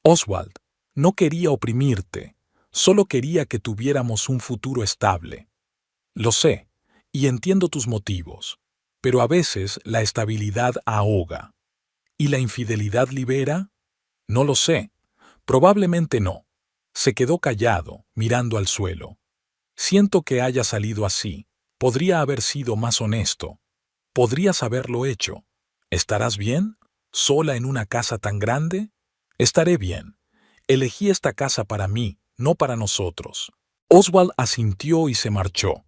Oswald, no quería oprimirte, solo quería que tuviéramos un futuro estable. Lo sé, y entiendo tus motivos, pero a veces la estabilidad ahoga. ¿Y la infidelidad libera? No lo sé, probablemente no. Se quedó callado, mirando al suelo. Siento que haya salido así. Podría haber sido más honesto. Podrías haberlo hecho. ¿Estarás bien? ¿Sola en una casa tan grande? Estaré bien. Elegí esta casa para mí, no para nosotros. Oswald asintió y se marchó.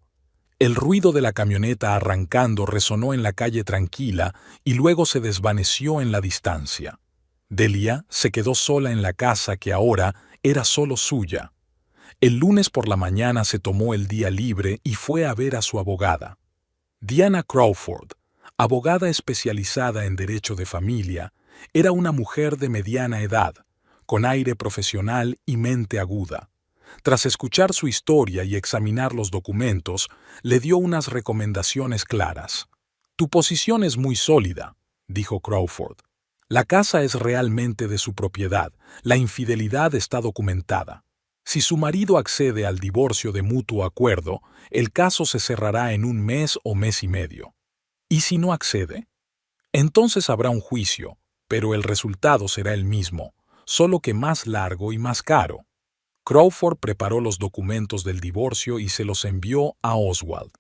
El ruido de la camioneta arrancando resonó en la calle tranquila y luego se desvaneció en la distancia. Delia se quedó sola en la casa que ahora era solo suya. El lunes por la mañana se tomó el día libre y fue a ver a su abogada. Diana Crawford, abogada especializada en derecho de familia, era una mujer de mediana edad, con aire profesional y mente aguda. Tras escuchar su historia y examinar los documentos, le dio unas recomendaciones claras. «Tu posición es muy sólida», dijo Crawford. «La casa es realmente de su propiedad, la infidelidad está documentada. Si su marido accede al divorcio de mutuo acuerdo, el caso se cerrará en 1 mes o mes y medio. ¿Y si no accede? Entonces habrá un juicio, pero el resultado será el mismo. solo que más largo y más caro. Crawford preparó los documentos del divorcio y se los envió a Oswald.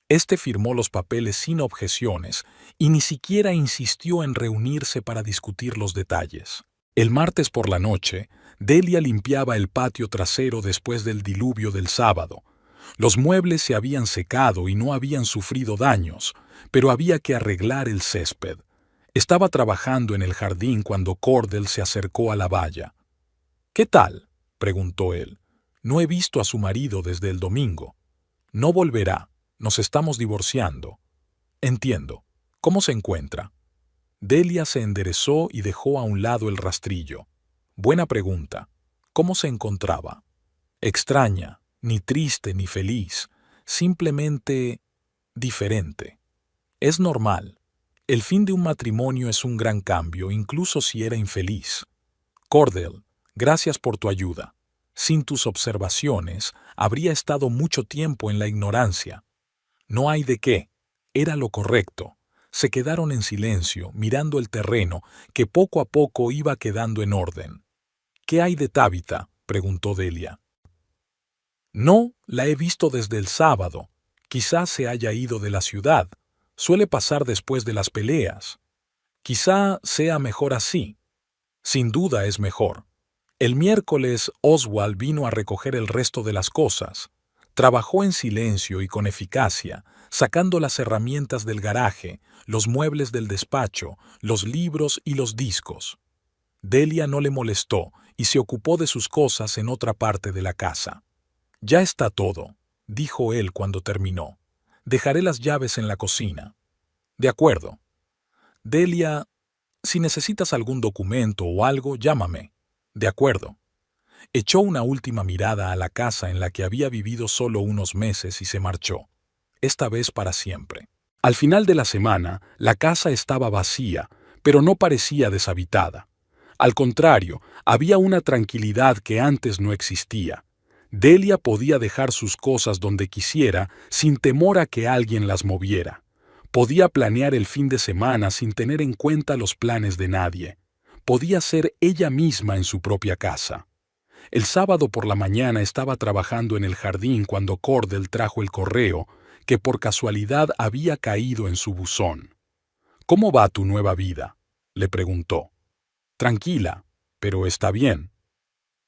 Este firmó los papeles sin objeciones y ni siquiera insistió en reunirse para discutir los detalles. El martes por la noche, Delia limpiaba el patio trasero después del diluvio del sábado. Los muebles se habían secado y no habían sufrido daños, pero había que arreglar el césped. Estaba trabajando en el jardín cuando Cordell se acercó a la valla. «¿Qué tal?», preguntó él. «No he visto a su marido desde el domingo». «No volverá. Nos estamos divorciando». «Entiendo. ¿Cómo se encuentra?». Delia se enderezó y dejó a un lado el rastrillo. «Buena pregunta. ¿Cómo se encontraba?». «Extraña, ni triste ni feliz, simplemente diferente. Es normal. El fin de un matrimonio es un gran cambio, incluso si era infeliz. Cordell, gracias por tu ayuda. Sin tus observaciones, habría estado mucho tiempo en la ignorancia». «No hay de qué. Era lo correcto». Se quedaron en silencio, mirando el terreno, que poco a poco iba quedando en orden. «¿Qué hay de Tabitha?», preguntó Delia. «No, la he visto desde el sábado. Quizás se haya ido de la ciudad. Suele pasar después de las peleas. Quizá sea mejor así». «Sin duda es mejor». El miércoles Oswald vino a recoger el resto de las cosas. Trabajó en silencio y con eficacia, sacando las herramientas del garaje, los muebles del despacho, los libros y los discos. Delia no le molestó y se ocupó de sus cosas en otra parte de la casa. «Ya está todo», dijo él cuando terminó. «Dejaré las llaves en la cocina». «De acuerdo». «Delia, si necesitas algún documento o algo, llámame». «De acuerdo». Echó una última mirada a la casa en la que había vivido solo unos meses y se marchó, esta vez para siempre. Al final de la semana, la casa estaba vacía, pero no parecía deshabitada. Al contrario, había una tranquilidad que antes no existía. Delia podía dejar sus cosas donde quisiera sin temor a que alguien las moviera. Podía planear el fin de semana sin tener en cuenta los planes de nadie. Podía ser ella misma en su propia casa. El sábado por la mañana estaba trabajando en el jardín cuando Cordell trajo el correo que por casualidad había caído en su buzón. «¿Cómo va tu nueva vida?», le preguntó. «Tranquila, pero está bien».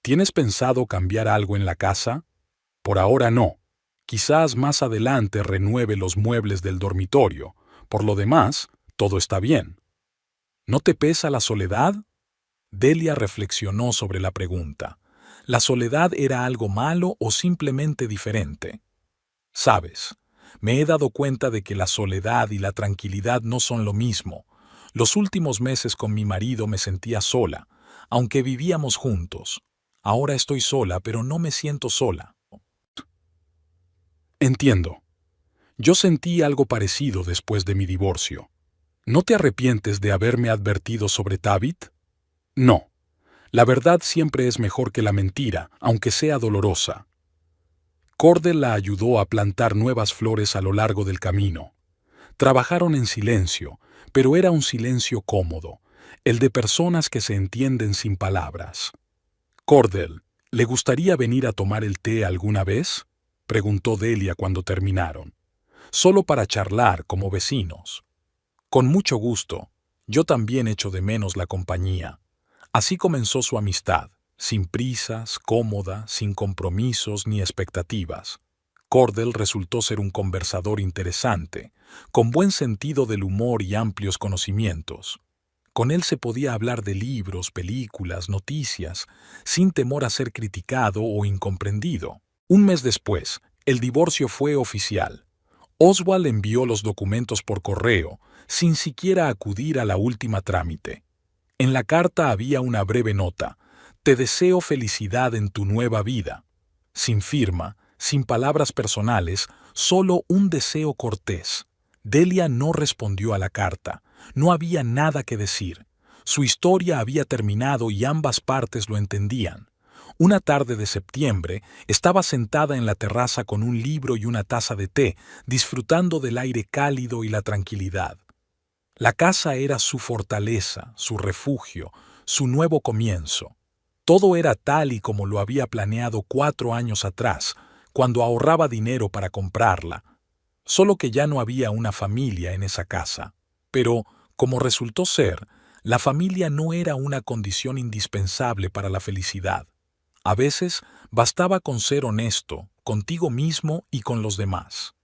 «¿Tienes pensado cambiar algo en la casa?». «Por ahora no. Quizás más adelante renueve los muebles del dormitorio. Por lo demás, todo está bien». «¿No te pesa la soledad?». Delia reflexionó sobre la pregunta. ¿La soledad era algo malo o simplemente diferente? «Sabes, me he dado cuenta de que la soledad y la tranquilidad no son lo mismo. Los últimos meses con mi marido me sentía sola, aunque vivíamos juntos. Ahora estoy sola, pero no me siento sola». «Entiendo. Yo sentí algo parecido después de mi divorcio. ¿No te arrepientes de haberme advertido sobre Tabitha?». «No. La verdad siempre es mejor que la mentira, aunque sea dolorosa». Cordell la ayudó a plantar nuevas flores a lo largo del camino. Trabajaron en silencio, pero era un silencio cómodo, el de personas que se entienden sin palabras. «Cordell, ¿le gustaría venir a tomar el té alguna vez?», preguntó Delia cuando terminaron. «Solo para charlar como vecinos». «Con mucho gusto. Yo también echo de menos la compañía». Así comenzó su amistad, sin prisas, cómoda, sin compromisos ni expectativas. Cordell resultó ser un conversador interesante, con buen sentido del humor y amplios conocimientos. Con él se podía hablar de libros, películas, noticias, sin temor a ser criticado o incomprendido. Un mes después, el divorcio fue oficial. Oswald envió los documentos por correo, sin siquiera acudir a la última trámite. En la carta había una breve nota: «Te deseo felicidad en tu nueva vida». Sin firma, sin palabras personales, solo un deseo cortés. Delia no respondió a la carta. No había nada que decir. Su historia había terminado y ambas partes lo entendían. Una tarde de septiembre, estaba sentada en la terraza con un libro y una taza de té, disfrutando del aire cálido y la tranquilidad. La casa era su fortaleza, su refugio, su nuevo comienzo. Todo era tal y como lo había planeado 4 años atrás, cuando ahorraba dinero para comprarla. Solo que ya no había una familia en esa casa. Pero, como resultó ser, la familia no era una condición indispensable para la felicidad. A veces bastaba con ser honesto, contigo mismo y con los demás.